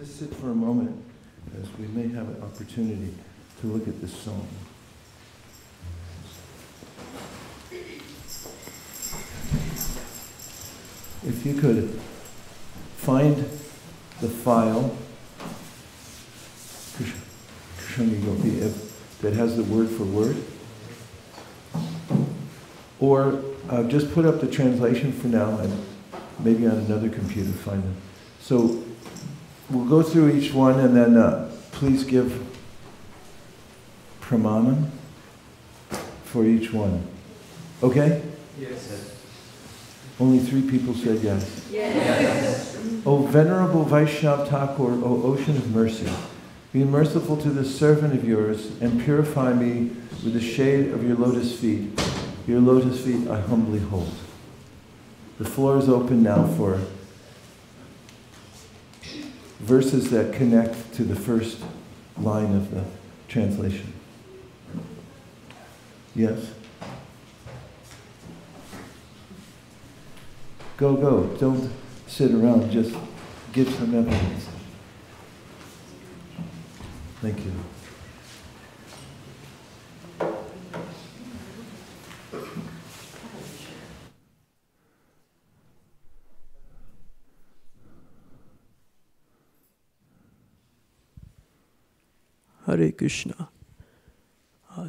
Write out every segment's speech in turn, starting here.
Just sit for a moment, as we may have an opportunity to look at this song. If you could find the file, that has the word for word, or just put up the translation for now, and maybe on another computer find them. So we'll go through each one, and then please give pramanam for each one. Okay? Yes. Only 3 people said yes. Yes. O Venerable Vaishnava Thakur, O Ocean of Mercy, be merciful to this servant of yours and purify me with the shade of your lotus feet. Your lotus feet I humbly hold. The floor is open now for verses that connect to the first line of the translation. Yes? Go, go. Don't sit around. Just give some evidence. Thank you. Hare Krishna.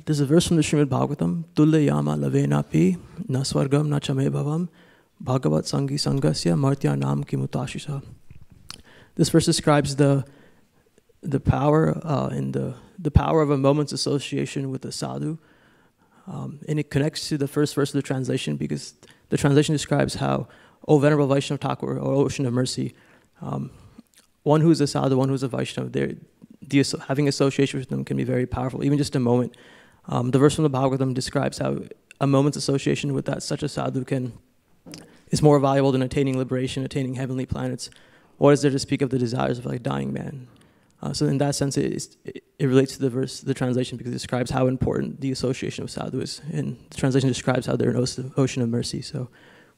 There's a verse from the Srimad Bhagavatam, Tulle Yama Lavenapi, Naswargam Nachame Bhavam, Bhagavat Sangi Sangasya Martya Nam Kimutashisha. This verse describes the power and the power of a moment's association with a sadhu. And it connects to the first verse of the translation, because the translation describes how, O Venerable Vaishnava Thakur, or Ocean of Mercy, one who is a sadhu, one who is a Vaishnava, having association with them can be very powerful, even just a moment. The verse from the Bhagavatam describes how a moment's association with such a sadhu is more valuable than attaining liberation, attaining heavenly planets. What is there to speak of the desires of a dying man? So in that sense, it relates to the verse, the translation, because it describes how important the association of sadhu is. And the translation describes how they're an ocean of mercy. So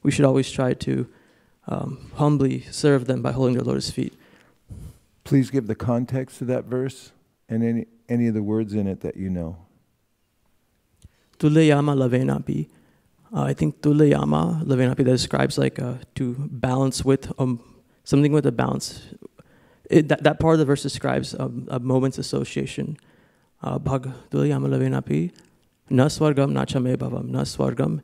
we should always try to humbly serve them by holding their lotus feet. Please give the context to that verse and any of the words in it that you know. Tulle Yama Lavenapi. I think Tulle Yama Lavenapi, that describes like to balance with something with a balance. That part of the verse describes a moment's association. Tulle Yama Lavenapi, na swargam na chame bhavam. Na swargam,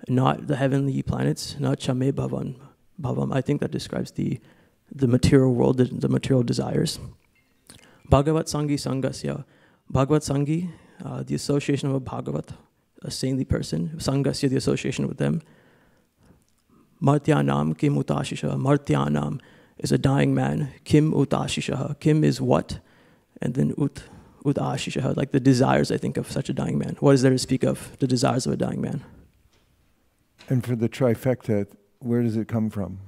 not the heavenly planets, na chame bhavam. I think that describes the material world, the material desires. Bhagavat Sangi Sangasya. Bhagavat Sangi, the association of a Bhagavat, a saintly person. Sangasya, the association with them. Martyanam kim utashisha. Martyanam is a dying man. Kim utashisha. Kim is what? And then utashisha, like the desires, I think, of such a dying man. What is there to speak of the desires of a dying man? And for the trifecta, where does it come from?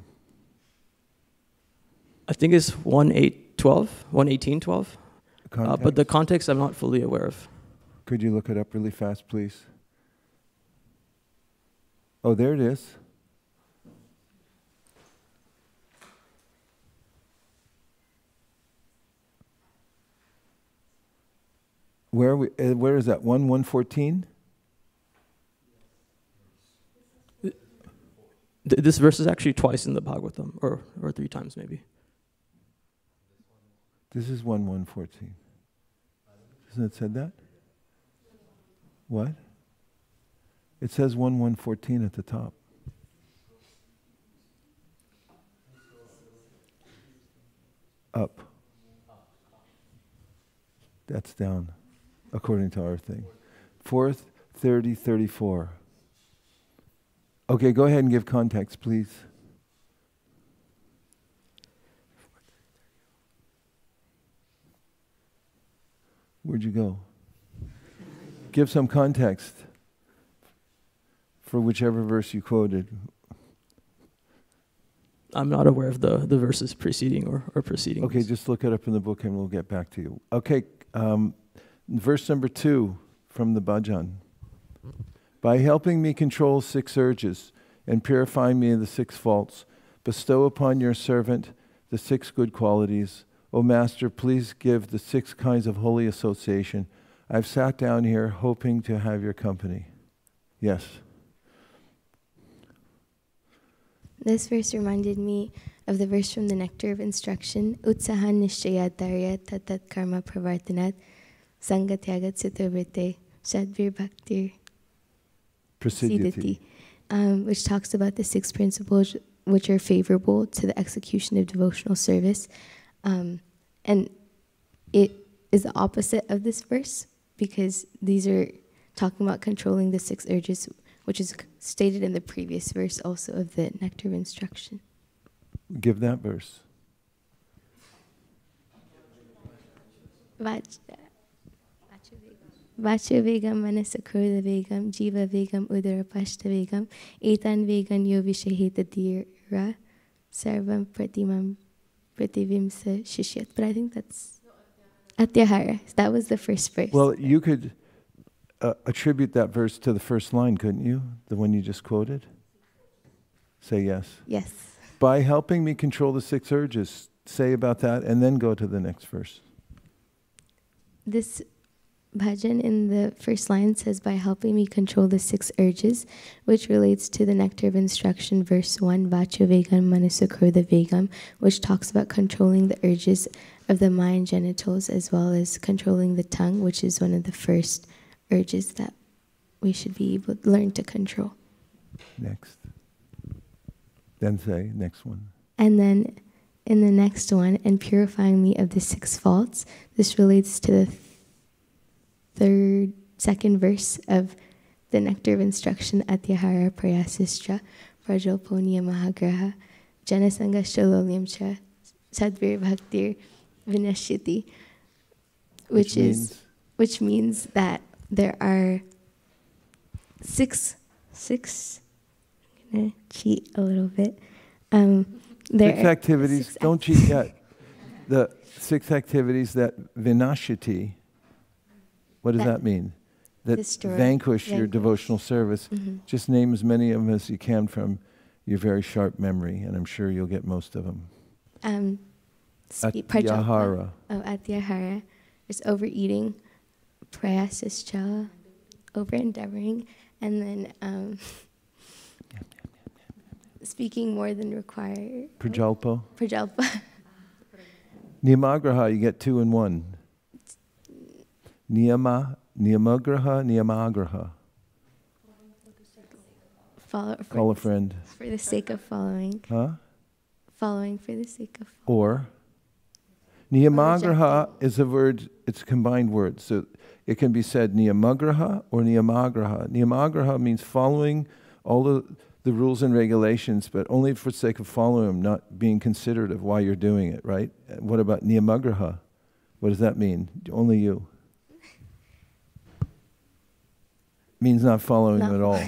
I think it's 1:18:12. But the context I'm not fully aware of. Could you look it up really fast, please? Oh, there it is. Where is that? 1:14? This verse is actually twice in the Bhagavatam, or 3 times maybe. This is 1:14. Hasn't it said that? What? It says 1:14 at the top. Up. That's down, according to our thing. 4th, 30, 34. Okay, go ahead and give context, please. Where'd you go? Give some context for whichever verse you quoted. I'm not aware of the verses preceding or preceding. Okay, just look it up in the book and we'll get back to you. Okay, verse number 2 from the bhajan. By helping me control 6 urges and purifying me of the 6 faults, bestow upon your servant the 6 good qualities, O Master, please give the 6 kinds of holy association. I've sat down here hoping to have your company. Yes. This verse reminded me of the verse from the Nectar of Instruction, Utsahan Nishchayatarya Tatat Karma Pravartanat Sangatyagat Sitovrite Shadvir Bhaktir Siddhati, which talks about the 6 principles which are favorable to the execution of devotional service. And it is the opposite of this verse, because these are talking about controlling the 6 urges, which is stated in the previous verse also of the Nectar of Instruction. Give that verse. Vacha vegam manasakura vegam jiva vegam udarapashta vegam etan vegan yo vishaheta dira sarvam pratimam prativimsa shishyat. But I think that's Atyahara. That was the first verse. Well, you could attribute that verse to the first line, couldn't you? The one you just quoted? Say yes. Yes. By helping me control the 6 urges, say about that, and then go to the next verse. This bhajan in the first line says, by helping me control the 6 urges, which relates to the Nectar of Instruction, verse 1, Vacha Vegam Manasakrodha Vegam, which talks about controlling the urges of the mind, genitals, as well as controlling the tongue, which is one of the first urges that we should be able to learn to control. Next. Then say, next one. And then in the next one, and purifying me of the 6 faults, this relates to the second verse of the Nectar of Instruction, Atyahara Prayasischa, Prajalponya Mahagraha, Janasangascha Lolyamcha, Sadvir Bhaktir Vinashyati, which means that there are 6, I'm going to cheat a little bit. There 6 activities, don't cheat yet. The 6 activities that vinashyati, what does that mean? That vanquish your devotional service. Mm-hmm. Just name as many of them as you can from your very sharp memory, and I'm sure you'll get most of them. Atyahara. Atyahara. There's overeating, prayasischa, over-endeavoring, and then speaking more than required. Prajalpa. Prajalpa. Niyamagraha, you get 2 in 1. Niyamagraha, niyamagraha. Call a friend. For the sake of following. Huh? Following for the sake of following. Or, niyamagraha is a word, it's a combined word. So it can be said niyamagraha or niyamagraha. Niyamagraha means following all the rules and regulations, but only for the sake of following them, not being considerate of why you're doing it, right? What about niyamagraha? What does that mean? Only you. Means not following them at all.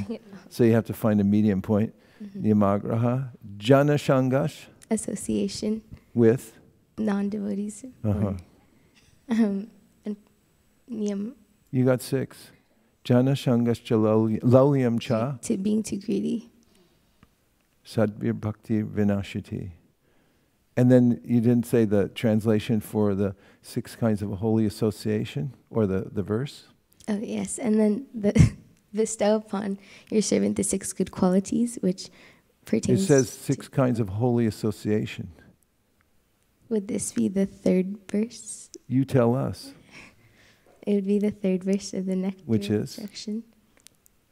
So you have to find a medium point. Mm-hmm. Niyamagraha. Jana Shangash. Association. With? Non-devotees. Uh-huh. And niyam. You got 6. Jana Shangash Laulyam Cha. To being too greedy. Sadvir Bhakti Vinashyati. And then you didn't say the translation for the 6 kinds of holy association, or the verse? Oh, yes. And then bestow upon your servant the 6 good qualities, which pertains. It says 6 kinds of holy association. Would this be the 3rd verse? You tell us. It would be the 3rd verse of the Nectar Which of is? Instruction.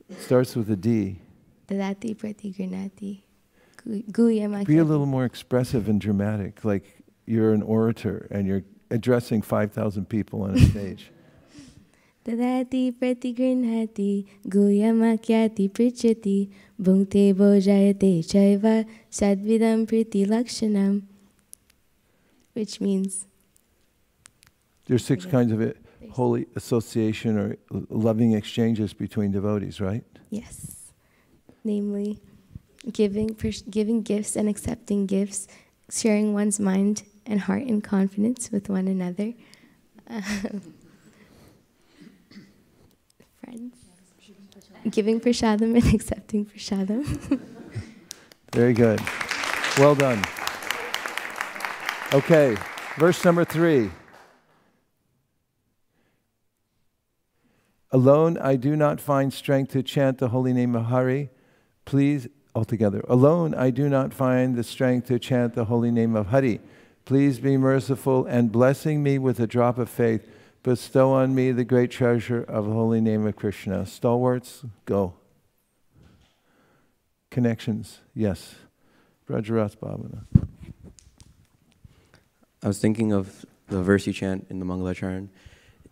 It starts with a D. Dadati pratigranati. Guyama. Be a little more expressive and dramatic, like you're an orator and you're addressing 5,000 people on a stage. Dadati pratigranati. Guyama kyati prichati. Bhungte bojayate chaiva. Sadvidam priti lakshanam. Which means? There's 6 kinds of it. Holy association or loving exchanges between devotees, right? Yes. Namely, giving gifts and accepting gifts, sharing one's mind and heart in confidence with one another. Friends. Giving prasadam and accepting prasadam. Very good. Well done. Okay. Verse number 3. Alone I do not find strength to chant the holy name of Hari. Please, altogether. Alone I do not find the strength to chant the holy name of Hari. Please be merciful and blessing me with a drop of faith. Bestow on me the great treasure of the holy name of Krishna. Stalwarts, go. Connections, yes. Brajarat Bhavana. I was thinking of the verse you chant in the Mangalacharan.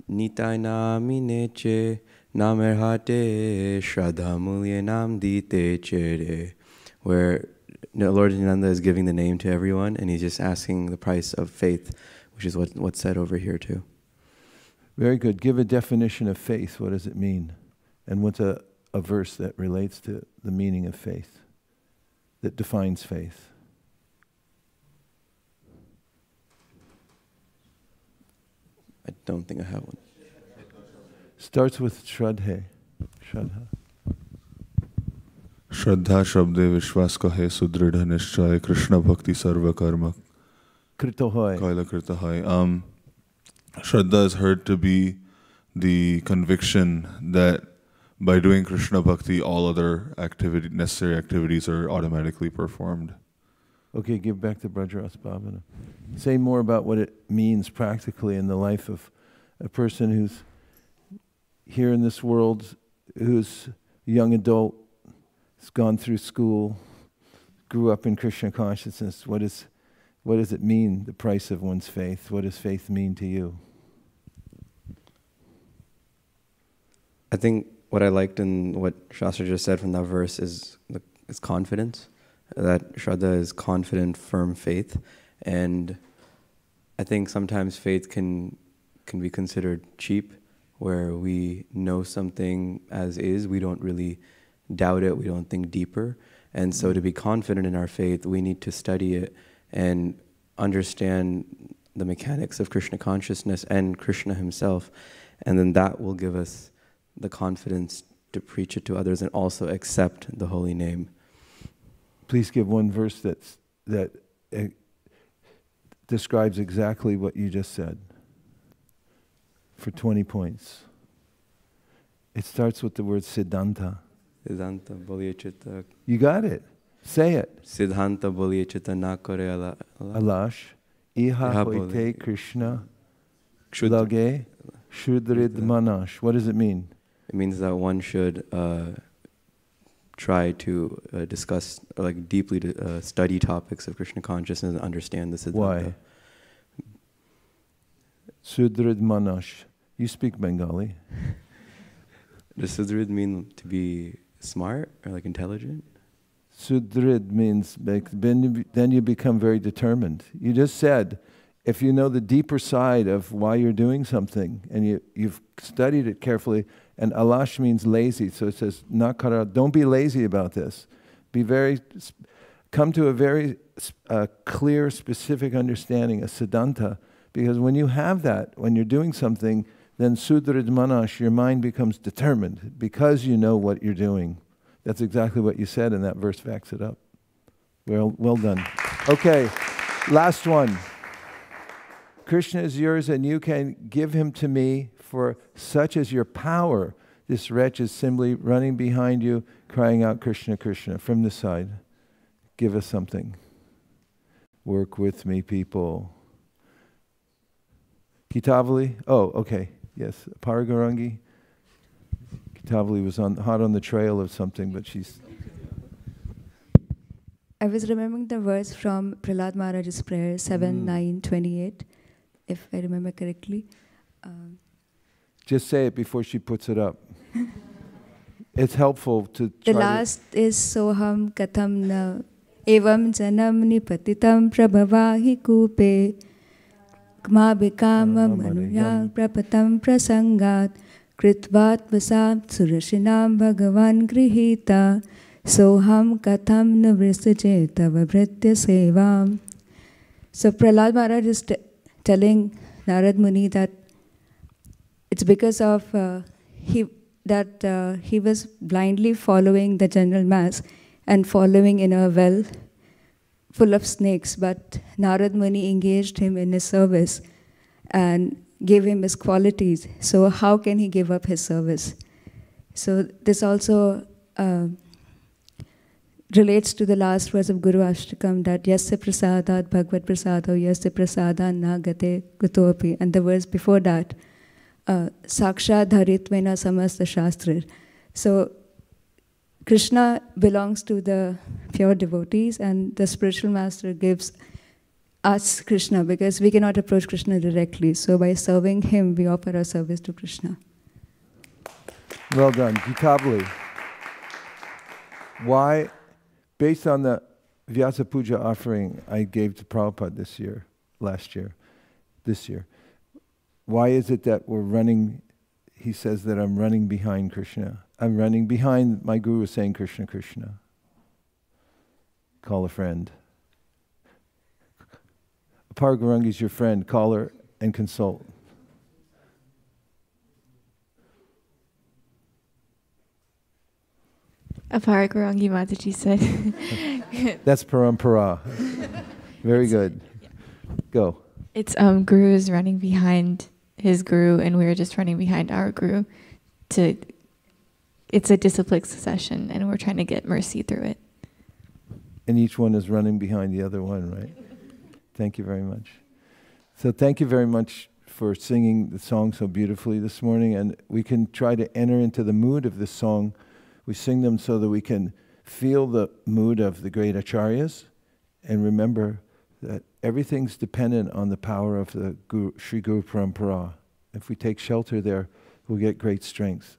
Nitai nami neche namer hate shraddha mulye nam dite chere, where Lord Nityananda is giving the name to everyone and he's just asking the price of faith, which is what's said over here too. Very good. Give a definition of faith. What does it mean? And what's a verse that relates to the meaning of faith, that defines faith? I don't think I have one. Starts with Shraddha. Shraddha. Shraddha Shabde Vishwas Kahe Sudridha Nishchay Krishna Bhakti Sarva Karma Kritohoy. Kaila Kritahay. Shraddha is heard to be the conviction that by doing Krishna Bhakti, all other necessary activities are automatically performed. Okay, give back to Brajaras Bhavana. Say more about what it means practically in the life of a person who's here in this world, who's a young adult, has gone through school, grew up in Krishna consciousness. What does it mean, the price of one's faith? What does faith mean to you? I think what I liked in what Shastra just said from that verse is confidence. That Shraddha is confident, firm faith. And I think sometimes faith can be considered cheap, where we know something as is, we don't really doubt it, we don't think deeper. And so to be confident in our faith, we need to study it and understand the mechanics of Krishna consciousness and Krishna himself. And then that will give us the confidence to preach it to others and also accept the holy name. Please give one verse that describes exactly what you just said for 20 points. It starts with the word Siddhanta. Siddhanta bolye chitta. You got it. Say it. Siddhanta bolye chitta na kore Alash. Iha hoite Krishna. Lage. Shudrid manash. What does it mean? It means that one should try to discuss, or like deeply study topics of Krishna consciousness and understand the Siddhanta. Why? Sudrid manash. You speak Bengali. Does Sudrid mean to be smart or like intelligent? Sudrid means then you become very determined. You just said, if you know the deeper side of why you're doing something and you've studied it carefully, and alash means lazy, so it says nakara. Don't be lazy about this. Come to a very clear, specific understanding, a siddhanta, because when you have that, when you're doing something, then sudrid manash, your mind becomes determined because you know what you're doing. That's exactly what you said, and that verse backs it up. Well done. Okay, last one. Krishna is yours, and you can give him to me, for such is your power. This wretch is simply running behind you, crying out, Krishna, Krishna. From this side, give us something. Work with me, people. Kitavali? Oh, okay. Yes. Paragarangi? Kitavali was hot on the trail of something, but she's... I was remembering the verse from Prahlad Maharaj's prayer, 7:9:28, if I remember correctly. Just say it before she puts it up. It's helpful to try. The last is Soham Katham Na Evam Janam Nipatitam Prabhavahi Kupe Kma Bikama Manuyang Prapatam Prasangat Kritvat Vasam Surashinam Bhagavan Grihita Soham Katham Na Vrisaje Tava Vritya Sevam. So Prahlad Maharaj is telling Narad Muni that it's because of he was blindly following the general mass and following in a well full of snakes, but Narad Muni engaged him in his service and gave him his qualities. So how can he give up his service? So this also relates to the last verse of Guru Ashtakam, that yasya prasadat bhagavad prasado yasya prasadan na gate gutopi. And the verse before that, sakshat dharitvena samasta shastrir. So Krishna belongs to the pure devotees, and the spiritual master gives us Krishna because we cannot approach Krishna directly. So by serving him, we offer our service to Krishna. Well done. Gitabli. Why, based on the Vyasa Puja offering I gave to Prabhupada this year, why is it that we're running, he says that I'm running behind Krishna. I'm running behind my guru saying Krishna, Krishna. Call a friend. Apar Gaurangi is your friend. Call her and consult. Apar Gaurangi Mataji said. That's parampara. Very good. Yeah. Go. It's Guru is running behind his guru, and we're just running behind our guru. It's a disciplic succession, and we're trying to get mercy through it. And each one is running behind the other one, right? Thank you very much. So thank you very much for singing the song so beautifully this morning, and we can try to enter into the mood of this song. We sing them so that we can feel the mood of the great acharyas, and remember that everything's dependent on the power of the Sri Guru Parampara. If we take shelter there, we'll get great strength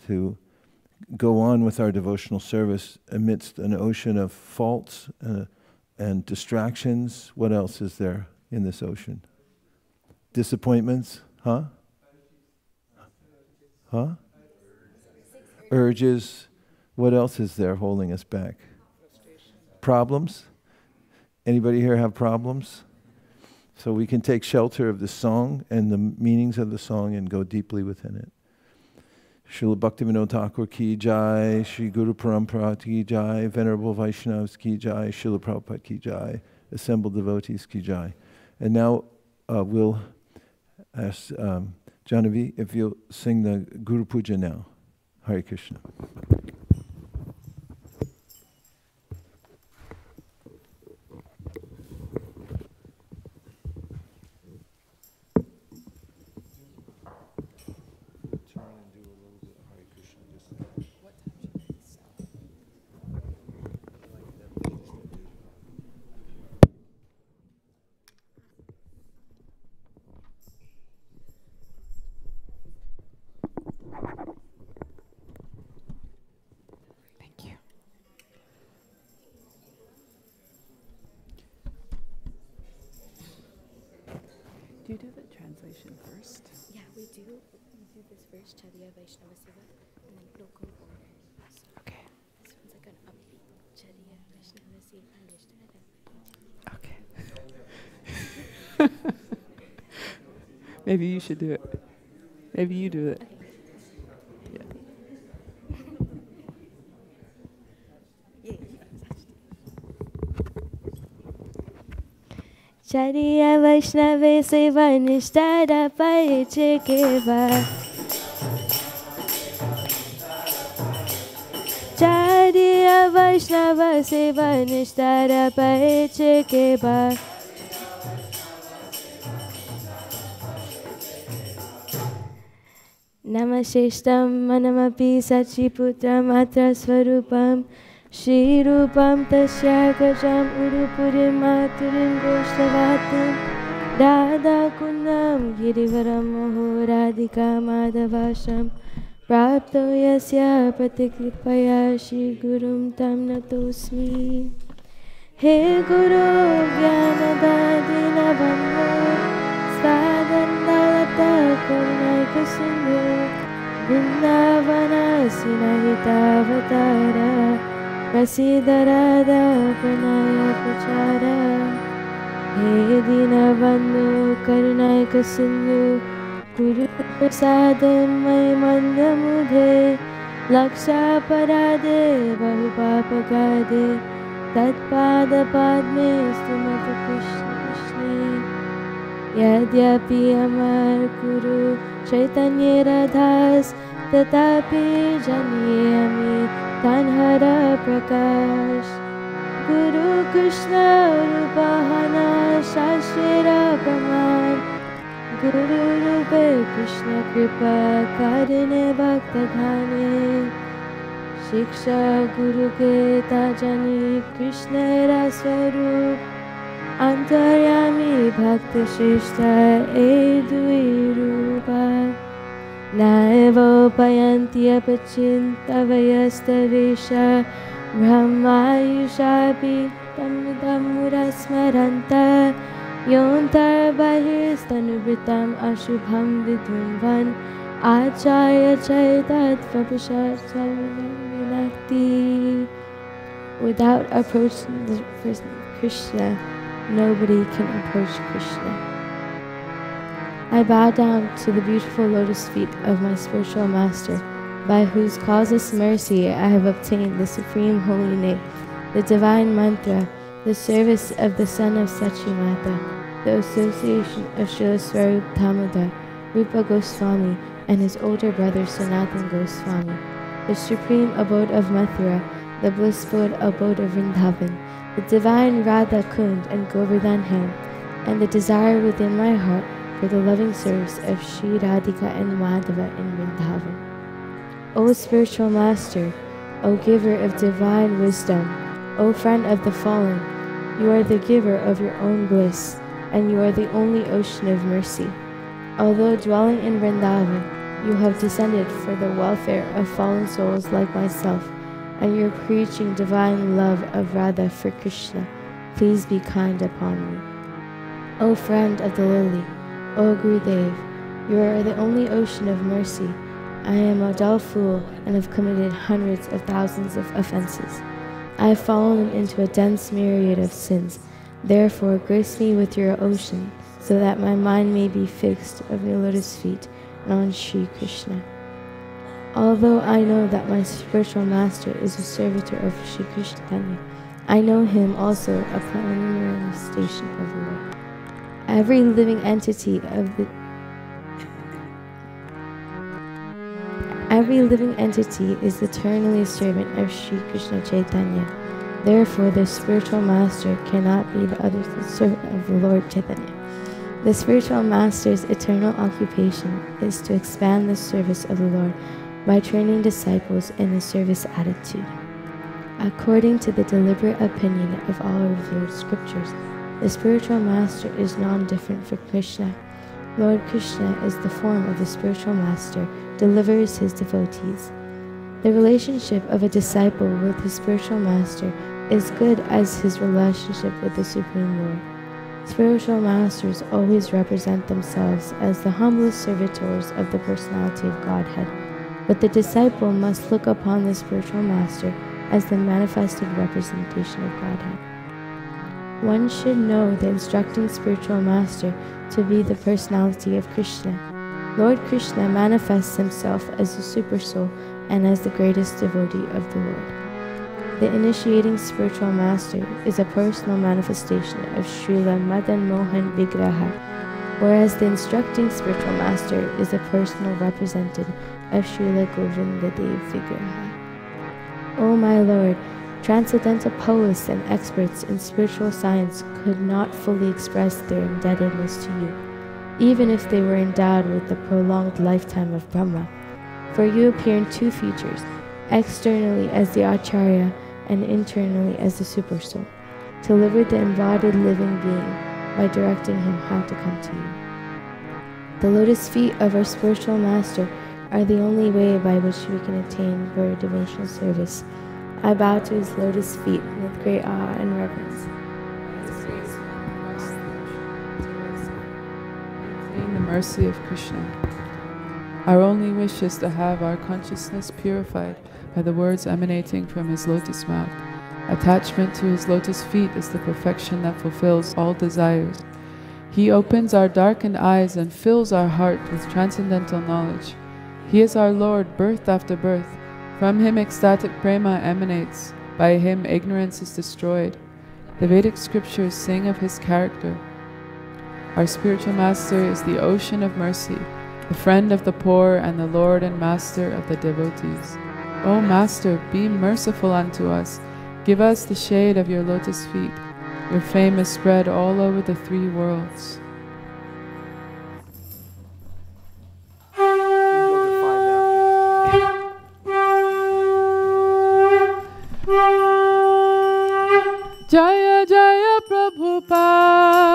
to go on with our devotional service amidst an ocean of faults and distractions. What else is there in this ocean? Disappointments? Huh? Urges. What else is there holding us back? Problems? Anybody here have problems? So we can take shelter of the song and the meanings of the song and go deeply within it. Srila Bhaktivinoda Thakur ki jai, Sri Guru Parampara ki jai, Venerable Vaishnavas ki jai, Srila Prabhupada ki jai, assembled devotees ki jai. And now we'll ask Janavi if you'll sing the Guru Puja now. Hare Krishna. Do you do the translation first? Yeah, we do. We do this first, Chadiya Vaishnavasiva, and then local order. So Okay. this one's like an upbeat Chadiya Vaishnavasiva. Okay. Maybe you should do it. Maybe you do it. Okay. Chariya Vaishnava Seva Nishtara Paiche Keva Chariya Vaishnava Seva Nishtara Paiche Keva Namasheshtam Manamapi Sachiputram Atra Swarupam Shri Rupam Tasya Gajam Urupurim Maturim Goshtavatam Radha Kundam Girivaram Moho Radhika Madhavasham Prapto Yasya Patikripaya Shri Gurum Tam Natosmi He Guru Gyanadadina Bhammo Svadandalata Karunaika Sindhu Vrindavana Sinahitavatara Prasidarada Pranaya Prachara He Dinavanu Karunaika Sindhu Guru Prasadam Mai Mandamudhe Laksha Parade Bahupapagade तत्पादपद्मे स्तुमत Krishna कृष्णे यद्यपि अमर गुरु चैतन्य रधास तथापि जन्येऽमि तन्हर प्रकाश गुरु कृष्ण रूपहन शास्त्रेर प्रमाण गुरु रूपे कृष्ण कृपा कारिणे भक्त घाने शिक्षा गुरु के ताजनी कृष्णेरा स्वरूप अंतर्यामी भक्त श्रेष्ठ ए दुई रूपा नैवोपयन्ति अपचिन्तवयस्तवेश ब्रह्मायुषापि तमुरस्मरन्तः योऽन्तर्बहिस्तनुभृतम् अशुभं विधुन्वन् आचार्य चैतत्वपुषाचरणविनक्ति. Without approaching the person Krishna, nobody can approach Krishna. I bow down to the beautiful lotus feet of my spiritual master, by whose causeless mercy I have obtained the supreme holy name, the divine mantra, the service of the son of Sachimata, the association of Srila Swarup Damodar, Rupa Goswami, and his older brother Sanatan Goswami, the supreme abode of Mathura, the blissful abode of Vrindavan, the divine Radha Kund and Govardhan Hill, and the desire within my heart for the loving service of Sri Radhika and Madhava in Vrindavan. O spiritual master, O giver of divine wisdom, O friend of the fallen, you are the giver of your own bliss, and you are the only ocean of mercy. Although dwelling in Vrindavan, you have descended for the welfare of fallen souls like myself, and you are preaching divine love of Radha for Krishna. Please be kind upon me. O friend of the lily, O Gurudev, you are the only ocean of mercy. I am a dull fool and have committed hundreds of thousands of offenses. I have fallen into a dense myriad of sins. Therefore, grace me with your ocean, so that my mind may be fixed of your lotus feet and on Sri Krishna. Although I know that my spiritual master is a servitor of Sri Krishna, I know him also a manifestation of the Lord. Every living entity is eternally a servant of Sri Krishna Chaitanya. Therefore, the spiritual master cannot be the other servant of the Lord Chaitanya. The spiritual master's eternal occupation is to expand the service of the Lord by training disciples in a service attitude. According to the deliberate opinion of all revealed scriptures, the spiritual master is non-different for Krishna. Lord Krishna is the form of the spiritual master, delivers his devotees. The relationship of a disciple with his spiritual master is good as his relationship with the Supreme Lord. Spiritual masters always represent themselves as the humblest servitors of the personality of Godhead, but the disciple must look upon the spiritual master as the manifested representation of Godhead. One should know the instructing spiritual master to be the personality of Krishna. Lord Krishna manifests himself as the Supersoul and as the greatest devotee of the Lord. The initiating spiritual master is a personal manifestation of Srila Madan Mohan Vigraha, whereas the instructing spiritual master is a personal representative of Srila Govinda Dev Vigraha. O my Lord, transcendental poets and experts in spiritual science could not fully express their indebtedness to you, even if they were endowed with the prolonged lifetime of Brahma. For you appear in two features, externally as the Acharya and internally as the Supersoul, to deliver the embodied living being by directing him how to come to you. The lotus feet of our spiritual master are the only way by which we can attain for devotional service. I bow to his lotus feet with great awe and reverence. In the mercy of Krishna. Our only wish is to have our consciousness purified by the words emanating from his lotus mouth. Attachment to his lotus feet is the perfection that fulfills all desires. He opens our darkened eyes and fills our heart with transcendental knowledge. He is our Lord, birth after birth. From him ecstatic prema emanates. By him ignorance is destroyed. The Vedic scriptures sing of his character. Our spiritual master is the ocean of mercy, the friend of the poor and the Lord and master of the devotees. O Master, be merciful unto us. Give us the shade of your lotus feet. Your fame is spread all over the 3 worlds. Jaya Jaya Prabhupada,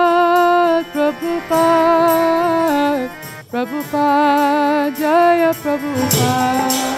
Prabhupada, Prabhupada, Jaya Prabhupada.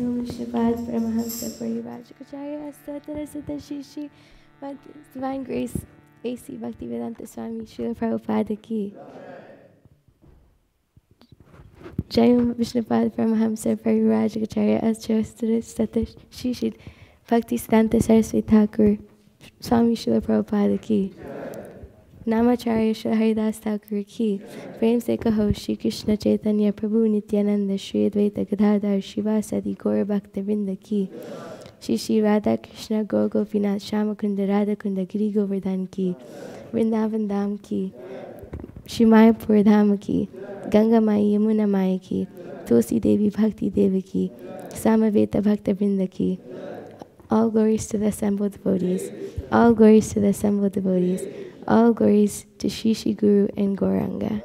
Om Shabbat Paramahamsa Parivrajacharya Satarasata Shishi Divine Grace A.C. Bhaktivedanta Swami Srila Prabhupada Ki. Jayam Vishnupad Paramahamsa Parivrajacharya Satarasata Shishi Bhaktisiddhanta Saraswati Thakur Swami Srila Prabhupada Ki. Namacharya Shri Haridas Thakur Ki. Vaisesika Ho Shri Krishna Chaitanya Prabhu Nityananda Shri Advaita Gadadhar Shivasadi Gaura Bhakta Vrinda Ki. Shri Shri Radha Krishna Gaur Gopinath Shamakunda Radha Kunda Giri Govardhan Ki. Vrindavan Dham Ki. Shri Mayapur Dham Ki. Ganga Mai Yamuna Mai Ki. Tulsi Devi Bhakti Devi Ki. Samaveta Bhakta Vrinda Ki. All glories to the assembled devotees. All glories to the assembled devotees. All glories to Shri Shri Guru and Gauranga.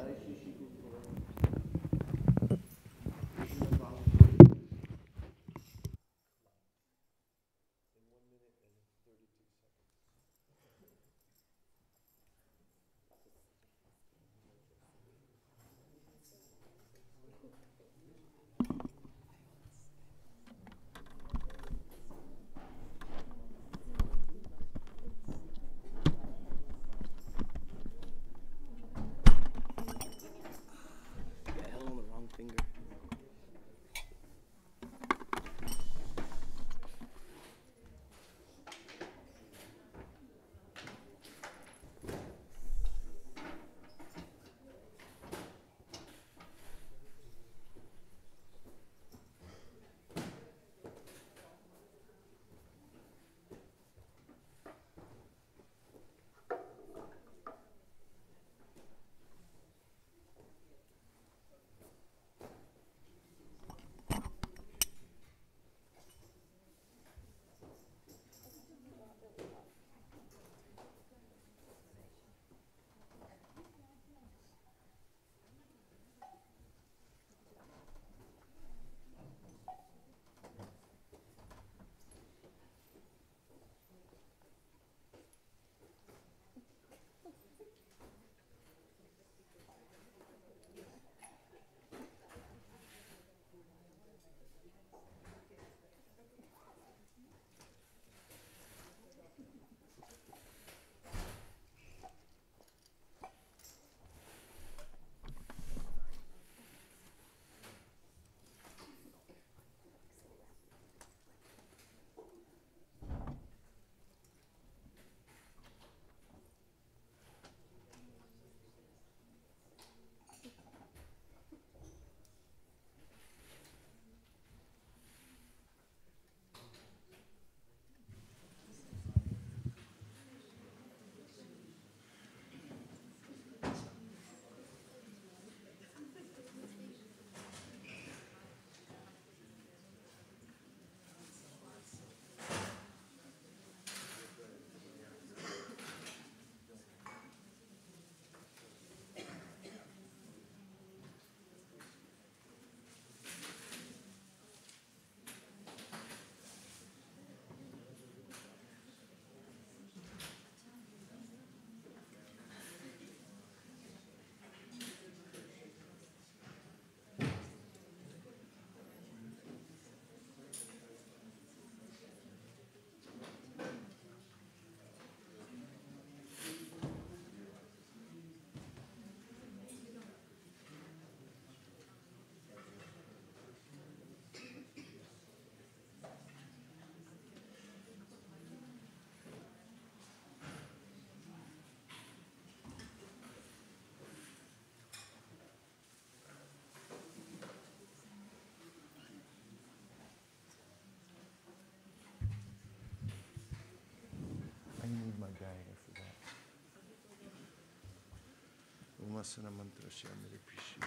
Umasana mantra shamari pishi.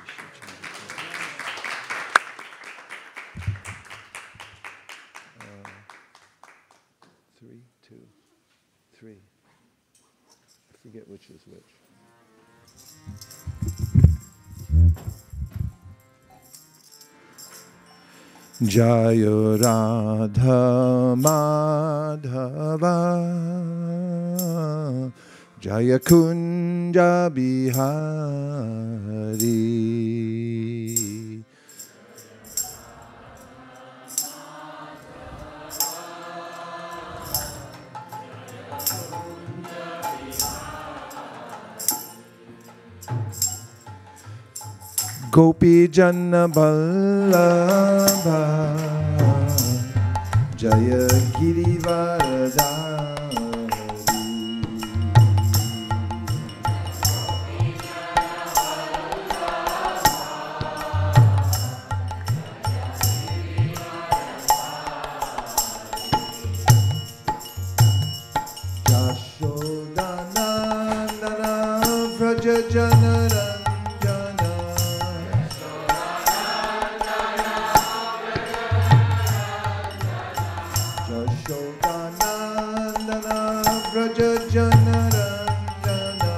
3, 2, 3. I forget which is which. Jayo Radha Madhava Jaya Kunja Bihari Gopi Jana Vallabha Jaya Girivaradari. Yashodanandana Vraja Janaranjana Yashodanandana Vraja Janaranjana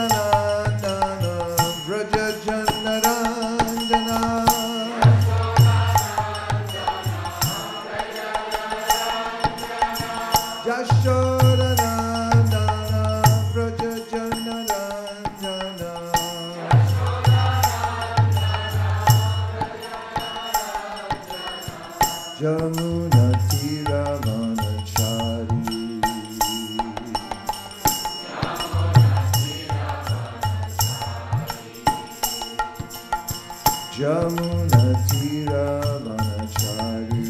Yashodanandana Vraja Janaranjana Yashodanandana Vraja Janaranjana Jamuna Tiravanachari Jamuna Tiravanachari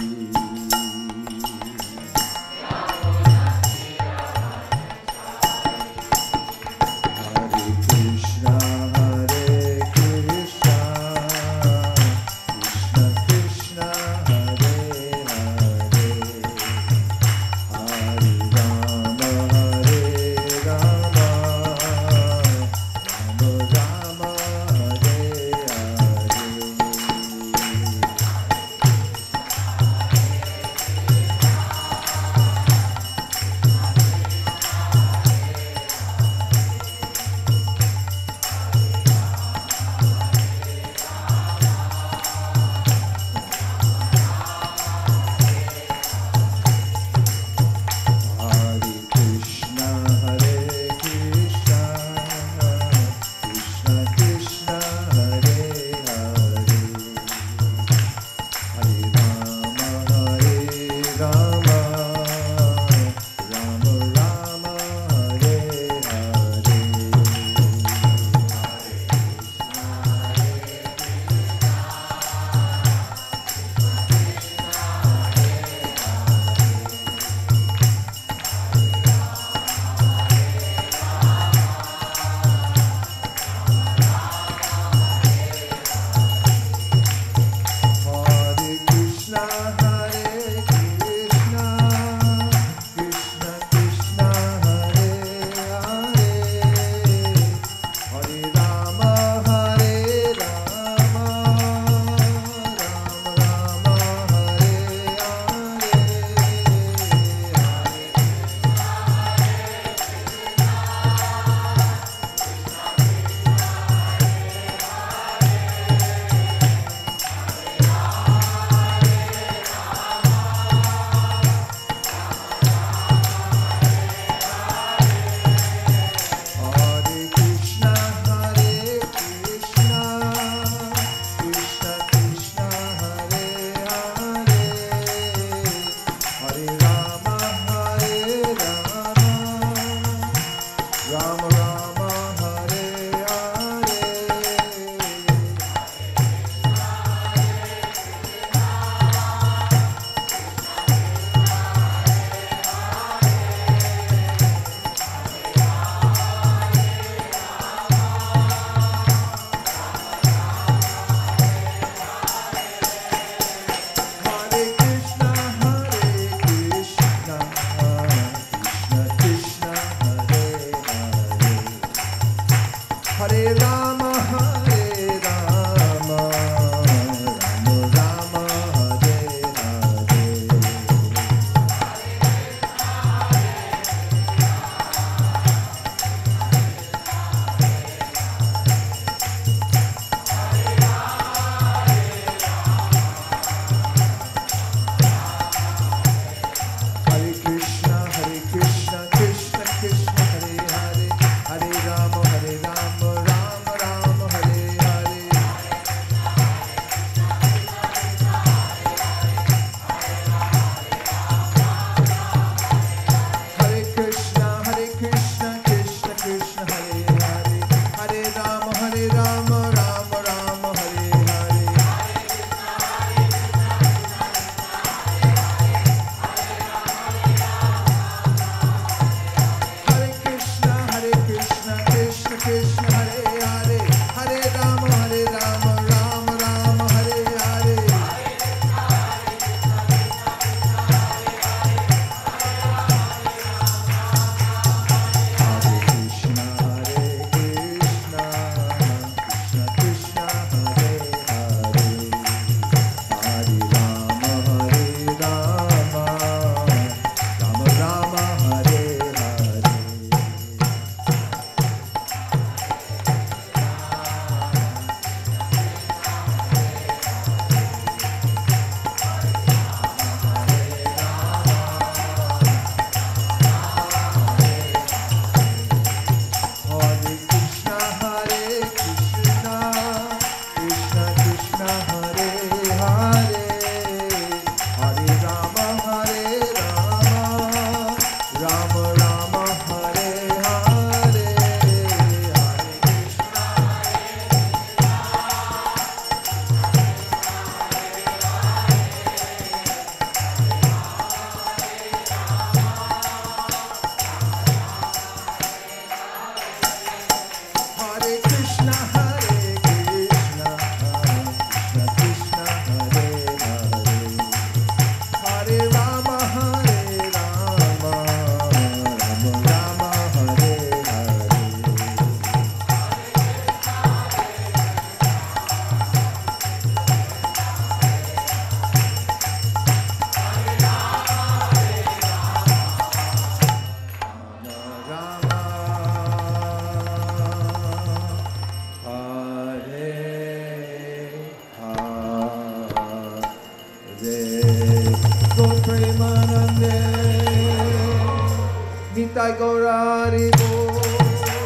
Nitai Gaura Hari Bol,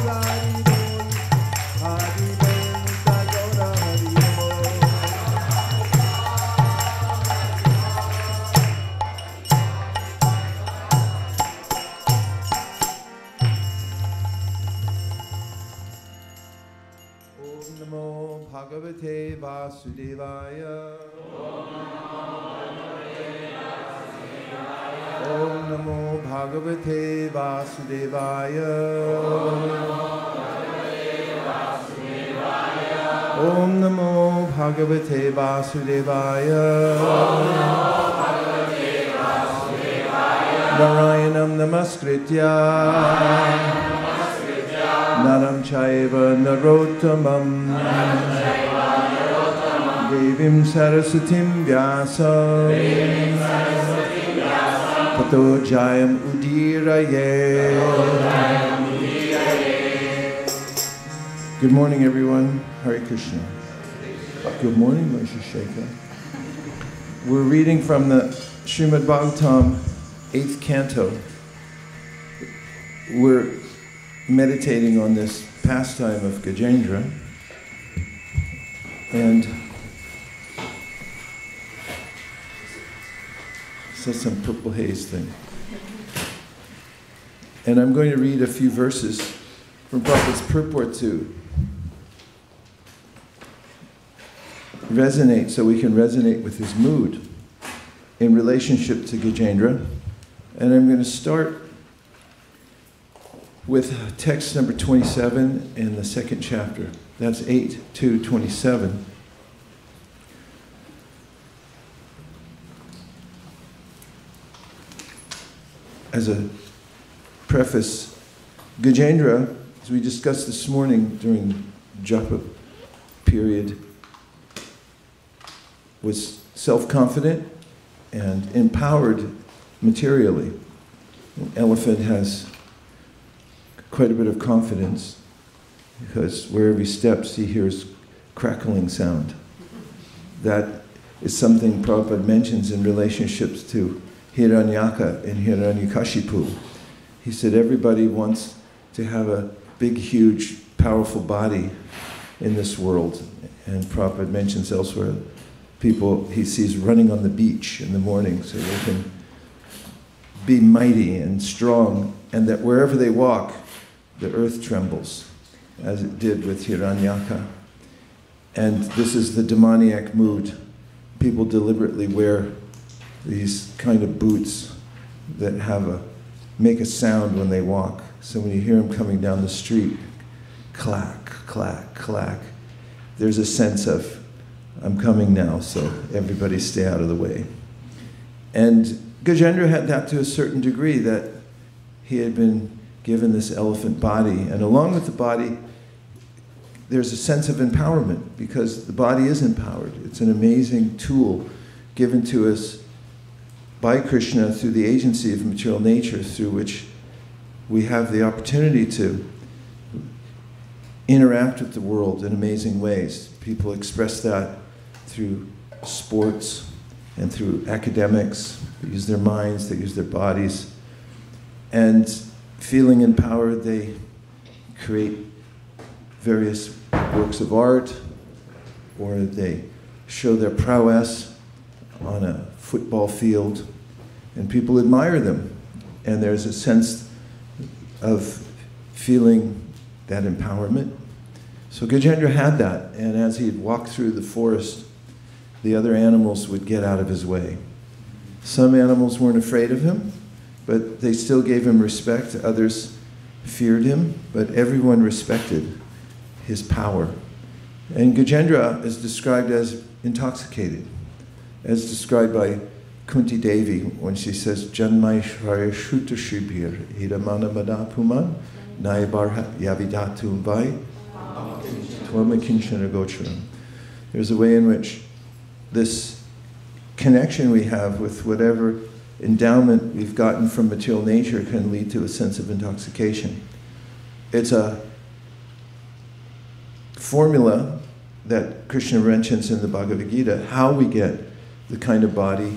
Hari Bol, Hari Bol, Nitai Gaura Hari Bol. Om Namo Bhagavate Vasudevaya. Om Namo Bhagavate Vasudevaya. Om Namo Bhagavate Vasudevaya. Narayanam Namaskritya Naram Chaiva Narottamam Devim Sarasatim Vyasam Tato Jayam Udiraye. Good morning, everyone. Hare Krishna. Good morning, Vaisesika. We're reading from the Srimad Bhagavatam, 8th canto. We're meditating on this pastime of Gajendra. And says some purple haze thing. And I'm going to read a few verses from Prabhupada's purport to resonate, so we can resonate with his mood in relationship to Gajendra. And I'm going to start with text number 27 in the second chapter. That's 8-27. As a preface, Gajendra, as we discussed this morning during japa period, was self-confident and empowered materially. An elephant has quite a bit of confidence because wherever he steps, he hears crackling sound. That is something Prabhupada mentions in relationships to Hiranyaka and Hiranyakashipu. He said everybody wants to have a big, huge, powerful body in this world. And Prabhupada mentions elsewhere people he sees running on the beach in the morning so they can be mighty and strong, and that wherever they walk, the earth trembles, as it did with Hiranyaka. And this is the demoniac mood. People deliberately wear these kind of boots that make a sound when they walk. So when you hear them coming down the street, clack, clack, clack, there's a sense of, I'm coming now, so everybody stay out of the way. And Gajendra had that to a certain degree, that he had been given this elephant body, and along with the body, there's a sense of empowerment, because the body is empowered. It's an amazing tool given to us by Krishna through the agency of material nature, through which we have the opportunity to interact with the world in amazing ways. People express that through sports and through academics. They use their minds, they use their bodies. And feeling empowered, they create various works of art, or they show their prowess on a football field, and people admire them. And there's a sense of feeling that empowerment. So Gajendra had that, and as he'd walk through the forest, the other animals would get out of his way. Some animals weren't afraid of him, but they still gave him respect. Others feared him, but everyone respected his power. And Gajendra is described as intoxicated, as described by Kunti Devi when she says, Janmai Shraya Shuta Shibir, Hiramana Madapuman, Naibar Yavidatu Vai, Twamakinshana Gocharam. There's a way in which this connection we have with whatever endowment we've gotten from material nature can lead to a sense of intoxication. It's a formula that Krishna mentions in the Bhagavad Gita, how we get the kind of body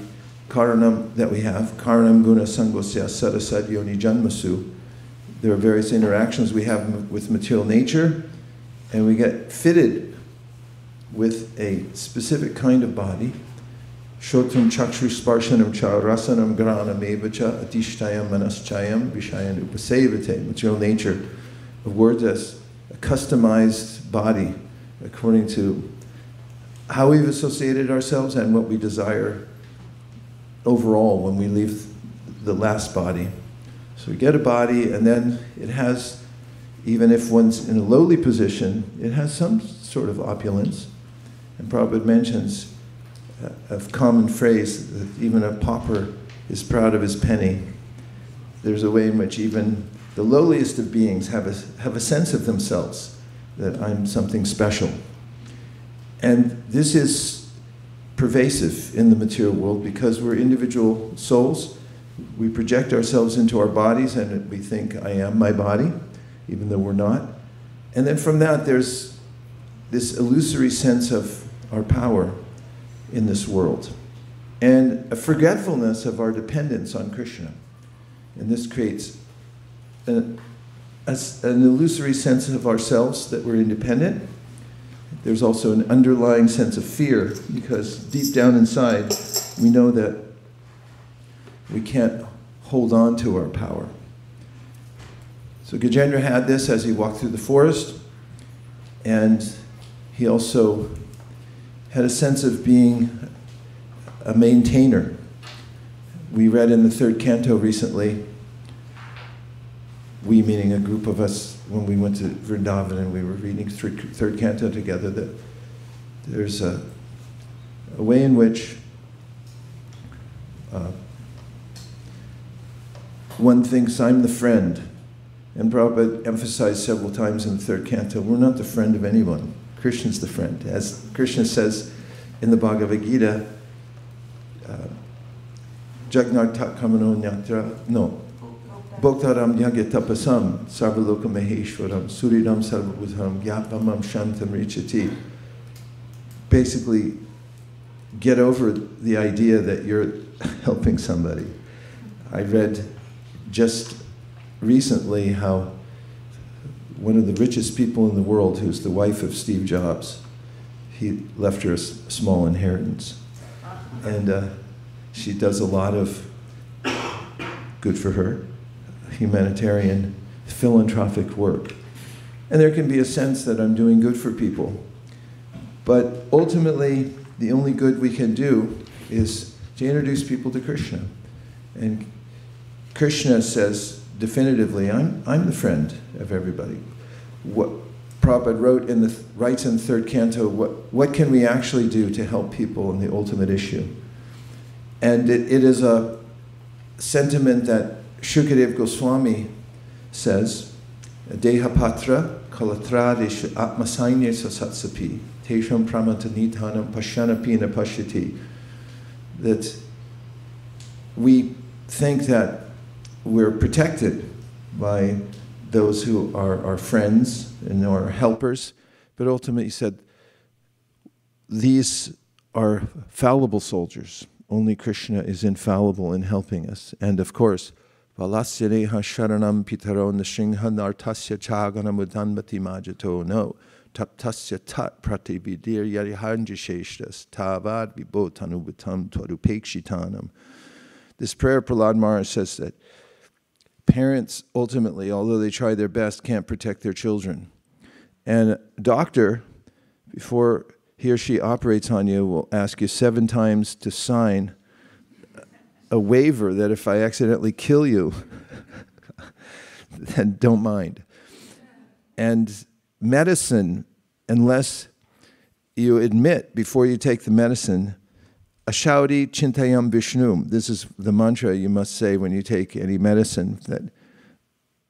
karanam that we have, karanam guna sangosya sarasad yoni janmasu. There are various interactions we have with material nature, and we get fitted with a specific kind of body. Shotam chakshru sparshanam cha rasanam granam evacha atishtayam manaschayam vishayan upasevate. Material nature of words as a customized body according to how we've associated ourselves and what we desire overall when we leave the last body. So we get a body, and then it has, even if one's in a lowly position, it has some sort of opulence. And Prabhupada mentions a common phrase that even a pauper is proud of his penny. There's a way in which even the lowliest of beings have a sense of themselves, that I'm something special. And this is pervasive in the material world because we're individual souls. We project ourselves into our bodies and we think, I am my body, even though we're not. And then from that, there's this illusory sense of our power in this world and a forgetfulness of our dependence on Krishna. And this creates an illusory sense of ourselves that we're independent. There's also an underlying sense of fear because deep down inside, we know that we can't hold on to our power. So Gajendra had this as he walked through the forest, and he also had a sense of being a maintainer. We read in the third canto recently, we meaning a group of us when we went to Vrindavan and we were reading third canto together, that there's a way in which one thinks I'm the friend. And Prabhupada emphasized several times in the third canto, we're not the friend of anyone. Krishna's the friend. As Krishna says in the Bhagavad Gita, Jagnarta Kamano Nyatra, no, Bhoktaram Yagya Tapasam, Sarvaloka Maheshwaram, Suridam Sarvabhutaram, Gyapamam Shantam Richati. Basically, get over the idea that you're helping somebody. I read just recently how one of the richest people in the world, who's the wife of Steve Jobs, he left her a small inheritance. And she does a lot of, good for her, humanitarian, philanthropic work. And there can be a sense that I'm doing good for people. But ultimately, the only good we can do is to introduce people to Krishna. And Krishna says definitively, I'm the friend of everybody. What Prabhupada writes in the third canto, what can we actually do to help people in the ultimate issue? And it is a sentiment that Shukadev Goswami says, Dehapatra kalatradeshu atmasainya sasatsapi tesham pramatanitanam pashyanapi na pashyati. That we think that we're protected by those who are our friends and our helpers, but ultimately he said, these are fallible soldiers. Only Krishna is infallible in helping us. And of course, Valasyaneha sharanam pitaro nashingha nartasya chaganam udanmati majato. No. Taptasya tat pratividir yarihanjisheshtas tavad vibotanubutam twarupekshitanam. This prayer, Prahlad Maharaj says that parents ultimately, although they try their best, can't protect their children. And a doctor, before he or she operates on you, will ask you 7 times to sign a waiver that if I accidentally kill you, then don't mind. And medicine, unless you admit before you take the medicine, Ashaudi Chintayam Vishnum. This is the mantra you must say when you take any medicine, that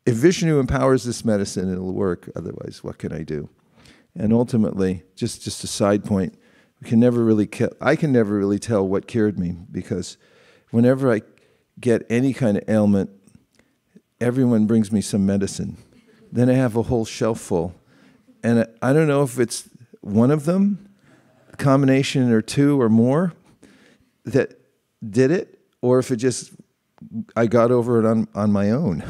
if Vishnu empowers this medicine, it'll work. Otherwise, what can I do? And ultimately, just a side point, I can never really tell what cured me, because whenever I get any kind of ailment, everyone brings me some medicine. Then I have a whole shelf full. And I don't know if it's one of them, a combination or 2 or more, that did it, or if I got over it on my own.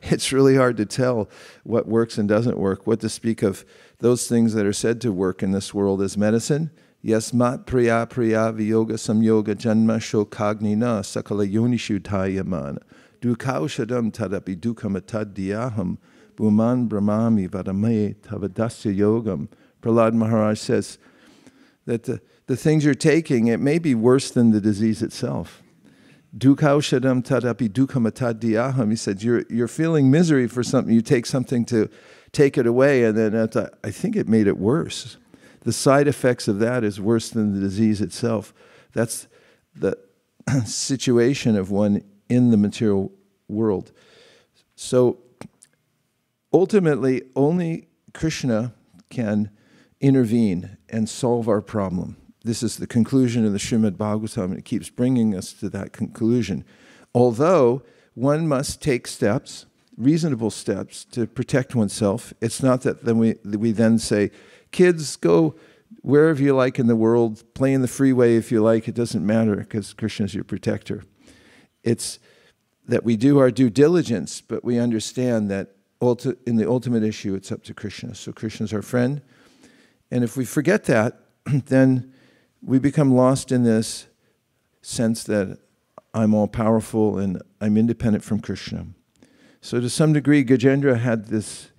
It's really hard to tell what works and doesn't work, what to speak of those things that are said to work in this world as medicine. Yasmat priya priya viyoga samyoga janma shokagnina sakala yonishu tayamana. Dukaushadam tadapi dukamatad diyaham bhuman brahmami vadame tavadasya yogam. Prahlad Maharaj says that the things you're taking, it may be worse than the disease itself. Dukaushadam tadapi dukamatad diyaham. He said, you're feeling misery for something, you take something to take it away, and then I think it made it worse. The side effects of that is worse than the disease itself. That's the situation of one in the material world. So ultimately, only Krishna can intervene and solve our problem. This is the conclusion of the Srimad Bhagavatam, and it keeps bringing us to that conclusion. Although one must take steps, reasonable steps, to protect oneself. It's not that then we then say, kids, go wherever you like in the world, play in the freeway if you like, it doesn't matter because Krishna is your protector. It's that we do our due diligence, but we understand that in the ultimate issue, it's up to Krishna. So Krishna's our friend. And if we forget that, then we become lost in this sense that I'm all-powerful and I'm independent from Krishna. So to some degree, Gajendra had this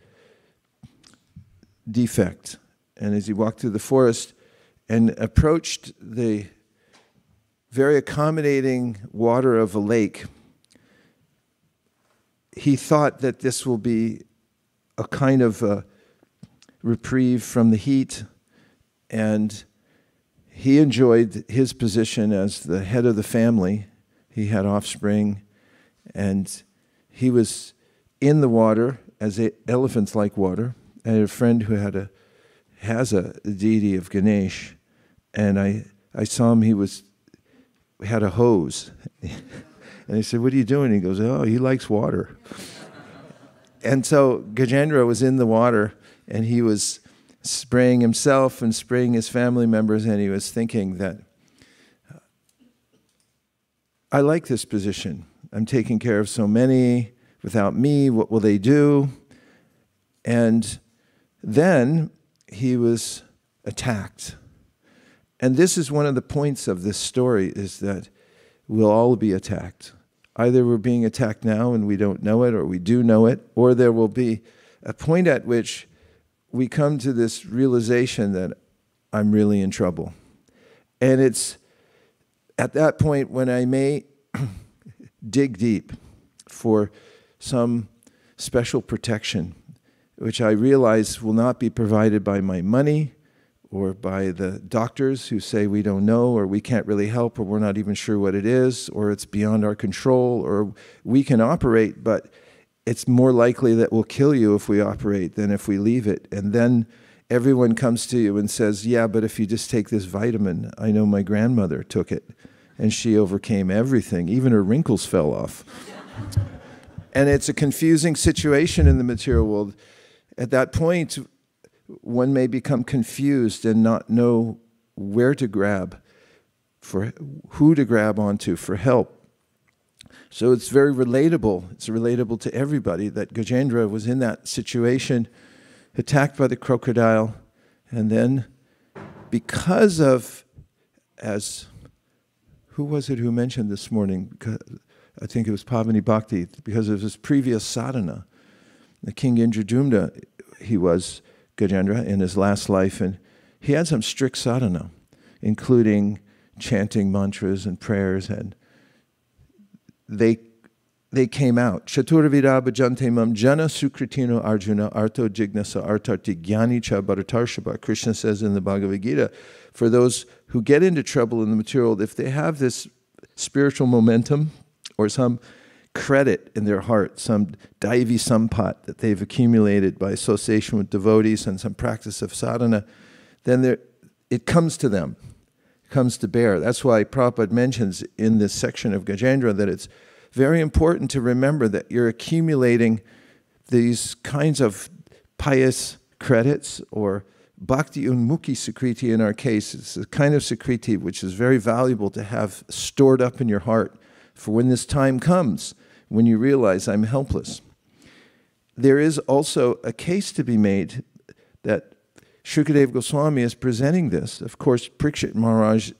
defect. And as he walked through the forest and approached the very accommodating water of a lake, he thought that this will be a kind of a reprieve from the heat, and he enjoyed his position as the head of the family. He had offspring, and he was in the water, as elephants like water. I had a friend who has a deity of Ganesh, and I saw him, he had a hose. And I said, what are you doing? He goes, oh, he likes water. And so Gajendra was in the water, and he was spraying himself and spraying his family members, and he was thinking that, I like this position. I'm taking care of so many. Without me, what will they do? And then he was attacked. And this is one of the points of this story, is that we'll all be attacked. Either we're being attacked now and we don't know it, or we do know it, or there will be a point at which we come to this realization that I'm really in trouble. And it's at that point when I may dig deep for some special protection, which I realize will not be provided by my money or by the doctors who say we don't know, or we can't really help, or we're not even sure what it is, or it's beyond our control, or we can operate, but it's more likely that we'll kill you if we operate than if we leave it. And then everyone comes to you and says, yeah, but if you just take this vitamin, I know my grandmother took it, and she overcame everything. Even her wrinkles fell off. And it's a confusing situation in the material world. At that point, one may become confused and not know where to grab, for who to grab onto for help. So it's very relatable. It's relatable to everybody that Gajendra was in that situation, attacked by the crocodile, and then because of, as who was it who mentioned this morning? I think it was Pavani Bhakti, because of his previous sadhana. The King Indradyumna, he was Gajendra in his last life, and he had some strict sadhana, including chanting mantras and prayers, and they came out. Chaturvida bhajante mam jana sukritino arjuna arto jignasa artarti jnani cha bharatarshaba. Krishna says in the Bhagavad Gita, for those who get into trouble in the material world, if they have this spiritual momentum or some credit in their heart, some daivi sampat that they've accumulated by association with devotees and some practice of sadhana, then it comes to them, comes to bear. That's why Prabhupada mentions in this section of Gajendra that it's very important to remember that you're accumulating these kinds of pious credits or bhakti unmukhi sakriti in our case. It's a kind of sakriti which is very valuable to have stored up in your heart for when this time comes, when you realize I'm helpless. There is also a case to be made that Shukadeva Goswami is presenting this. Of course, Parikshit Maharaj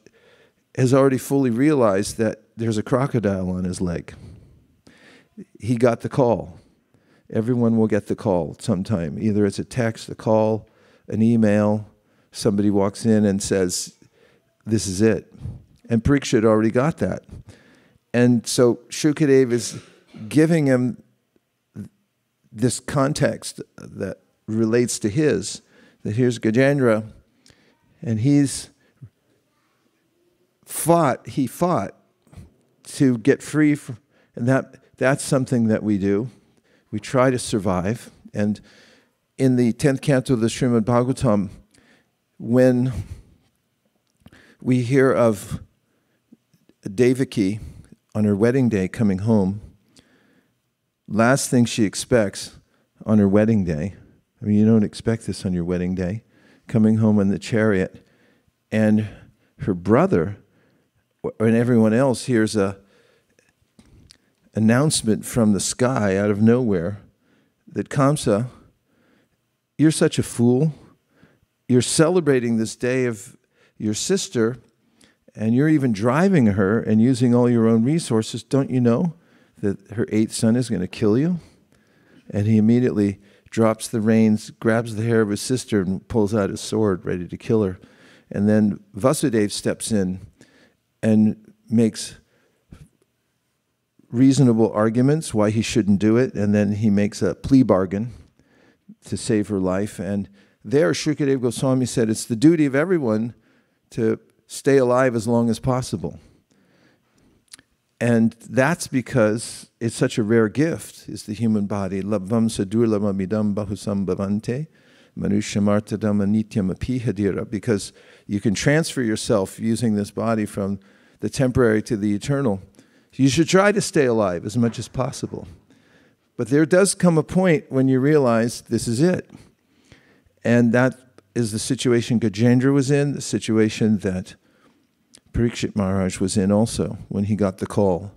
has already fully realized that there's a crocodile on his leg. He got the call. Everyone will get the call sometime. Either it's a text, a call, an email. Somebody walks in and says, this is it. And Parikshit already got that. And so Shukadeva is giving him this context that relates to his, that here's Gajendra, and he fought to get free from, and that's something that we do. We try to survive. And in the 10th canto of the Srimad Bhagavatam, when we hear of Devaki on her wedding day coming home, last thing she expects on her wedding day, I mean, you don't expect this on your wedding day, coming home in the chariot, and her brother and everyone else hears a announcement from the sky out of nowhere that Kamsa, you're such a fool. You're celebrating this day of your sister, and you're even driving her and using all your own resources. Don't you know that her 8th son is going to kill you? And he immediately drops the reins, grabs the hair of his sister, and pulls out his sword, ready to kill her. And then Vasudeva steps in and makes reasonable arguments why he shouldn't do it, and then he makes a plea bargain to save her life. And there, Shukadeva Goswami said, it's the duty of everyone to stay alive as long as possible. And that's because it's such a rare gift, is the human body. Labvam sadurlamamidam bahusam bhavante manushamartadam anityam apihadira, because you can transfer yourself using this body from the temporary to the eternal. You should try to stay alive as much as possible. But there does come a point when you realize this is it. And that is the situation Gajendra was in, the situation that Parikshit Maharaj was in also when he got the call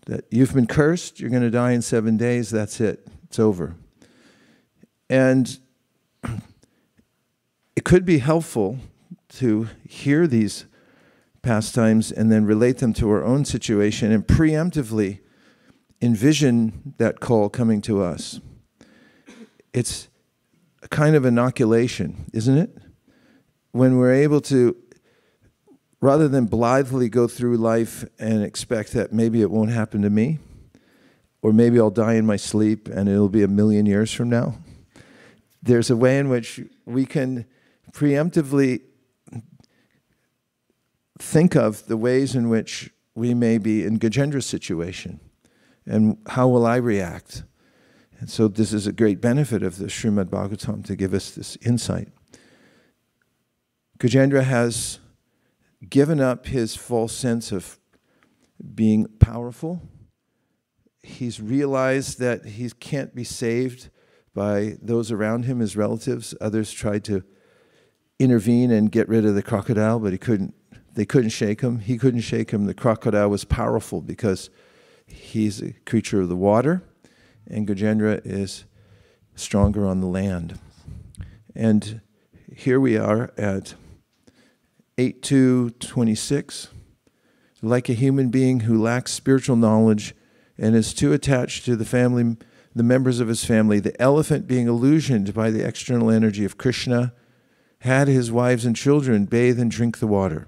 that you've been cursed, you're going to die in 7 days, that's it, it's over. And it could be helpful to hear these pastimes and then relate them to our own situation and preemptively envision that call coming to us. It's a kind of inoculation, isn't it? When we're able to, rather than blithely go through life and expect that maybe it won't happen to me, or maybe I'll die in my sleep and it'll be 1,000,000 years from now, there's a way in which we can preemptively think of the ways in which we may be in Gajendra's situation, and how will I react? And so this is a great benefit of the Srimad Bhagavatam to give us this insight. Gajendra has given up his false sense of being powerful. He's realized that he can't be saved by those around him, his relatives. Others tried to intervene and get rid of the crocodile, but they couldn't shake him. He couldn't shake him. The crocodile was powerful because he's a creature of the water, and Gajendra is stronger on the land. And here we are at 8.2.26. Like a human being who lacks spiritual knowledge and is too attached to the members of his family, the elephant, being illusioned by the external energy of Krishna, had his wives and children bathe and drink the water.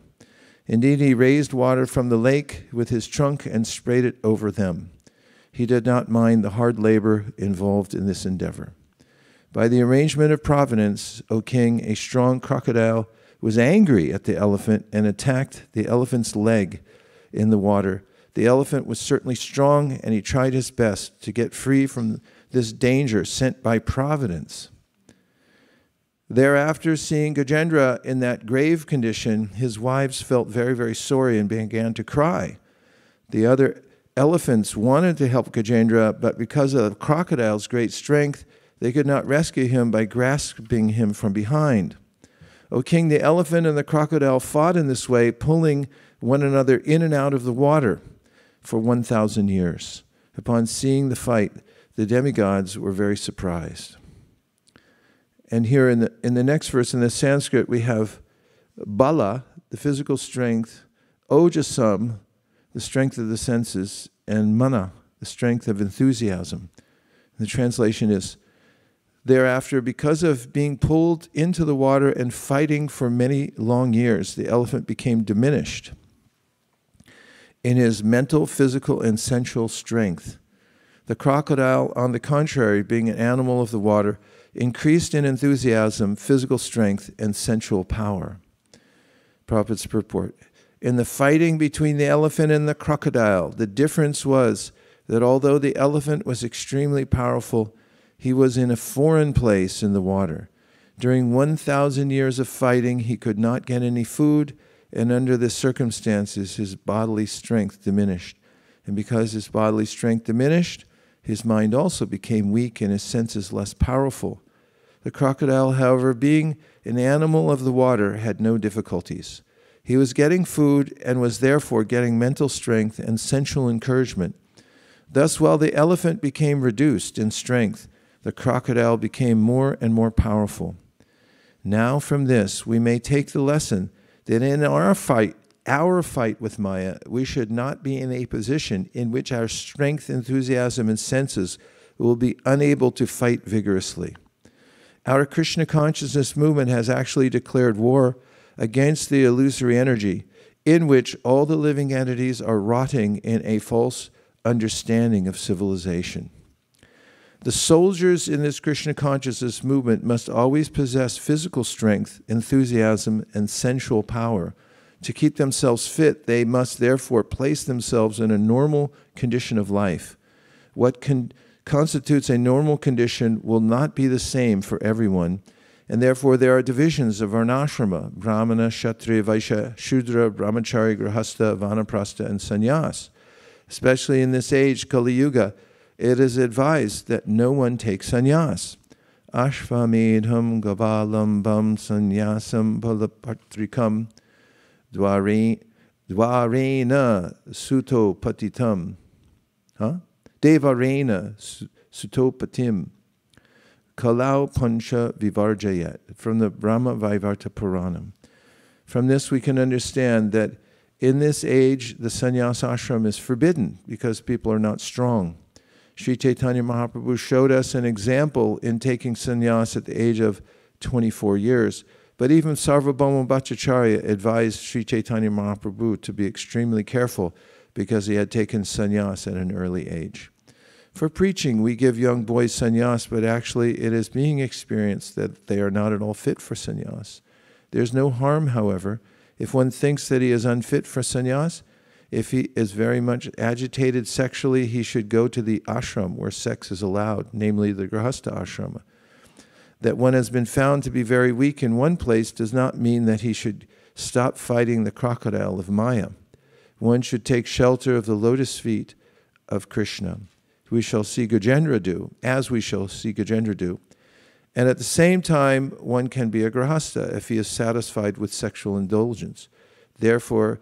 Indeed, he raised water from the lake with his trunk and sprayed it over them. He did not mind the hard labor involved in this endeavor. By the arrangement of providence, O king, a strong crocodile was angry at the elephant and attacked the elephant's leg in the water. The elephant was certainly strong, and he tried his best to get free from this danger sent by providence. Thereafter, seeing Gajendra in that grave condition, his wives felt very, very sorry and began to cry. The other elephants wanted to help Gajendra, but because of the crocodile's great strength, they could not rescue him by grasping him from behind. O king, the elephant and the crocodile fought in this way, pulling one another in and out of the water for 1,000 years. Upon seeing the fight, the demigods were very surprised. And here in the next verse, in the Sanskrit, we have bala, the physical strength, ojasam, the strength of the senses, and mana, the strength of enthusiasm. The translation is, thereafter, because of being pulled into the water and fighting for many long years, the elephant became diminished in his mental, physical, and sensual strength. The crocodile, on the contrary, being an animal of the water, increased in enthusiasm, physical strength, and sensual power. Prabhupada's purport. In the fighting between the elephant and the crocodile, the difference was that although the elephant was extremely powerful, he was in a foreign place in the water. During 1,000 years of fighting, he could not get any food, and under the circumstances, his bodily strength diminished. And because his bodily strength diminished, his mind also became weak and his senses less powerful. The crocodile, however, being an animal of the water, had no difficulties. He was getting food and was therefore getting mental strength and sensual encouragement. Thus, while the elephant became reduced in strength, the crocodile became more and more powerful. Now from this, we may take the lesson that in our fight with Maya, we should not be in a position in which our strength, enthusiasm, and senses will be unable to fight vigorously. Our Krishna consciousness movement has actually declared war against the illusory energy in which all the living entities are rotting in a false understanding of civilization. The soldiers in this Krishna consciousness movement must always possess physical strength, enthusiasm, and sensual power. To keep themselves fit, they must therefore place themselves in a normal condition of life. What constitutes a normal condition will not be the same for everyone, and therefore there are divisions of varnashrama: Brahmana, Kshatriya, Vaishya, Shudra, Brahmachari, Grahastha, Vanaprastha, and Sannyas. Especially in this age, Kali Yuga, it is advised that no one take sannyas. Ashvamedham gavalambam sannyasam palapatrikam dvarena suto patitam. Devarena sutopatim. Kalau Pancha Vivarjayat, from the Brahma Vaivarta Puranam. From this we can understand that in this age the sannyas ashram is forbidden because people are not strong. Sri Chaitanya Mahaprabhu showed us an example in taking sannyas at the age of 24 years, but even Sarvabhauma Bhattacharya advised Sri Chaitanya Mahaprabhu to be extremely careful because he had taken sannyas at an early age. For preaching, we give young boys sannyas, but actually it is being experienced that they are not at all fit for sannyas. There's no harm, however, if one thinks that he is unfit for sannyas. If he is very much agitated sexually, he should go to the ashram where sex is allowed, namely the Grahastha ashrama. That one has been found to be very weak in one place does not mean that he should stop fighting the crocodile of Maya. One should take shelter of the lotus feet of Krishna. We shall see Gajendra do, as we shall see Gajendra do. And at the same time, one can be a grahastha if he is satisfied with sexual indulgence. Therefore,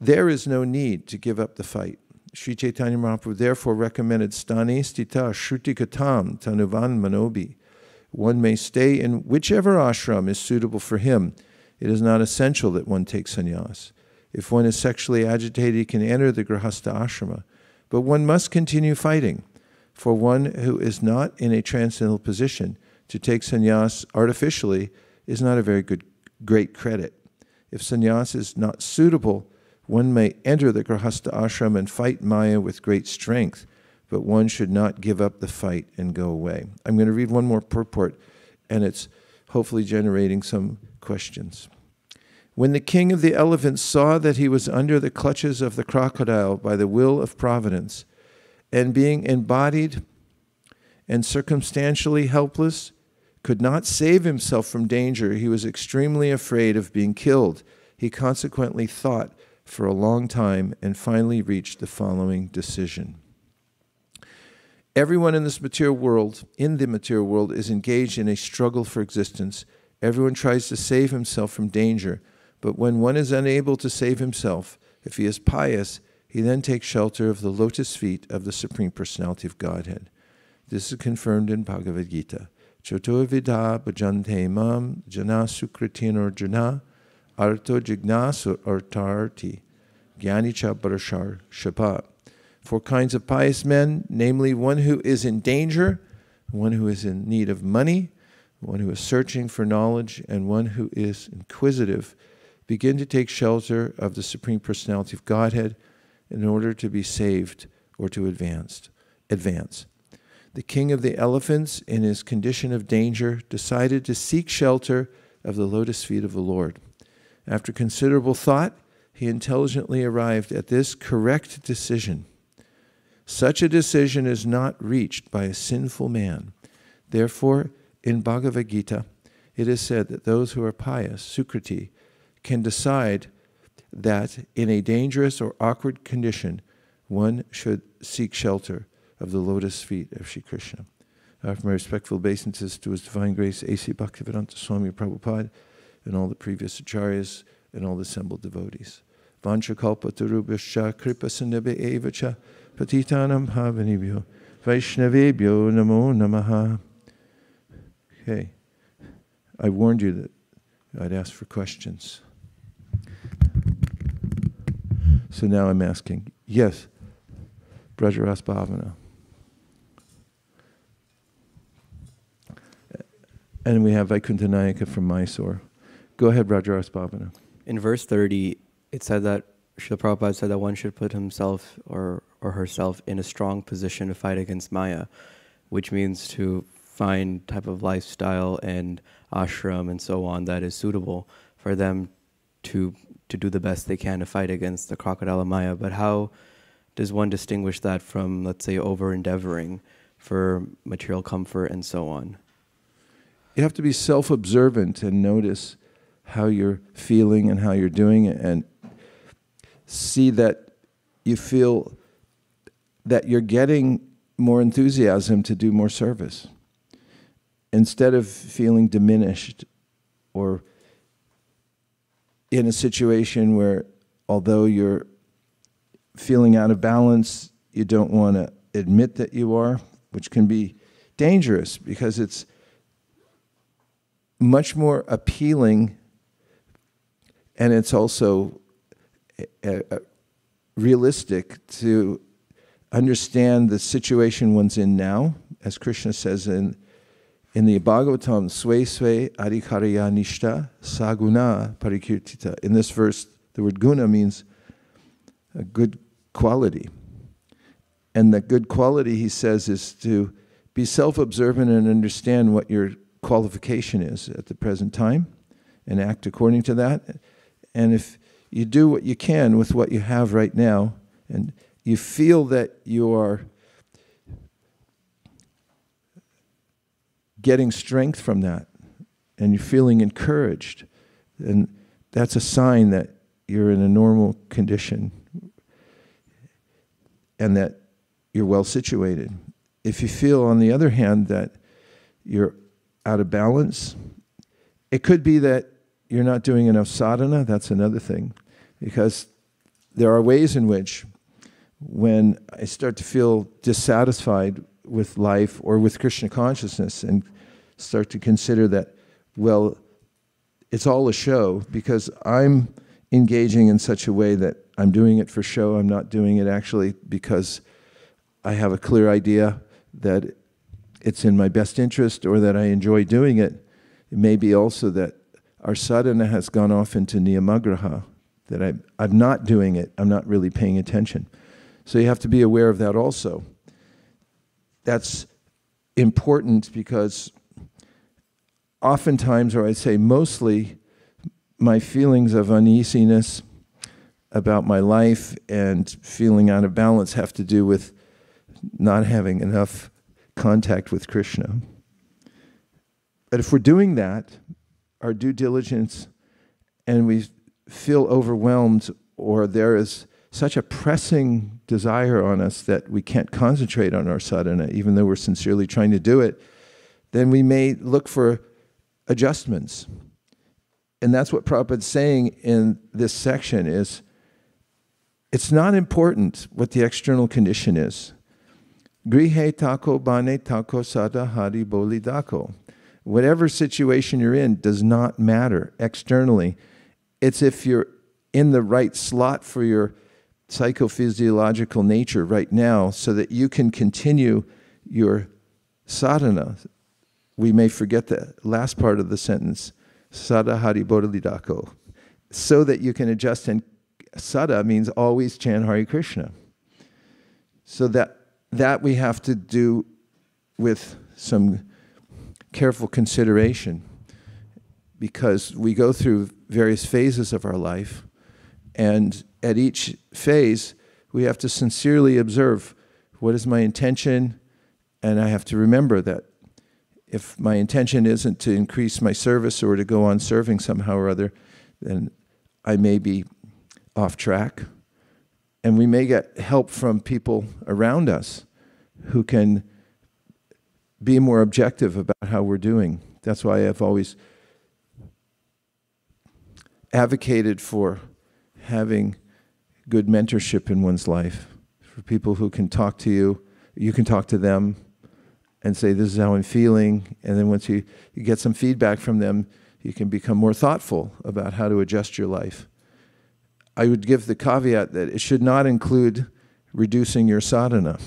there is no need to give up the fight. Sri Chaitanya Mahaprabhu therefore recommended stane stita shrutikatam tanuvan manobi. One may stay in whichever ashram is suitable for him. It is not essential that one take sannyas. If one is sexually agitated, he can enter the grahastha ashrama. But one must continue fighting. For one who is not in a transcendental position, to take sannyas artificially is not a very great credit. If sannyas is not suitable, one may enter the grahastha ashram and fight Maya with great strength, but one should not give up the fight and go away. I'm going to read one more purport, and it's hopefully generating some questions. When the king of the elephants saw that he was under the clutches of the crocodile by the will of providence, and being embodied and circumstantially helpless, could not save himself from danger, he was extremely afraid of being killed. He consequently thought for a long time and finally reached the following decision. Everyone in the material world is engaged in a struggle for existence, Everyone tries to save himself from danger, but when one is unable to save himself, if he is pious, he then takes shelter of the lotus feet of the Supreme Personality of Godhead. This is confirmed in Bhagavad Gita. Choto vida bhajante mam jana sukritin arjuna arto jignasu artarti gyanicha barashar shapa. 4 kinds of pious men, namely one who is in danger, one who is in need of money, one who is searching for knowledge, and one who is inquisitive, begin to take shelter of the Supreme Personality of Godhead in order to be saved or to advance. The king of the elephants, in his condition of danger, decided to seek shelter of the lotus feet of the Lord. After considerable thought, he intelligently arrived at this correct decision. Such a decision is not reached by a sinful man. Therefore, in Bhagavad Gita, it is said that those who are pious, Sukriti, can decide that in a dangerous or awkward condition, one should seek shelter of the lotus feet of Shri Krishna. I offer my respectful obeisances to His Divine Grace, A.C. Bhaktivedanta Swami Prabhupada, and all the previous acharyas, and all the assembled devotees. Vancha kalpa tarubhascha kripa sindhave evacha patitanam bhavanibhyo vaishnavebhyo namo namaha. Okay. I warned you that I'd ask for questions. So now I'm asking. Yes, Brajaras Bhavana. And we have Vaikuntha Nayaka from Mysore. Go ahead, Brajaras Bhavana. In verse 30, it said that Srila Prabhupada said that one should put himself or herself in a strong position to fight against Maya, which means to find type of lifestyle and ashram and so on that is suitable for them to do the best they can to fight against the crocodile Maya. But how does one distinguish that from, let's say, over-endeavoring for material comfort and so on? You have to be self-observant and notice how you're feeling and how you're doing it, and see that you feel that you're getting more enthusiasm to do more service. Instead of feeling diminished or in a situation where, although you're feeling out of balance, you don't want to admit that you are, which can be dangerous because it's much more appealing, and it's also realistic to understand the situation one's in now, as Krishna says in the Bhagavatam, Sve Sve Adhikarya Nishta Saguna Parikirtita. In this verse, the word guna means a good quality. And that good quality, he says, is to be self-observant and understand what your qualification is at the present time and act according to that. And if you do what you can with what you have right now, and you feel that you are getting strength from that, and you're feeling encouraged, then that's a sign that you're in a normal condition and that you're well situated. If you feel, on the other hand, that you're out of balance, it could be that you're not doing enough sadhana. That's another thing, because there are ways in which, when I start to feel dissatisfied with life or with Krishna consciousness and start to consider that, well, it's all a show because I'm engaging in such a way that I'm doing it for show. I'm not doing it actually because I have a clear idea that it's in my best interest or that I enjoy doing it. It may be also that our sadhana has gone off into niyamagraha, that I'm not doing it, I'm not really paying attention. So you have to be aware of that also. That's important because oftentimes, or I'd say mostly, my feelings of uneasiness about my life and feeling out of balance have to do with not having enough contact with Krishna. But if we're doing that, our due diligence, and we feel overwhelmed, or there is such a pressing desire on us that we can't concentrate on our sadhana, even though we're sincerely trying to do it, then we may look for adjustments. And that's what Prabhupada's saying in this section is, it's not important what the external condition is. Grihe tako bane tako sada hari boli dako. Whatever situation you're in does not matter externally. It's if you're in the right slot for your psychophysiological nature right now so that you can continue your sadhana. We may forget the last part of the sentence, sada hari bodhi dako, so that you can adjust. And sada means always chant Hare Krishna. So that we have to do with some careful consideration, because we go through various phases of our life, and at each phase we have to sincerely observe what is my intention, and I have to remember that if my intention isn't to increase my service or to go on serving somehow or other, then I may be off track. And we may get help from people around us who can be more objective about how we're doing. That's why I've always advocated for having good mentorship in one's life, for people who can talk to you. You can talk to them and say, this is how I'm feeling. And then once you get some feedback from them, you can become more thoughtful about how to adjust your life. I would give the caveat that it should not include reducing your sadhana,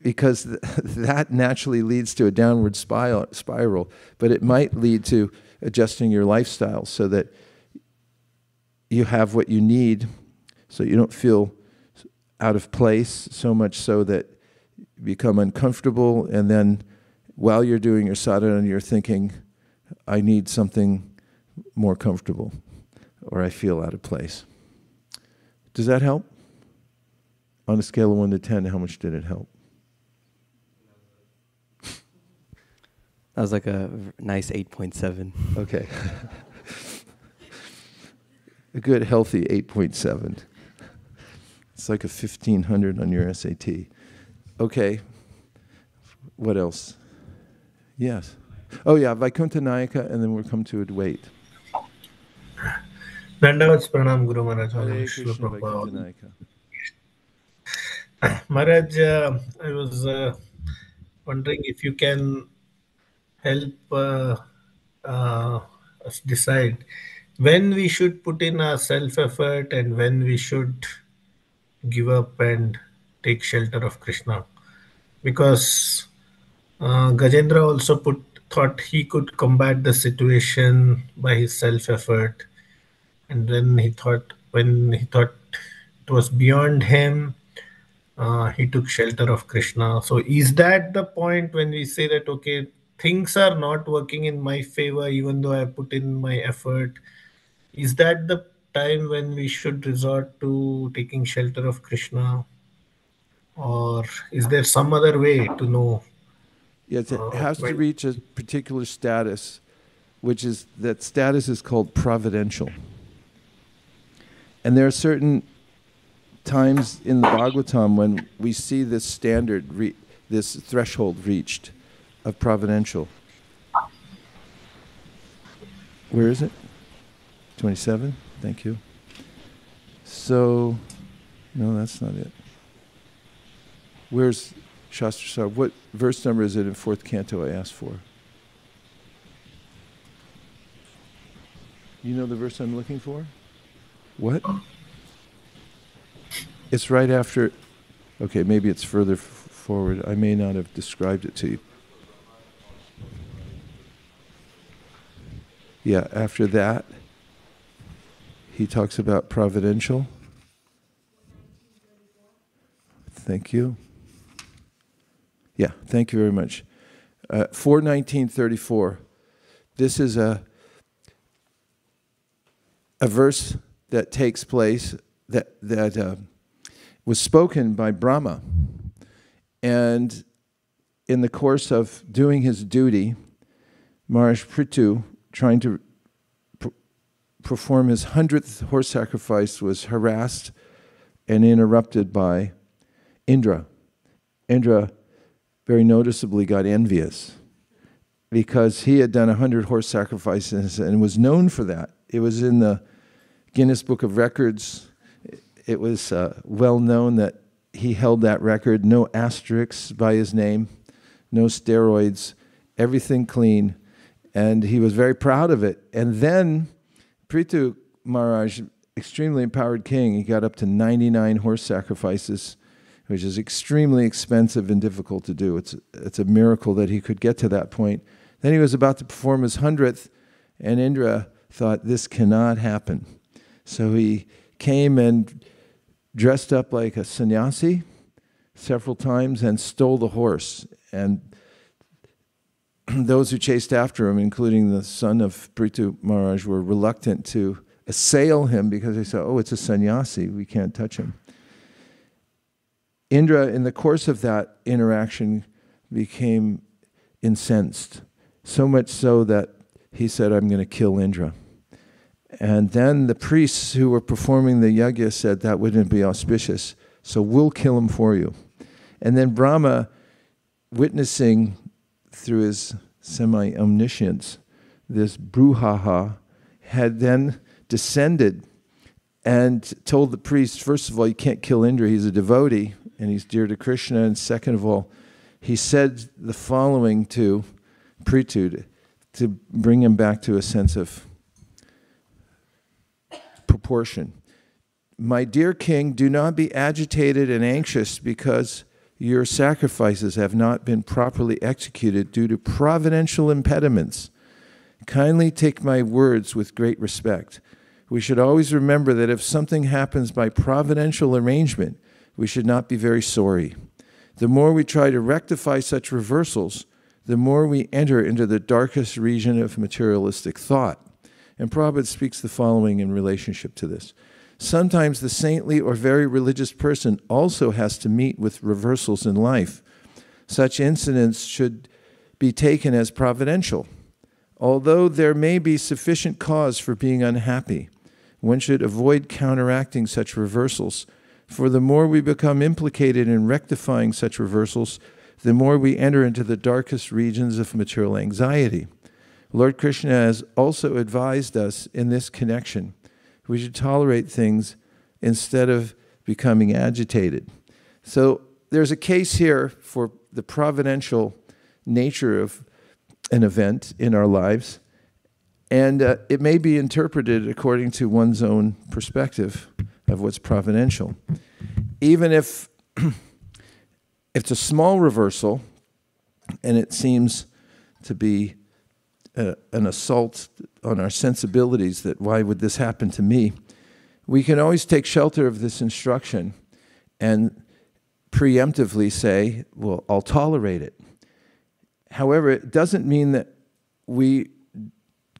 because that naturally leads to a downward spiral. But it might lead to adjusting your lifestyle so that you have what you need, so you don't feel out of place, so much so that you become uncomfortable, and then while you're doing your sadhana, you're thinking, I need something more comfortable, or I feel out of place. Does that help? On a scale of 1 to 10, how much did it help? That was like a nice 8.7. Okay. A good, healthy 8.7. It's like a 1500 on your SAT. Okay. What else? Yes. Oh yeah, Vaikuntha Nayaka, and then we'll come to Advait. Dandavats Pranam Guru Maharaj. Hare Krishna, Vaikuntha Nayaka. Maharaj, I was wondering if you can help us decide when we should put in our self-effort and when we should give up and take shelter of Krishna. Because Gajendra also thought he could combat the situation by his self-effort, and then when he thought it was beyond him, he took shelter of Krishna. So is that the point when we say that, okay, things are not working in my favor even though I put in my effort? Is that the time when we should resort to taking shelter of Krishna? Or is there some other way to know? Yes, it has to reach a particular status, which is, that status is called providential. And there are certain times in the Bhagavatam when we see this standard, this threshold reached of providential. Where is it? 27? Thank you. So, no, that's not it. Where's Shastra Sar? What verse number is it in 4th canto I asked for? You know the verse I'm looking for? What? It's right after, okay, maybe it's further forward. I may not have described it to you. Yeah, after that, he talks about providential. Thank you. Yeah, thank you very much. 4:19:34. This is a verse that takes place that was spoken by Brahma, and in the course of doing his duty, Maharaj Prithu, trying to perform his 100th horse sacrifice, was harassed and interrupted by Indra. Indra very noticeably got envious because he had done 100 horse sacrifices and was known for that. It was in the Guinness Book of Records. It was well known that he held that record. No asterisks by his name, no steroids, everything clean. And he was very proud of it. And then Prithu Maharaj, extremely empowered king, he got up to 99 horse sacrifices, which is extremely expensive and difficult to do. It's a miracle that he could get to that point. Then he was about to perform his 100th, and Indra thought, this cannot happen. So he came and dressed up like a sannyasi several times and stole the horse. And those who chased after him, including the son of Prithu Maharaj, were reluctant to assail him because they said, oh, it's a sannyasi, we can't touch him. Indra, in the course of that interaction, became incensed, so much so that he said, I'm going to kill Indra. And then the priests who were performing the yajna said that wouldn't be auspicious, so we'll kill him for you. And then Brahma, witnessing through his semi-omniscience, this brouhaha, had then descended and told the priest, first of all, you can't kill Indra, he's a devotee, and he's dear to Krishna. And second of all, he said the following to Prithu to bring him back to a sense of proportion. My dear king, do not be agitated and anxious because your sacrifices have not been properly executed due to providential impediments. Kindly take my words with great respect. We should always remember that if something happens by providential arrangement, we should not be very sorry. The more we try to rectify such reversals, the more we enter into the darkest region of materialistic thought. And Prabhupada speaks the following in relationship to this. Sometimes the saintly or very religious person also has to meet with reversals in life. Such incidents should be taken as providential. Although there may be sufficient cause for being unhappy, one should avoid counteracting such reversals, for the more we become implicated in rectifying such reversals, the more we enter into the darkest regions of material anxiety. Lord Krishna has also advised us in this connection. We should tolerate things instead of becoming agitated. So there's a case here for the providential nature of an event in our lives, and it may be interpreted according to one's own perspective of what's providential. Even if it's a small reversal and it seems to be an assault on our sensibilities, that why would this happen to me, we can always take shelter of this instruction and preemptively say, well, I'll tolerate it. However, it doesn't mean that we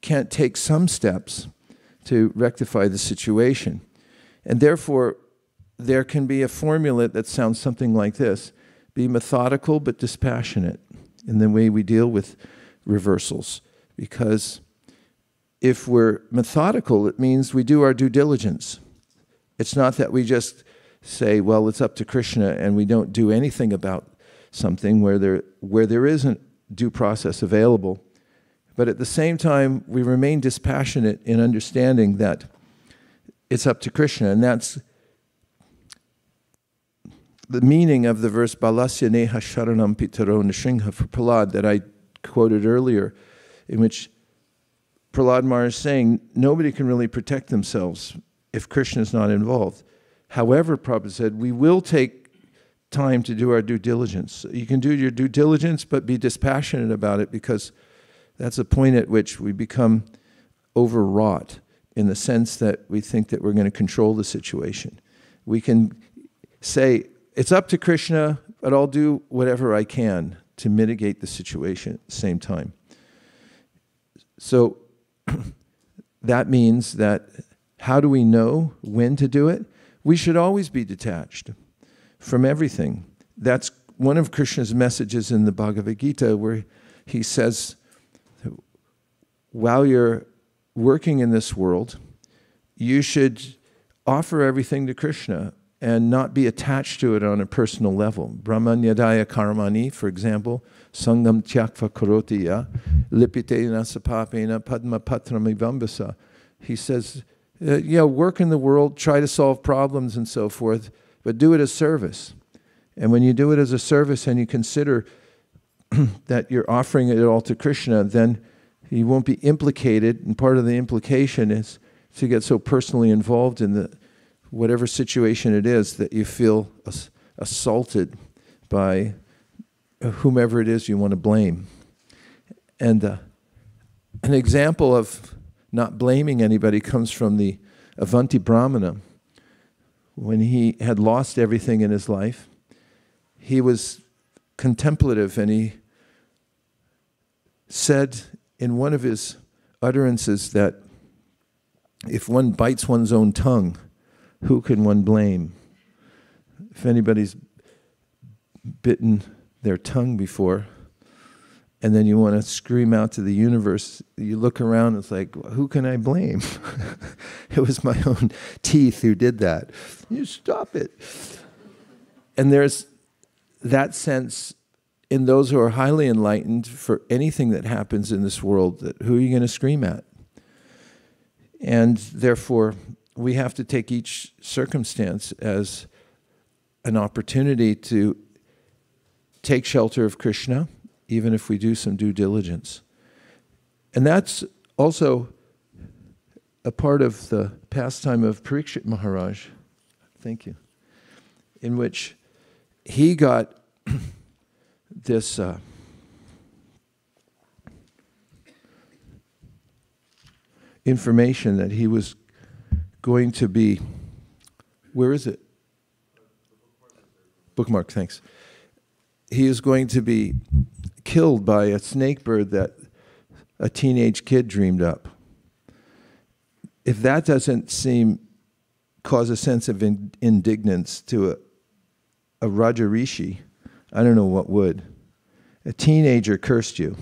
can't take some steps to rectify the situation. And therefore, there can be a formula that sounds something like this: be methodical but dispassionate in the way we deal with reversals. Because if we're methodical, it means we do our due diligence. It's not that we just say, well, it's up to Krishna, and we don't do anything about something where there isn't due process available. But at the same time, we remain dispassionate in understanding that it's up to Krishna. And that's the meaning of the verse, Balasya Neha Sharanam Pitaro Nishingha for Prahlad that I quoted earlier, in which Prahlad Maharaj is saying nobody can really protect themselves if Krishna is not involved. However, Prabhupada said, we will take time to do our due diligence. You can do your due diligence, but be dispassionate about it, because that's a point at which we become overwrought in the sense that we think that we're going to control the situation. We can say, it's up to Krishna, but I'll do whatever I can to mitigate the situation at the same time. So that means that how do we know when to do it? We should always be detached from everything. That's one of Krishna's messages in the Bhagavad Gita, where he says, while you're working in this world, you should offer everything to Krishna and not be attached to it on a personal level. Brahmanyadaya karmani, for example, sangam tyakva karoti ya. lipite nasapapena padma patram ivambasa. He says, work in the world, try to solve problems and so forth, but do it as service. And when you do it as a service and you consider that you're offering it all to Krishna, then you won't be implicated, and part of the implication is to get so personally involved in whatever situation it is that you feel assaulted by whomever it is you want to blame. And an example of not blaming anybody comes from the Avanti Brahmana. When he had lost everything in his life, he was contemplative, and he said in one of his utterances that if one bites one's own tongue, who can one blame? If anybody's bitten their tongue before, and then you want to scream out to the universe, you look around, it's like, who can I blame? It was my own teeth who did that. You stop it. And there's that sense in those who are highly enlightened for anything that happens in this world, that who are you going to scream at? And therefore, we have to take each circumstance as an opportunity to take shelter of Krishna, even if we do some due diligence. And that's also a part of the pastime of Parikshit Maharaj, thank you, in which he got this information that he was going to be, where is it? Bookmark, thanks. He is going to be killed by a snake bird that a teenage kid dreamed up. If that doesn't cause a sense of indignance to a Raja Rishi, I don't know what would. A teenager cursed you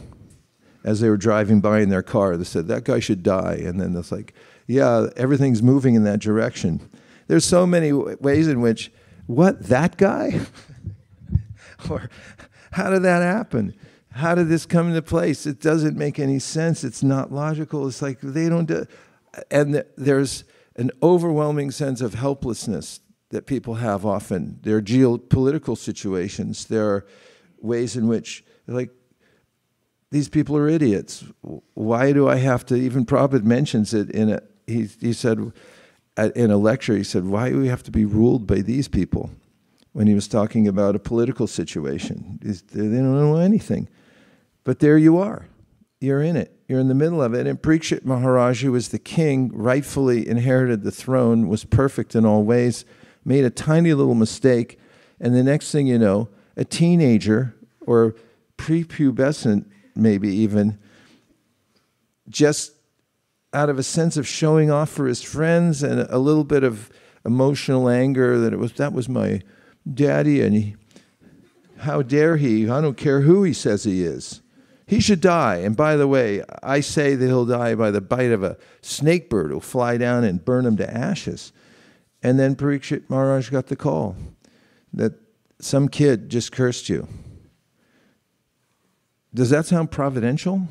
as they were driving by in their car. They said, that guy should die. And then it's like, yeah, everything's moving in that direction. There's so many ways in which, what, that guy? Or how did that happen? How did this come into place? It doesn't make any sense. It's not logical. It's like they don't do. And there's an overwhelming sense of helplessness that people have often. There are geopolitical situations. There are ways in which, like, these people are idiots. Why do I have to, even Prabhupada mentions it he said in a lecture, he said, why do we have to be ruled by these people? When he was talking about a political situation. They don't know anything. But there you are. You're in it. You're in the middle of it. And Parikshit Maharaj, who was the king, rightfully inherited the throne, was perfect in all ways, made a tiny little mistake, and the next thing you know, a teenager, or prepubescent maybe even, just out of a sense of showing off for his friends and a little bit of emotional anger that was my daddy, and how dare he? I don't care who he says he is. He should die. And by the way, I say that he'll die by the bite of a snake bird who'll fly down and burn him to ashes. And then Parikshit Maharaj got the call that some kid just cursed you. Does that sound providential?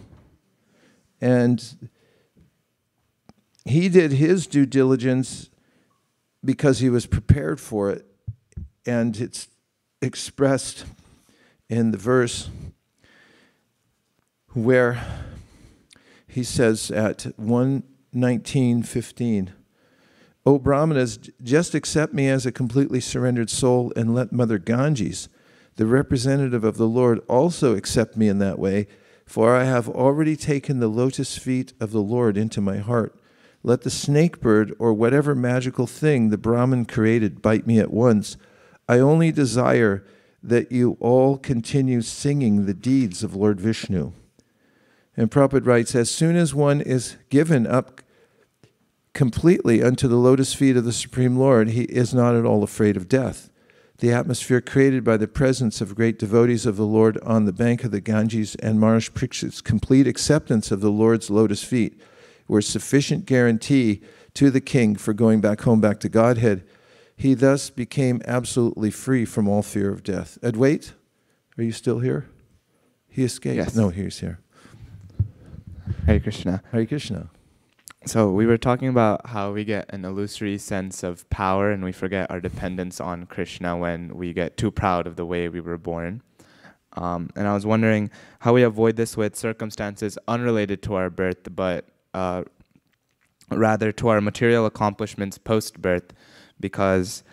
And he did his due diligence because he was prepared for it. And it's expressed in the verse where he says at 119:15, O Brahmanas, just accept me as a completely surrendered soul and let Mother Ganges, the representative of the Lord, also accept me in that way, for I have already taken the lotus feet of the Lord into my heart. Let the snake bird or whatever magical thing the Brahman created bite me at once. I only desire that you all continue singing the deeds of Lord Vishnu. And Prabhupada writes, as soon as one is given up completely unto the lotus feet of the Supreme Lord, he is not at all afraid of death. The atmosphere created by the presence of great devotees of the Lord on the bank of the Ganges and Maharaj Parikshit's complete acceptance of the Lord's lotus feet were sufficient guarantee to the king for going back home, back to Godhead. He thus became absolutely free from all fear of death. Adwait, are you still here? He escaped. Yes. No, he's here. Hare Krishna. Hare Krishna. So we were talking about how we get an illusory sense of power and we forget our dependence on Krishna when we get too proud of the way we were born. And I was wondering how we avoid this with circumstances unrelated to our birth, but rather to our material accomplishments post-birth, because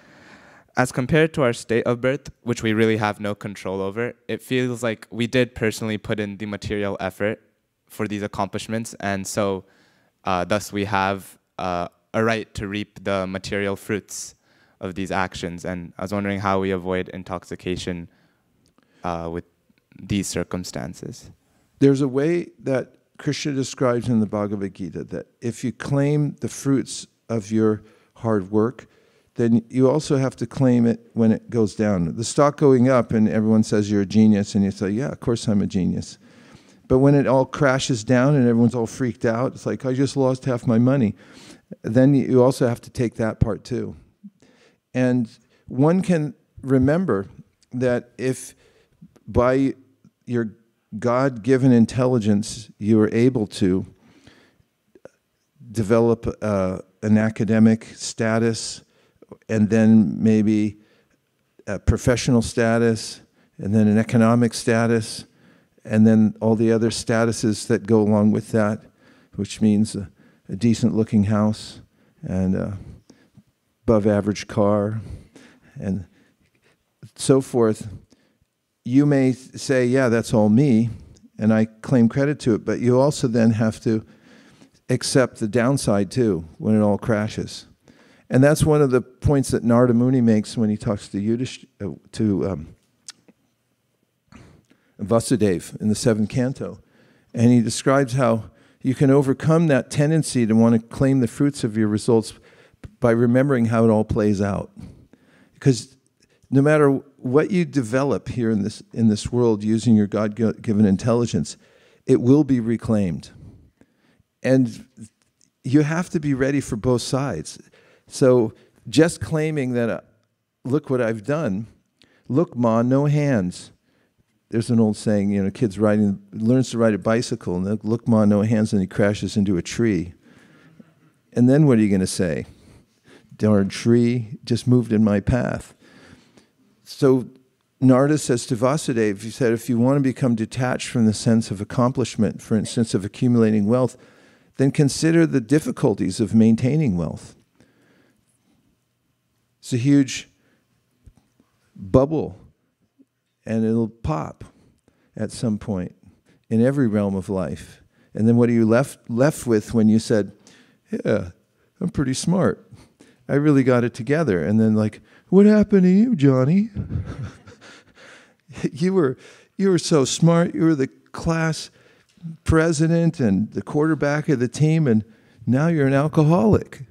as compared to our state of birth, which we really have no control over, it feels like we did personally put in the material effort for these accomplishments, and so thus we have a right to reap the material fruits of these actions. And I was wondering how we avoid intoxication with these circumstances. There's a way that Krishna describes in the Bhagavad Gita that if you claim the fruits of your hard work, then you also have to claim it when it goes down. The stock going up and everyone says you're a genius, and you say, yeah, of course I'm a genius. But when it all crashes down and everyone's all freaked out, it's like, I just lost half my money. Then you also have to take that part too. And one can remember that if by your God-given intelligence you are able to develop an academic status, and then maybe a professional status, and then an economic status, and then all the other statuses that go along with that, which means a decent-looking house, and a above-average car, and so forth. You may say, yeah, that's all me, and I claim credit to it, but you also then have to accept the downside too, when it all crashes. And that's one of the points that Narada Muni makes when he talks to Vasudeva in the 7th canto. And he describes how you can overcome that tendency to want to claim the fruits of your results by remembering how it all plays out. Because no matter what you develop here in this world using your God-given intelligence, it will be reclaimed. And you have to be ready for both sides. So just claiming that, look what I've done, look, Ma, no hands. There's an old saying, you know, kids learns to ride a bicycle, and look, Ma, no hands, and he crashes into a tree. And then what are you going to say? Darn tree, just moved in my path. So Narada says to Vasudeva, he said, if you want to become detached from the sense of accomplishment, for instance, of accumulating wealth, then consider the difficulties of maintaining wealth. It's a huge bubble, and it'll pop at some point in every realm of life. And then what are you left with when you said, yeah, I'm pretty smart. I really got it together. And then like, what happened to you, Johnny? You were so smart. You were the class president and the quarterback of the team, and now you're an alcoholic.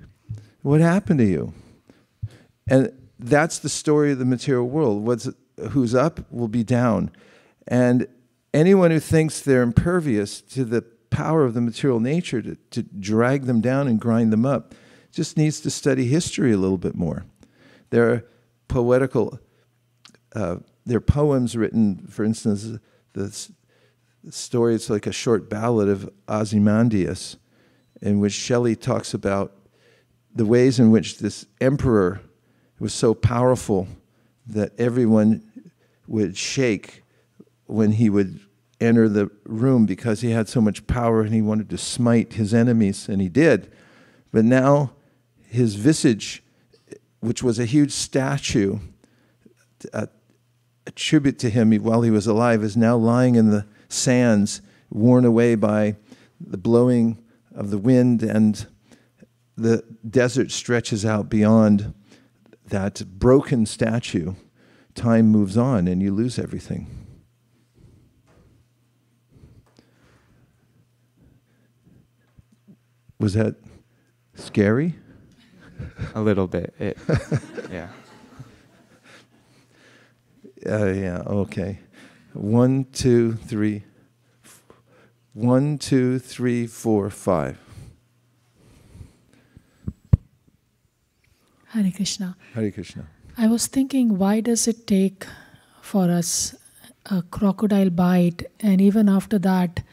What happened to you? And that's the story of the material world. Who's up will be down. And anyone who thinks they're impervious to the power of the material nature to drag them down and grind them up just needs to study history a little bit more. There are there are poems written, for instance, the story, it's like a short ballad of Ozymandias, in which Shelley talks about the ways in which this emperor was so powerful that everyone would shake when he would enter the room because he had so much power and he wanted to smite his enemies, and he did. But now his visage, which was a huge statue, a tribute to him while he was alive, is now lying in the sands, worn away by the blowing of the wind, and the desert stretches out beyond that broken statue. Time moves on and you lose everything. Was that scary? A little bit. Yeah. Yeah, okay. 1, 2, 3. 1, 2, 3, 4, 5. Hare Krishna. Hare Krishna. I was thinking, why does it take for us a crocodile bite, and even after that,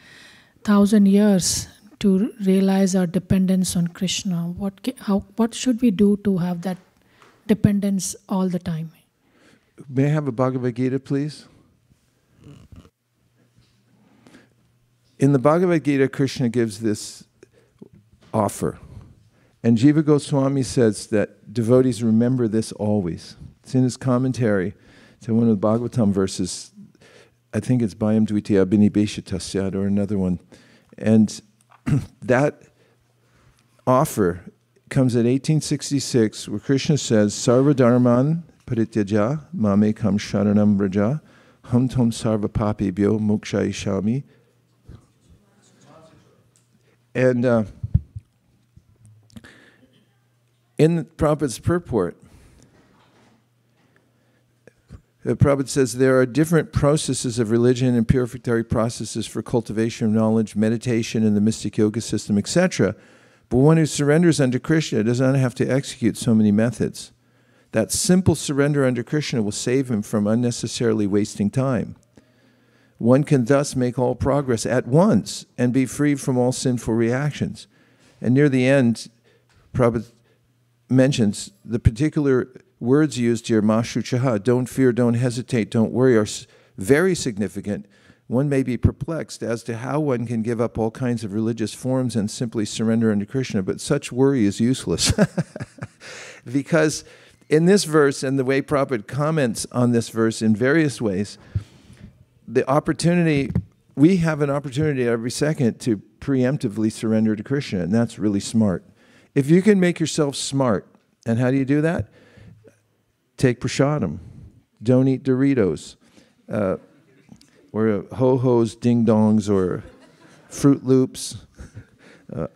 1,000 years to realize our dependence on Krishna? What should we do to have that dependence all the time? May I have a Bhagavad Gita, please? In the Bhagavad Gita, Krishna gives this offer. And Jiva Goswami says that devotees remember this always. It's in his commentary to one of the Bhagavatam verses. I think it's Bhayam Dvitiya Abhinibeshatasya or another one. And that offer comes at 1866, where Krishna says, Sarva Dharman Parityaja Mamekam Sharanam Vraja Ham Tom Sarva Papibhyo Moksha Ishami. And in Prabhupada's purport, Prabhupada says there are different processes of religion and purificatory processes for cultivation of knowledge, meditation, and the mystic yoga system, etc. But one who surrenders unto Krishna does not have to execute so many methods. That simple surrender unto Krishna will save him from unnecessarily wasting time. One can thus make all progress at once and be free from all sinful reactions. And near the end, Prabhupada mentions the particular words used here, Mashuchaha, don't fear, don't hesitate, don't worry, are very significant. One may be perplexed as to how one can give up all kinds of religious forms and simply surrender unto Krishna, but such worry is useless. Because in this verse, and the way Prabhupada comments on this verse in various ways, we have an opportunity every second to preemptively surrender to Krishna, and that's really smart. If you can make yourself smart, and how do you do that? Take prasadam. Don't eat Doritos, or ho-hos, ding-dongs, or Fruit Loops.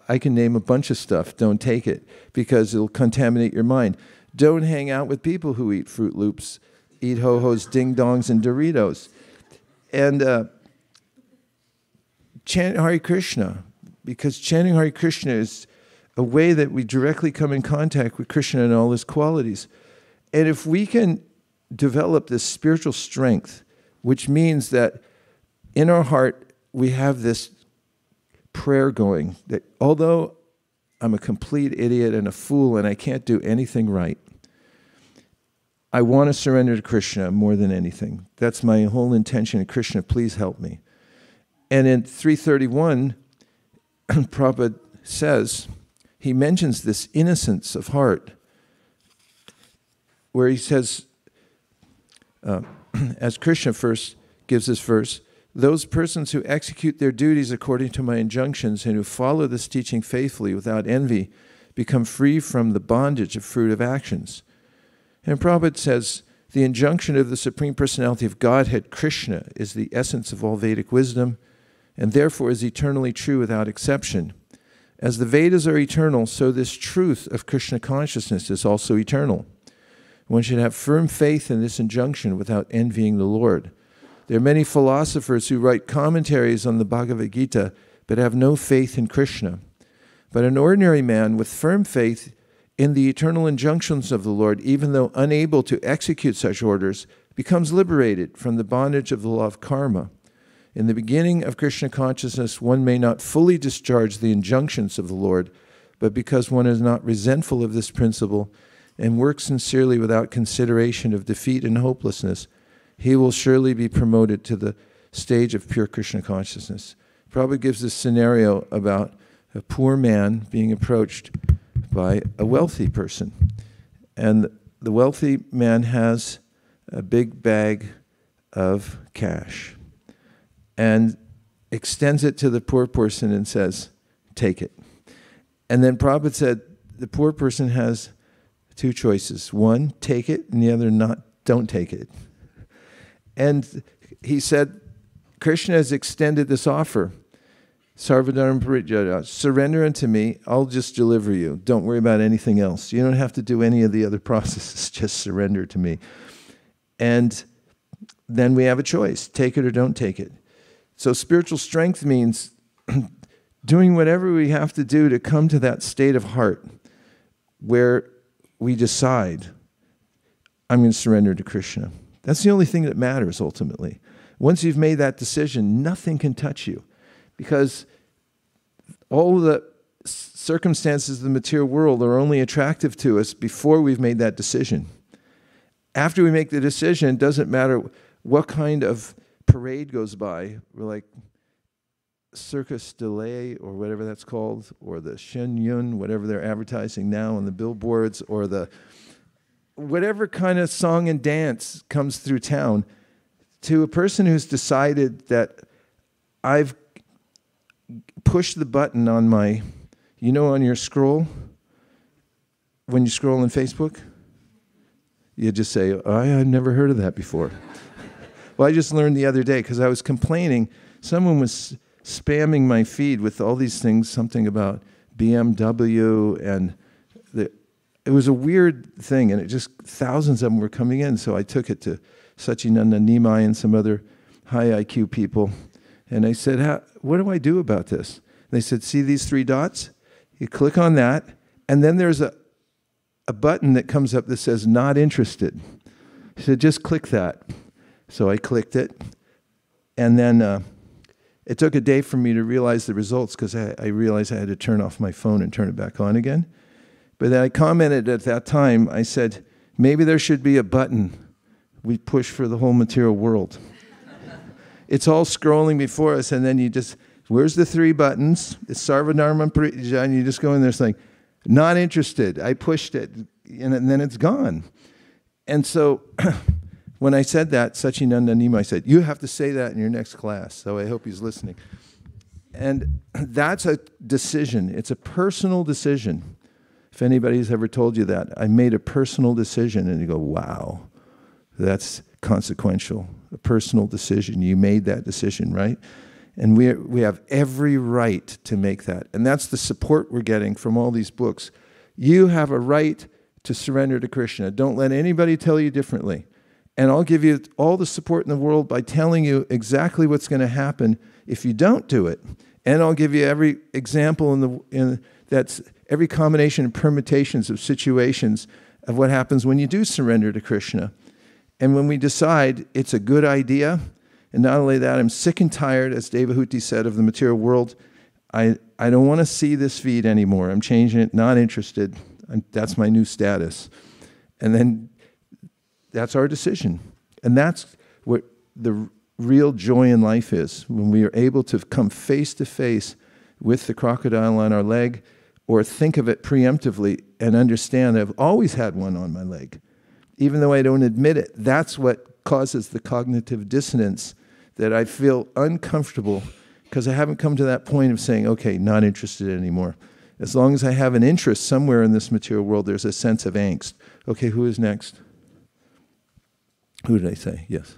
I can name a bunch of stuff. Don't take it, because it'll contaminate your mind. Don't hang out with people who eat Fruit Loops, eat ho-hos, ding-dongs, and Doritos. And chant Hare Krishna, because chanting Hare Krishna is a way that we directly come in contact with Krishna and all his qualities. And if we can develop this spiritual strength, which means that in our heart we have this prayer going, that although I'm a complete idiot and a fool and I can't do anything right, I want to surrender to Krishna more than anything. That's my whole intention. Krishna, please help me. And in 331, Prabhupada says, he mentions this innocence of heart, where he says, as Krishna first gives this verse, those persons who execute their duties according to my injunctions and who follow this teaching faithfully without envy become free from the bondage of fruitive actions. And Prabhupada says, the injunction of the Supreme Personality of Godhead, Krishna, is the essence of all Vedic wisdom and therefore is eternally true without exception. As the Vedas are eternal, so this truth of Krishna consciousness is also eternal. One should have firm faith in this injunction without envying the Lord. There are many philosophers who write commentaries on the Bhagavad Gita but have no faith in Krishna. But an ordinary man with firm faith in the eternal injunctions of the Lord, even though unable to execute such orders, becomes liberated from the bondage of the law of karma. In the beginning of Krishna consciousness, one may not fully discharge the injunctions of the Lord, but because one is not resentful of this principle and works sincerely without consideration of defeat and hopelessness, he will surely be promoted to the stage of pure Krishna consciousness. Prabhupada gives this scenario about a poor man being approached by a wealthy person. And the wealthy man has a big bag of cash and extends it to the poor person and says, take it. And then Prabhupada said, the poor person has two choices. One, take it, and the other, don't take it. And he said, Krishna has extended this offer. Sarvadharma Parijaya, surrender unto me, I'll just deliver you. Don't worry about anything else. You don't have to do any of the other processes, just surrender to me. And then we have a choice, take it or don't take it. So spiritual strength means doing whatever we have to do to come to that state of heart where we decide, I'm going to surrender to Krishna. That's the only thing that matters ultimately. Once you've made that decision, nothing can touch you. Because all the circumstances of the material world are only attractive to us before we've made that decision. After we make the decision, it doesn't matter what kind of parade goes by. We're like Circus Delay or whatever that's called, or the Shen Yun, whatever they're advertising now on the billboards, or the whatever kind of song and dance comes through town. To a person who's decided that I've pushed the button on my, you know, on your scroll, when you scroll on Facebook, you just say, oh, I've never heard of that before. Well, I just learned the other day because I was complaining. Someone was spamming my feed with all these things, something about BMW, and it was a weird thing, and it just, thousands of them were coming in, so I took it to Sachinanda Nimai and some other high IQ people, and I said, what do I do about this? They said, see these 3 dots? You click on that, and then there's a button that comes up that says not interested. He said, just click that. So I clicked it, and then it took a day for me to realize the results because I realized I had to turn off my phone and turn it back on again. But then I commented at that time, I said, maybe there should be a button we push for the whole material world. It's all scrolling before us, and then you just, where's the 3 buttons? It's Sarvadharma Parija, and you just go in there, it's like, not interested. I pushed it, and then it's gone. And so when I said that, Sachinanda Nimai said, you have to say that in your next class. So I hope he's listening. And that's a decision. It's a personal decision. If anybody's ever told you that, I made a personal decision, and you go, wow, that's consequential. A personal decision. You made that decision, right? And we have every right to make that. And that's the support we're getting from all these books. You have a right to surrender to Krishna. Don't let anybody tell you differently. And I'll give you all the support in the world by telling you exactly what's going to happen if you don't do it. And I'll give you every example that's every combination and permutations of situations of what happens when you do surrender to Krishna. And when we decide it's a good idea, and not only that, I'm sick and tired, as Devahuti said, of the material world. I don't want to see this feed anymore. I'm changing it, not interested. That's my new status. And then that's our decision. And that's what the real joy in life is, when we are able to come face to face with the crocodile on our leg, or think of it preemptively and understand I've always had one on my leg. Even though I don't admit it, that's what causes the cognitive dissonance, that I feel uncomfortable because I haven't come to that point of saying, okay, not interested anymore. As long as I have an interest somewhere in this material world, there's a sense of angst. Okay, who is next? Who did I say? Yes.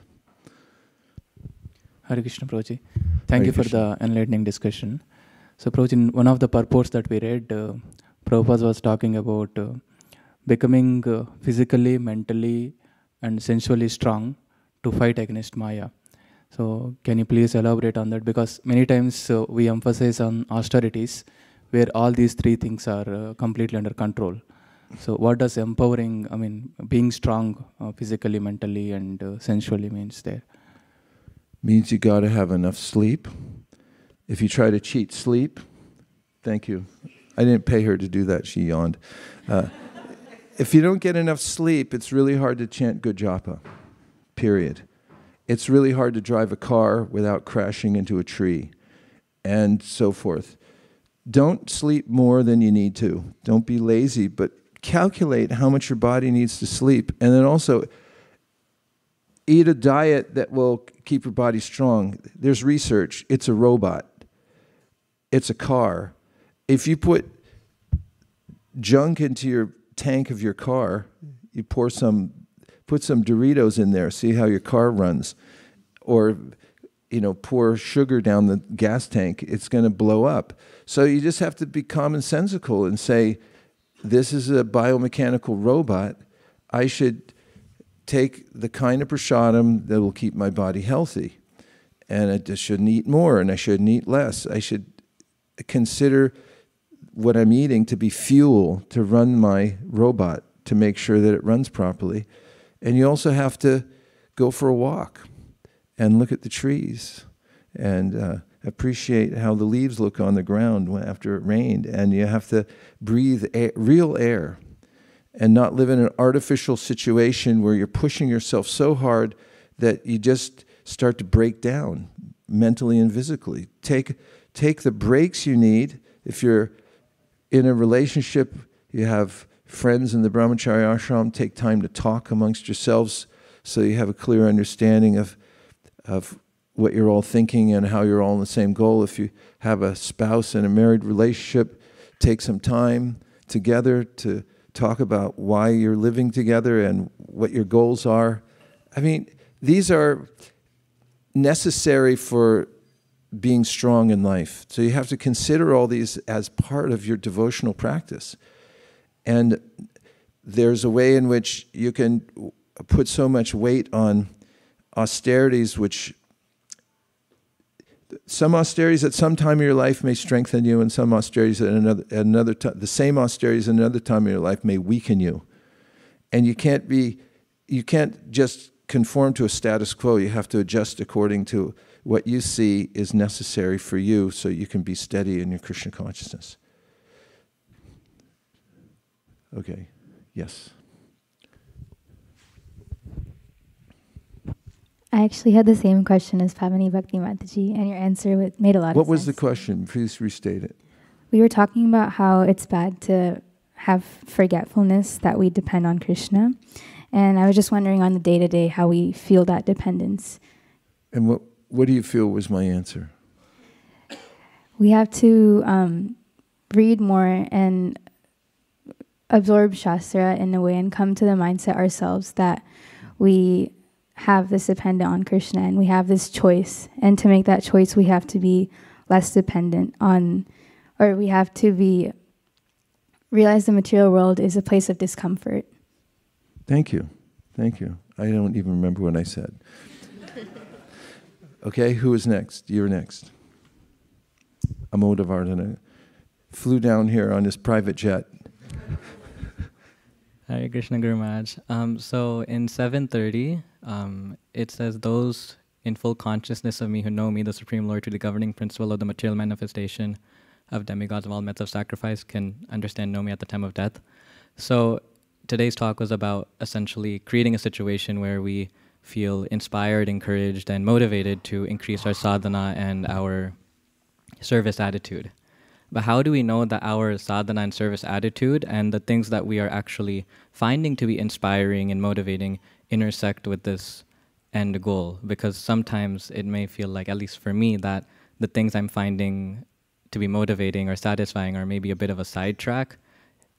Hare Krishna, Prabhuji. Thank you for the enlightening discussion. So, Prabhuji, in one of the purports that we read, Prabhupada was talking about becoming physically, mentally, and sensually strong to fight against Maya. So, can you please elaborate on that? Because many times we emphasize on austerities where all these 3 things are completely under control. So, what does empowering, being strong physically, mentally, and sensually means there? Means you got to have enough sleep. If you try to cheat sleep, thank you. I didn't pay her to do that, she yawned. If you don't get enough sleep, it's really hard to chant good japa, period. It's really hard to drive a car without crashing into a tree, and so forth. Don't sleep more than you need to. Don't be lazy, but calculate how much your body needs to sleep, and then also eat a diet that will keep your body strong. There's research. It's a robot. It's a car. If you put junk into your tank of your car, you put some Doritos in there, see how your car runs, or pour sugar down the gas tank, it's going to blow up. So you just have to be commonsensical and say, this is a biomechanical robot. I should take the kind of prasadam that will keep my body healthy. And I just shouldn't eat more, and I shouldn't eat less. I should consider what I'm eating to be fuel to run my robot, to make sure that it runs properly. And you also have to go for a walk and look at the trees. And appreciate how the leaves look on the ground after it rained, and you have to breathe real air and not live in an artificial situation where you're pushing yourself so hard that you just start to break down mentally and physically. Take the breaks you need. If you're in a relationship, you have friends in the brahmacharya ashram, take time to talk amongst yourselves so you have a clear understanding of what you're all thinking and how you're all in the same goal. If you have a spouse in a married relationship, take some time together to talk about why you're living together and what your goals are. I mean, these are necessary for being strong in life. So you have to consider all these as part of your devotional practice. And there's a way in which you can put so much weight on austerities, which some austerities at some time of your life may strengthen you, and some austerities at another time, the same austerities at another time of your life may weaken you. And you can't just conform to a status quo. You have to adjust according to what you see is necessary for you so you can be steady in your Krishna consciousness. Okay, yes. I actually had the same question as Pavani Bhakti Mataji, and your answer made a lot of sense. What was the question? Please restate it. We were talking about how it's bad to have forgetfulness, that we depend on Krishna. And I was just wondering on the day-to-day how we feel that dependence. And what do you feel was my answer? We have to read more and absorb Shastra in a way and come to the mindset ourselves that we have this dependent on Krishna and we have this choice. And to make that choice, we have to be less dependent on, or we have to realize the material world is a place of discomfort. Thank you. Thank you. I don't even remember what I said. Okay, who is next? You're next. Amodavardhana flew down here on his private jet. Hare Krishna Guru Maharaj. So in 730, it says, those in full consciousness of me who know me, the Supreme Lord, to the governing principle of the material manifestation of demigods of all methods of sacrifice, can understand, know me at the time of death. So today's talk was about essentially creating a situation where we feel inspired, encouraged, and motivated to increase our sadhana and our service attitude. But how do we know that our sadhana and service attitude and the things that we are actually finding to be inspiring and motivating intersect with this end goal? Because sometimes it may feel like, at least for me, that the things I'm finding to be motivating or satisfying are maybe a bit of a sidetrack.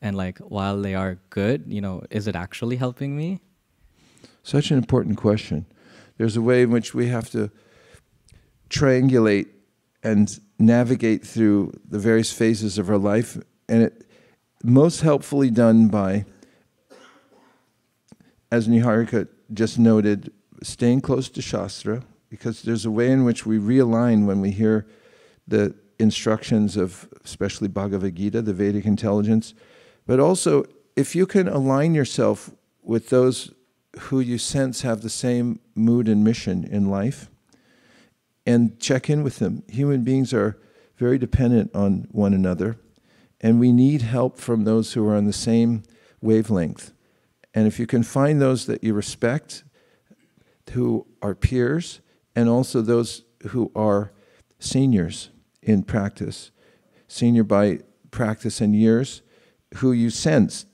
And like, while they are good, is it actually helping me? Such an important question. There's a way in which we have to triangulate and navigate through the various phases of our life, and it most helpfully done by, as Niharika just noted, staying close to Shastra, because there's a way in which we realign when we hear the instructions of especially Bhagavad Gita, the Vedic intelligence, but also if you can align yourself with those who you sense have the same mood and mission in life, and check in with them. Human beings are very dependent on one another, and we need help from those who are on the same wavelength. And if you can find those that you respect, who are peers, and also those who are seniors in practice, senior by practice and years, who you sense,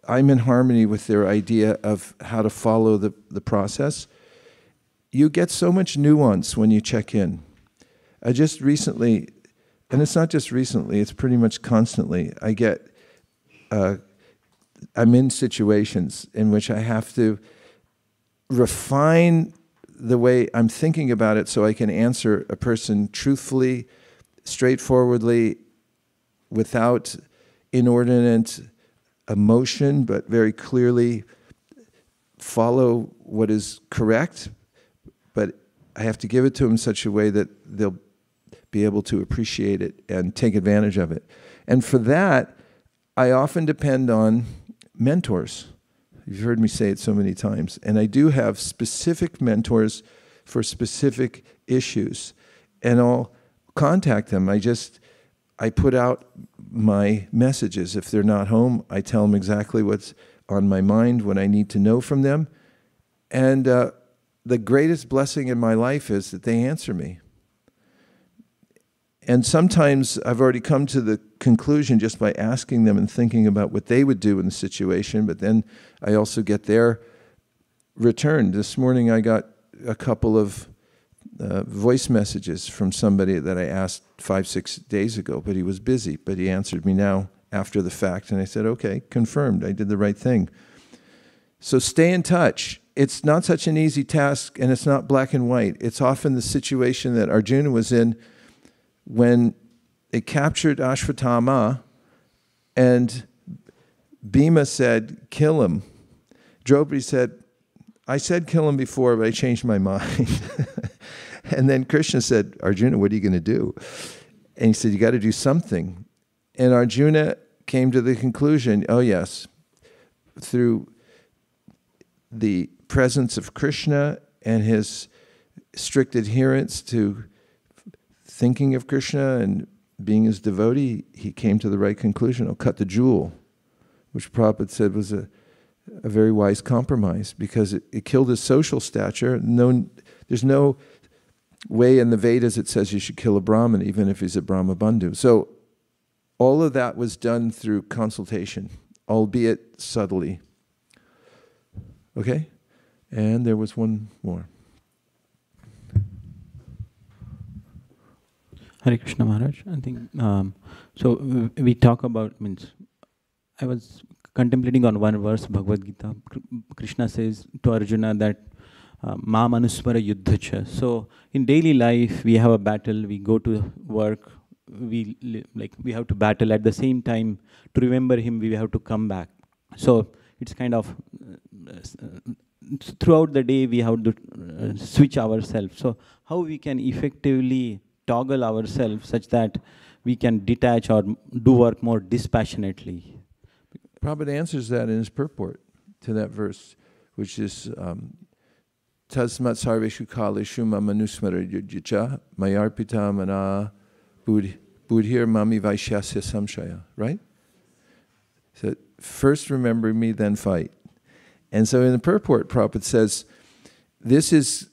I'm in harmony with their idea of how to follow the process. You get so much nuance when you check in. I just recently, and it's not just recently, it's pretty much constantly, I'm in situations in which I have to refine the way I'm thinking about it so I can answer a person truthfully, straightforwardly, without inordinate emotion, but very clearly follow what is correct. But I have to give it to them in such a way that they'll be able to appreciate it and take advantage of it. And for that, I often depend on mentors. You've heard me say it so many times. And I do have specific mentors for specific issues. and I'll contact them. I put out my messages. If they're not home, I tell them exactly what's on my mind, what I need to know from them. And the greatest blessing in my life is that they answer me. And sometimes I've already come to the conclusion just by asking them and thinking about what they would do in the situation, but then I also get their return. This morning I got a couple of voice messages from somebody that I asked 5-6 days ago, but he was busy, but he answered me now after the fact, and I said, okay, confirmed, I did the right thing. So stay in touch. It's not such an easy task, and it's not black and white. It's often the situation that Arjuna was in when it captured Ashwatthama, and Bhima said, kill him. Draupadi said, I said kill him before, but I changed my mind. And then Krishna said, Arjuna, what are you going to do? And he said, you got to do something. And Arjuna came to the conclusion, oh yes, through the presence of Krishna and his strict adherence to thinking of Krishna and being his devotee, he came to the right conclusion. I'll cut the jewel, which Prabhupada said was a very wise compromise, because it killed his social stature. There's no way in the Vedas it says you should kill a Brahmin, even if he's a Brahma Bandhu. So all of that was done through consultation, albeit subtly. Okay? And there was one more. Hare Krishna Maharaj. I think, so we talk about, I was contemplating on one verse, Bhagavad Gita. Krishna says to Arjuna that Ma manusmara yuddhacha. So in daily life, we have a battle, we go to work, we have to battle. At the same time, to remember him, we have to come back. So it's kind of, throughout the day, we have to switch ourselves. So how we can effectively toggle ourselves such that we can detach or do work more dispassionately? Prabhupada answers that in his purport to that verse, which is Tasmat sarveshu kaleshu manusmara yujya mayarpita mana budhir mami vaishyasya samshaya, right? So first remember me, then fight. And so in the purport, Prabhupada says, this is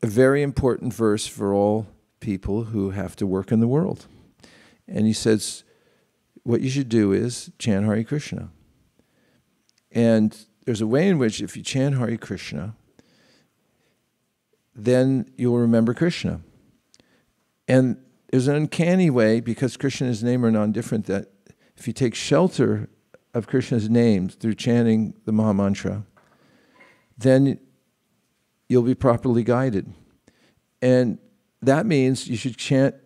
a very important verse for all people who have to work in the world. And he says, what you should do is chant Hare Krishna. And there's a way in which if you chant Hare Krishna, then you'll remember Krishna. And there's an uncanny way, because Krishna and his name are non-different, that if you take shelter of Krishna's name through chanting the Mahamantra, then you'll be properly guided. And that means you should chant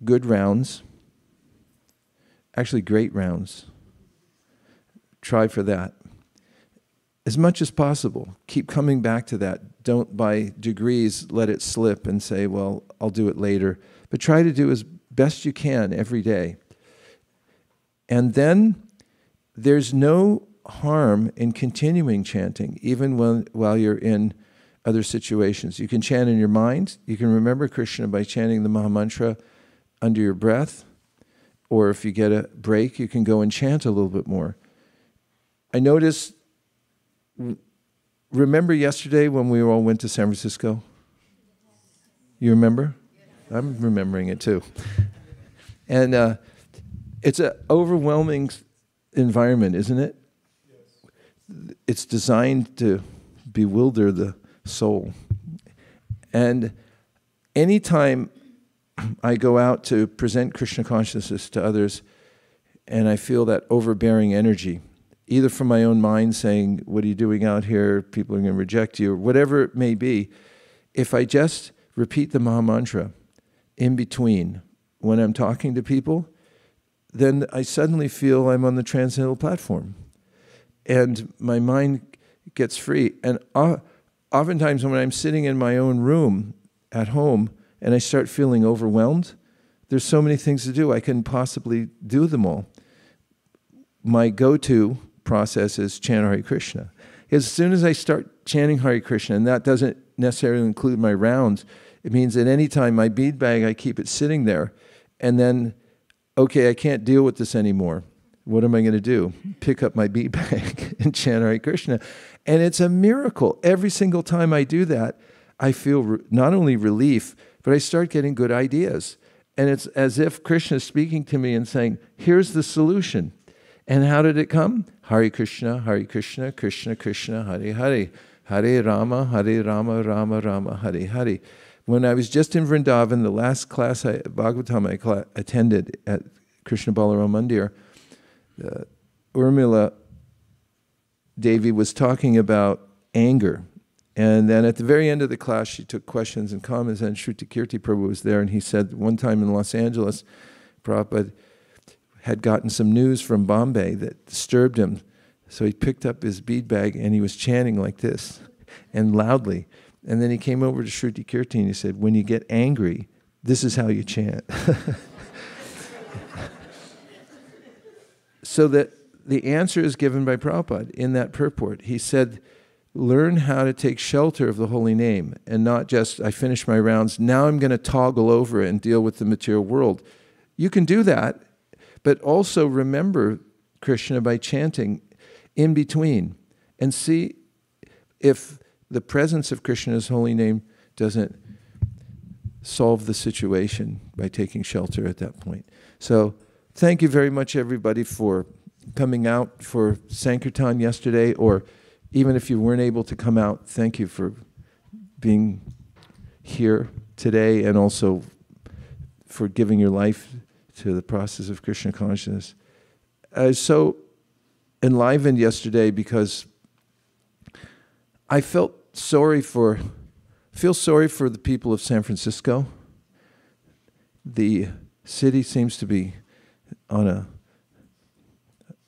good rounds, actually great rounds. Try for that. As much as possible. Keep coming back to that. Don't by degrees let it slip and say, well, I'll do it later. But try to do as best you can every day. And then there's no harm in continuing chanting, even while you're in other situations. You can chant in your mind. You can remember Krishna by chanting the Mahamantra under your breath. Or if you get a break, you can go and chant a little bit more. I noticed, remember yesterday when we all went to San Francisco? You remember? I'm remembering it too. And it's an overwhelming environment, isn't it? It's designed to bewilder the soul. And anytime I go out to present Krishna consciousness to others, and I feel that overbearing energy, either from my own mind saying, what are you doing out here? People are going to reject you, or whatever it may be. If I just repeat the Mahamantra in between when I'm talking to people, then I suddenly feel I'm on the transcendental platform. And my mind gets free. And oftentimes when I'm sitting in my own room at home and I start feeling overwhelmed, there's so many things to do, I couldn't possibly do them all. My go-to process is chant Hare Krishna. As soon as I start chanting Hare Krishna, and that doesn't necessarily include my rounds, It means at any time my bead bag, I keep it sitting there. And then, okay, I can't deal with this anymore. What am I going to do? Pick up my bead bag and chant Hare Krishna. And it's a miracle. Every single time I do that, I feel not only relief, but I start getting good ideas. And it's as if Krishna is speaking to me and saying, here's the solution. And how did it come? Hare Krishna, Krishna Krishna, Hare Hare. Hare Rama, Rama Rama, Hare Hare. When I was just in Vrindavan, the last class Bhagavatam I attended at Krishna Balaram Mandir, Urmila Devi was talking about anger. And then at the very end of the class, she took questions and comments, and Shruti Kirti Prabhu was there, and he said one time in Los Angeles, Prabhupada had gotten some news from Bombay that disturbed him. So he picked up his bead bag and he was chanting like this, and loudly. And then he came over to Shruti Kirti and he said, when you get angry, this is how you chant. So that the answer is given by Prabhupada in that purport. He said, learn how to take shelter of the holy name and not just, I finished my rounds, now I'm going to toggle over and deal with the material world. You can do that, but also remember Krishna by chanting in between and see if the presence of Krishna's holy name doesn't solve the situation by taking shelter at that point. So thank you very much, everybody, for coming out for Sankirtan yesterday, or even if you weren't able to come out, thank you for being here today and also for giving your life to the process of Krishna consciousness. I was so enlivened yesterday because I feel sorry for the people of San Francisco. The city seems to be on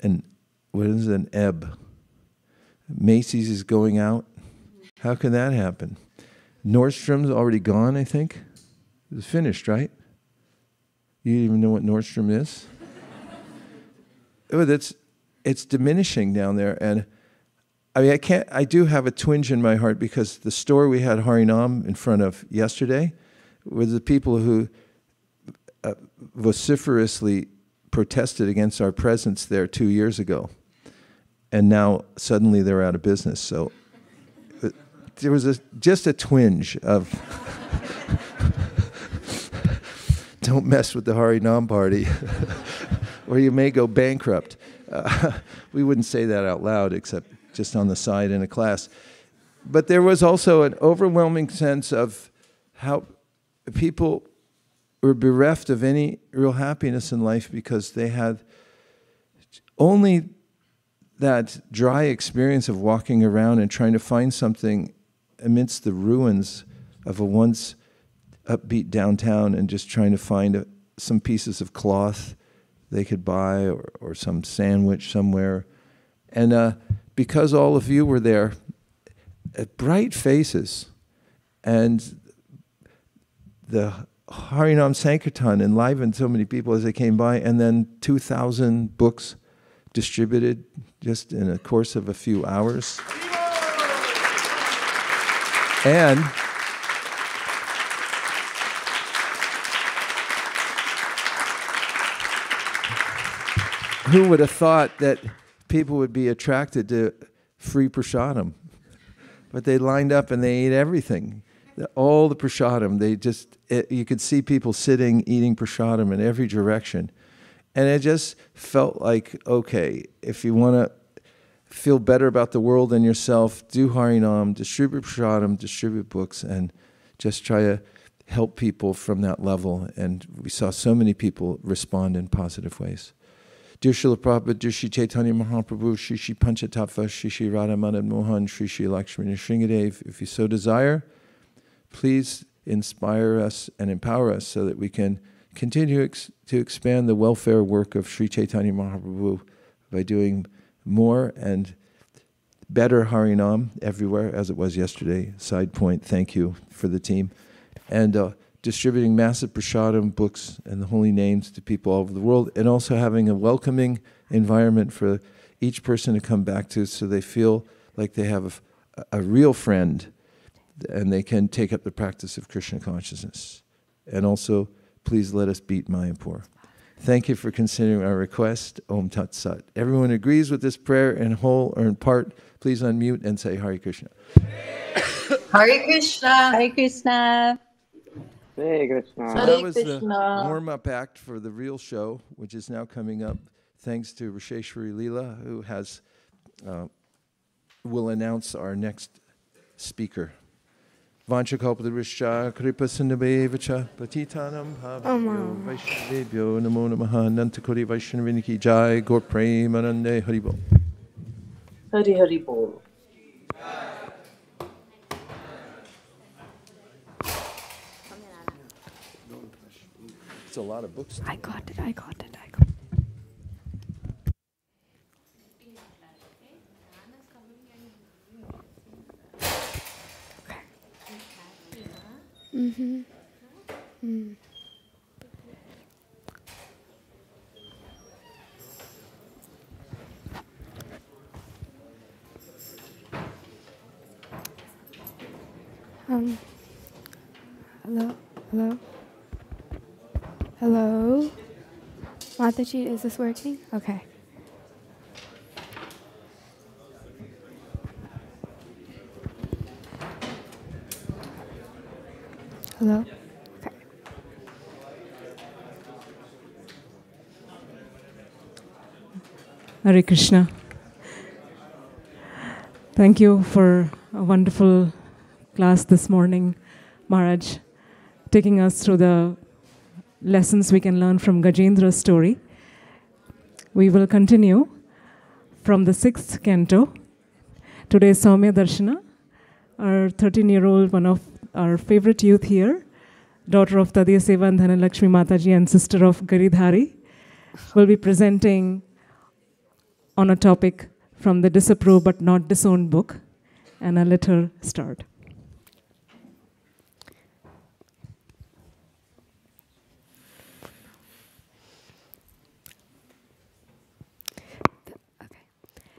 an ebb. Macy's is going out. How can that happen? Nordstrom's already gone, I think. It's finished, right? You even know what Nordstrom is? It's diminishing down there, and I mean, I do have a twinge in my heart because the store we had Harinam in front of yesterday were the people who vociferously protested against our presence there 2 years ago. And now suddenly they're out of business. So there was just a twinge of don't mess with the Harinam party or you may go bankrupt. We wouldn't say that out loud except just on the side in a class. But there was also an overwhelming sense of how people were bereft of any real happiness in life because they had only that dry experience of walking around and trying to find something amidst the ruins of a once upbeat downtown and just trying to find some pieces of cloth they could buy or some sandwich somewhere. And because all of you were there, bright faces, and the Harinam Sankirtan enlivened so many people as they came by, and then 2,000 books distributed just in a course of a few hours. And who would have thought that people would be attracted to free prasadam? But they lined up and they ate everything. All the prasadam, you could see people sitting, eating prasadam in every direction. And it just felt like, okay, if you want to feel better about the world and yourself, do Harinam, distribute prasadam, distribute books, and just try to help people from that level. And we saw so many people respond in positive ways. Dear Srila Prabhupada, dear Shri Chaitanya Mahaprabhu, Shri Shri Panchatattva, Shri Shri Radha Madan Mohan, Shri Shri Lakshmi Nrsingadev, if you so desire, please inspire us and empower us so that we can continue to expand the welfare work of Shri Chaitanya Mahaprabhu by doing more and better Harinam everywhere, as it was yesterday. Side point, thank you for the team. And distributing massive prasadam, books, and the holy names to people all over the world, and also having a welcoming environment for each person to come back to so they feel like they have a real friend and they can take up the practice of Krishna consciousness. And also, please let us beat Mayapur. Thank you for considering our request. Om Tat Sat. Everyone agrees with this prayer in whole or in part. Please unmute and say Hare Krishna. Hare Krishna. Hare Krishna. Hare Krishna. So that was the warm-up act for the real show, which is now coming up, thanks to Risheshwari Leela, who will announce our next speaker. Vanchakalpadrishya kripa sindhabevacha patitanam bhavyo vaishnavebhyo namo namaha nantakori vaishnaviniki jai gaur premanande haribol. Hari Hari Bol. It's a lot of books. I got it. Mm-hmm. Mm. Hello? Mataji, is this working? Okay. Hello? Okay. Hare Krishna. Thank you for a wonderful class this morning, Maharaj, taking us through the lessons we can learn from Gajendra's story. We will continue from the 6th canto. Today is Soumya Darshana, our 13-year-old, one of our favorite youth here, daughter of Tadiya Seva and Dhanalakshmi Mataji and sister of Garidhari, will be presenting on a topic from the Disapproved but Not Disowned book, and I'll let her start.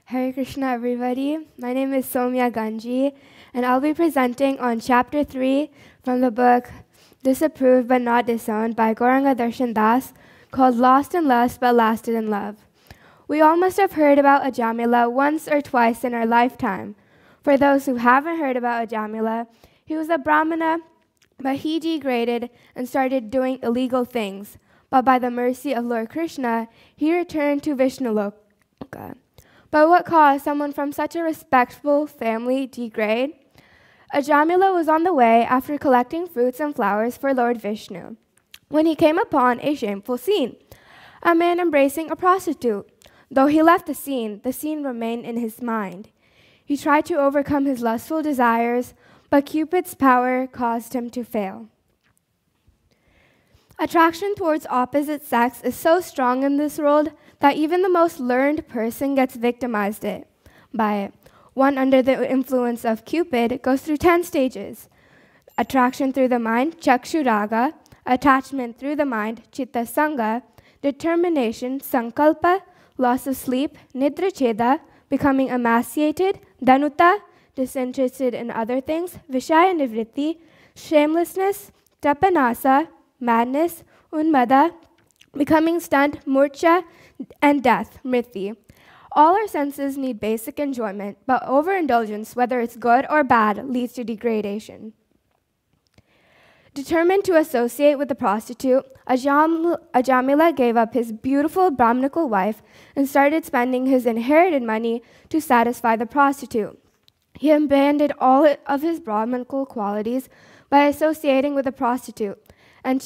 Hare Krishna, everybody. My name is Soumya Ganji, and I'll be presenting on Chapter 3 from the book Disapproved but Not Disowned by Gauranga Darshan Das, called Lost in Lust but Lasted in Love. We all must have heard about Ajamila once or twice in our lifetime. For those who haven't heard about Ajamila, he was a Brahmana, but he degraded and started doing illegal things. But by the mercy of Lord Krishna, he returned to Vishnaloka. But what caused someone from such a respectable family degrade? Ajamila was on the way after collecting fruits and flowers for Lord Vishnu, when he came upon a shameful scene, a man embracing a prostitute. Though he left the scene remained in his mind. He tried to overcome his lustful desires, but Cupid's power caused him to fail. Attraction towards opposite sex is so strong in this world that even the most learned person gets victimized by it. One under the influence of Cupid goes through 10 stages. Attraction through the mind, chakshuraga; attachment through the mind, chitta sanga; determination, sankalpa; loss of sleep, nidra cheda; becoming emaciated, danuta; disinterested in other things, vishaya nivritti; shamelessness, tapanasa; madness, unmada; becoming stunned, murcha; and death, mrithi. All our senses need basic enjoyment, but overindulgence, whether it's good or bad, leads to degradation. Determined to associate with the prostitute, Ajamila gave up his beautiful Brahmanical wife and started spending his inherited money to satisfy the prostitute. He abandoned all of his Brahmanical qualities by associating with a prostitute, and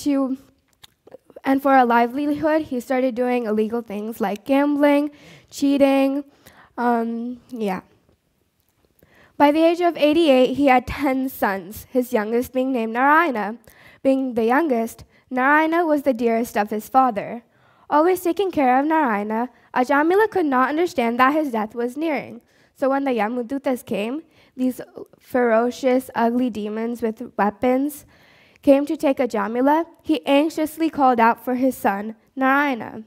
for a livelihood, he started doing illegal things like gambling, cheating, By the age of 88, he had 10 sons, his youngest being named Narayana. Being the youngest, Narayana was the dearest of his father. Always taking care of Narayana, Ajamila could not understand that his death was nearing. So when the Yamudutas came, these ferocious, ugly demons with weapons, came to take Ajamila, he anxiously called out for his son, Narayana.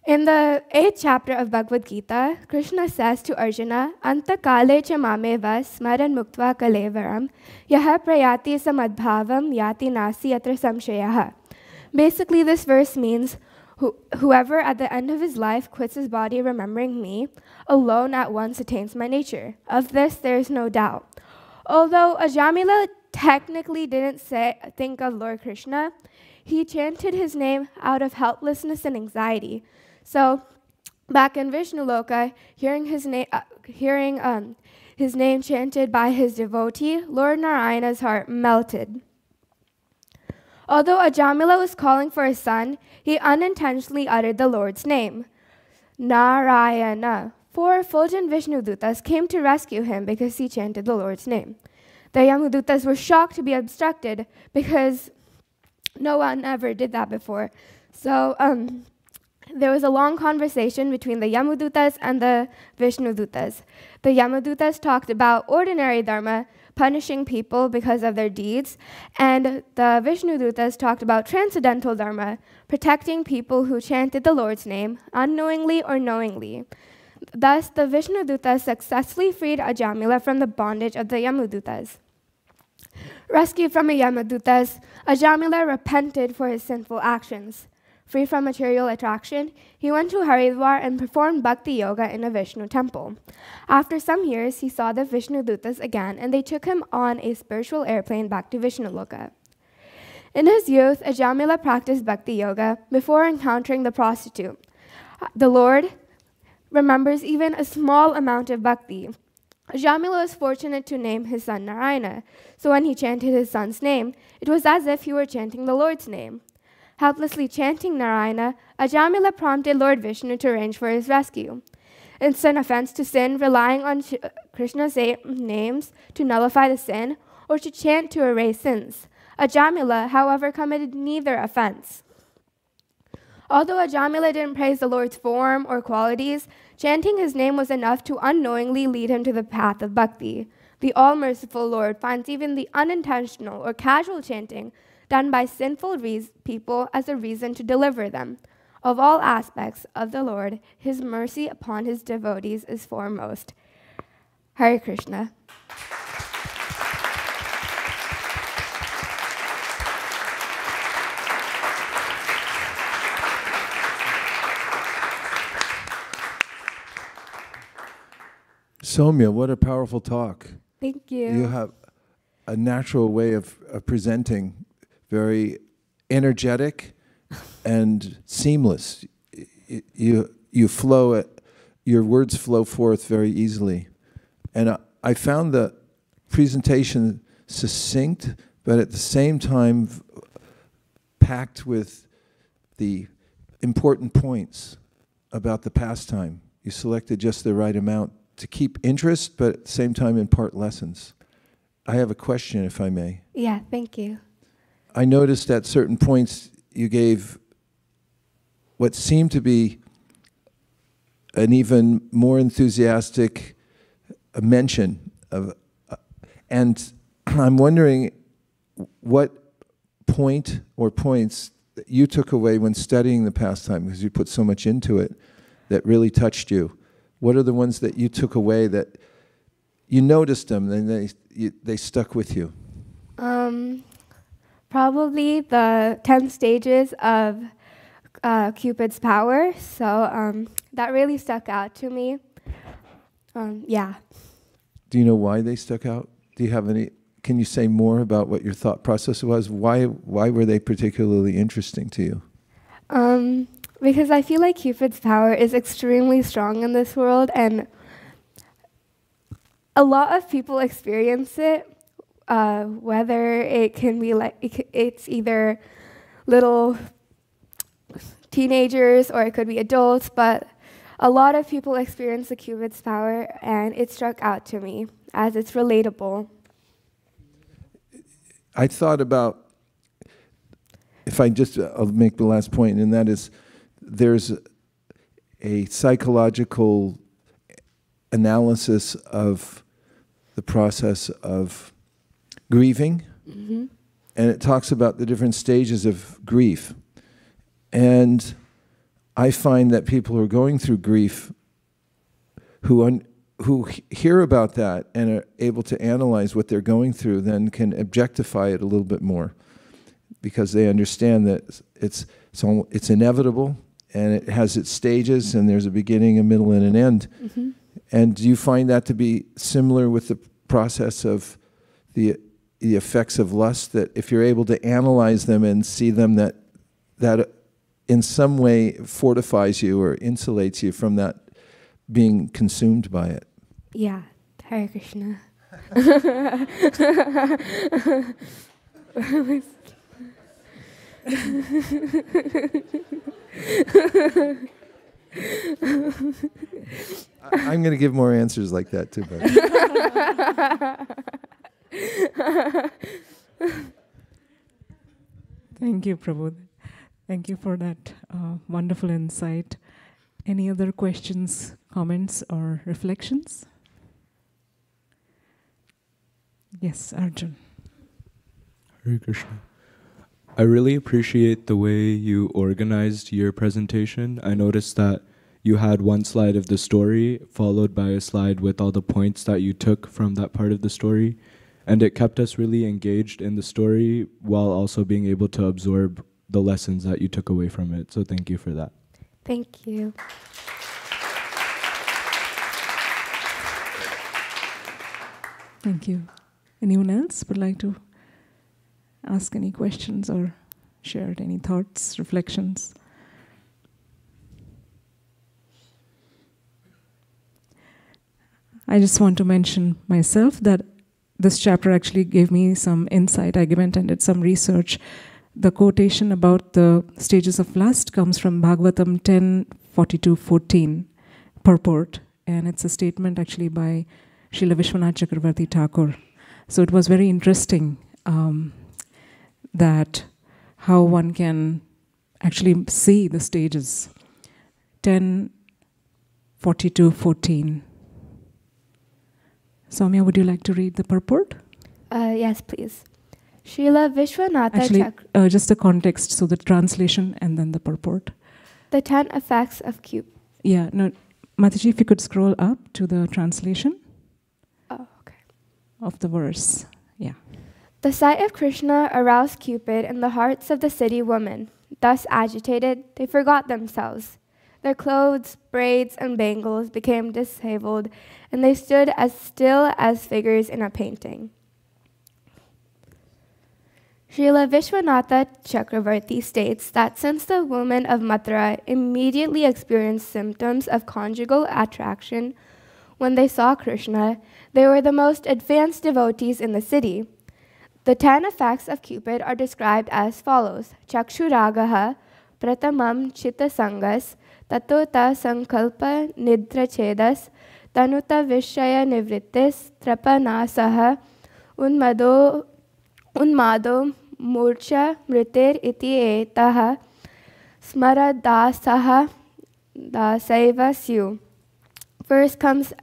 In the 8th chapter of Bhagavad Gita, Krishna says to Arjuna, Anta kale cha mameva smaran muktva kalevaram yaha prayati samadbhavam yati nasi yatra samshayaha. Basically, this verse means, whoever at the end of his life quits his body remembering me, alone at once attains my nature. Of this there is no doubt. Although Ajamila technically didn't think of Lord Krishna, he chanted his name out of helplessness and anxiety. So, back in Vishnu Loka, hearing his name chanted by his devotee, Lord Narayana's heart melted. Although Ajamila was calling for his son, he unintentionally uttered the Lord's name, Narayana. 4 effulgent Vishnudutas came to rescue him because he chanted the Lord's name. The Yamudutas were shocked to be abstracted because no one ever did that before. So, there was a long conversation between the Yamudutas and the Vishnudutas. The Yamudutas talked about ordinary dharma, punishing people because of their deeds, and the Vishnudutas talked about transcendental dharma, protecting people who chanted the Lord's name, unknowingly or knowingly. Thus, the Vishnudutas successfully freed Ajamila from the bondage of the Yamudutas. Rescued from the Yamudutas, Ajamila repented for his sinful actions. Free from material attraction, he went to Haridwar and performed bhakti yoga in a Vishnu temple. After some years, he saw the Vishnudutas again, and they took him on a spiritual airplane back to Vishnuloka. In his youth, Ajamila practiced bhakti yoga before encountering the prostitute. The Lord remembers even a small amount of bhakti. Ajamila was fortunate to name his son Narayana, so when he chanted his son's name, it was as if he were chanting the Lord's name. Helplessly chanting Narayana, Ajamila prompted Lord Vishnu to arrange for his rescue. It's an offense to sin relying on Krishna's names to nullify the sin or to chant to erase sins. Ajamila, however, committed neither offense. Although Ajamila didn't praise the Lord's form or qualities, chanting his name was enough to unknowingly lead him to the path of bhakti. The all-merciful Lord finds even the unintentional or casual chanting done by sinful people as a reason to deliver them. Of all aspects of the Lord, his mercy upon his devotees is foremost. Hare Krishna. Soumya, what a powerful talk. Thank you. You have a natural way of presenting, very energetic and seamless. You flow, your words flow forth very easily. And I found the presentation succinct, but at the same time packed with the important points about the pastime. You selected just the right amount to keep interest, but at the same time impart lessons. I have a question, if I may. Yeah, thank you. I noticed at certain points you gave what seemed to be an even more enthusiastic mention of, and I'm wondering what point or points that you took away when studying the pastime, because you put so much into it, that really touched you. What are the ones that you took away that you noticed them and they stuck with you? Probably the 10 stages of Cupid's power. So that really stuck out to me. Yeah. Do you know why they stuck out? Do you have any? Can you say more about what your thought process was? Why were they particularly interesting to you? Because I feel like Cupid's power is extremely strong in this world, and a lot of people experience it, whether it can be like, it's either little teenagers or it could be adults, but a lot of people experience the Cupid's power, and it struck out to me as it's relatable. I thought about, I'll make the last point, and that is, there's a psychological analysis of the process of grieving, and it talks about the different stages of grief. And I find that people who are going through grief, who hear about that and are able to analyze what they're going through, then can objectify it a little bit more, because they understand that it's inevitable and it has its stages, and there's a beginning, a middle, and an end. Mm-hmm. And do you find that to be similar with the process of the effects of lust, that if you're able to analyze them and see them, that in some way fortifies you or insulates you from that being consumed by it? Yeah, Hare Krishna. I'm going to give more answers like that too, but Thank you, Prabhu. Thank you for that wonderful insight. Any other questions, comments, or reflections? Yes, Arjun. Hare Krishna. I really appreciate the way you organized your presentation. I noticed that you had one slide of the story followed by a slide with all the points that you took from that part of the story. And it kept us really engaged in the story while also being able to absorb the lessons that you took away from it. So thank you for that. Thank you. Thank you. Anyone else would like to ask any questions or share any thoughts, reflections? I just want to mention myself that this chapter actually gave me some insight. I went and did some research. The quotation about the stages of lust comes from Bhagavatam 10:42-14 purport, and it's a statement actually by Srila Vishwanath Chakravarti Thakur. So it was very interesting that how one can actually see the stages. 10:42-14. Soumya, would you like to read the purport? Yes, please. Srila Vishwanatha Actually, just the context, so the translation and then the purport. The 10 effects of Cupid. Yeah, no, Mataji, if you could scroll up to the translation. Oh, okay. Of the verse, yeah. The sight of Krishna aroused Cupid in the hearts of the city women. Thus agitated, they forgot themselves. Their clothes, braids, and bangles became disabled, and they stood as still as figures in a painting. Srila Vishwanatha Chakravarti states that since the women of Mathura immediately experienced symptoms of conjugal attraction when they saw Krishna, they were the most advanced devotees in the city. The 10 effects of Cupid are described as follows: Chakshuragaha, Pratamam Chitta Sangas, Tatota Sankalpa Nidrachedas, Tanuta Vishaya Nivrittis, Trapanasaha, Unmado Murcha Mritir iti etaha, Smara Dasaha Dasaiva Syu. First comes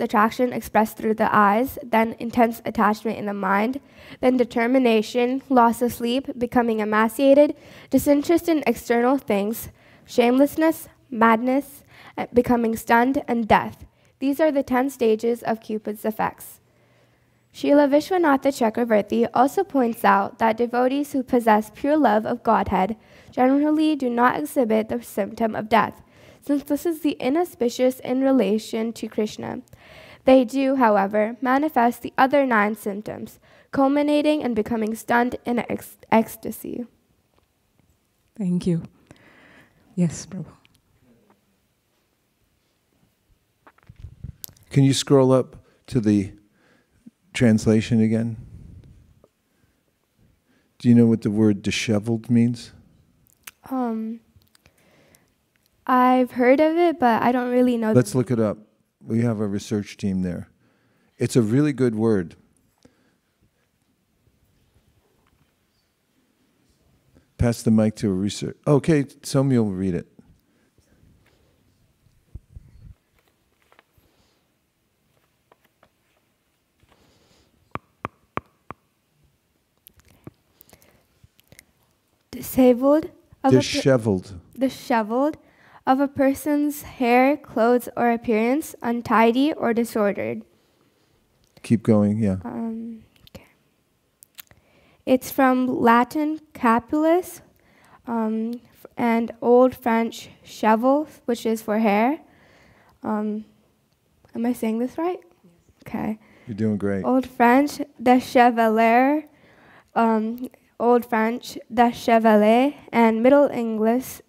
attraction expressed through the eyes, then intense attachment in the mind, then determination, loss of sleep, becoming emaciated, disinterest in external things, shamelessness, madness, becoming stunned, and death. These are the 10 stages of Cupid's effects. Srila Vishwanatha Chakravarti also points out that devotees who possess pure love of Godhead generally do not exhibit the symptom of death, since this is the inauspicious in relation to Krishna. They do, however, manifest the other 9 symptoms, culminating in becoming stunned in ecstasy. Thank you. Yes, Prabhu. Can you scroll up to the translation again? Do you know what the word disheveled means? I've heard of it, but I don't really know. Let's look it up. We have a research team there. It's a really good word. Pass the mic to a research. Okay, Soumya will read it. Disabled, Disheveled. Disheveled. Of a person's hair, clothes, or appearance, untidy or disordered. Keep going, yeah. Okay. It's from Latin capulus and Old French chevel, which is for hair. Am I saying this right? Okay. You're doing great. Old French, decheveler, Old French, dechevelé, and Middle English,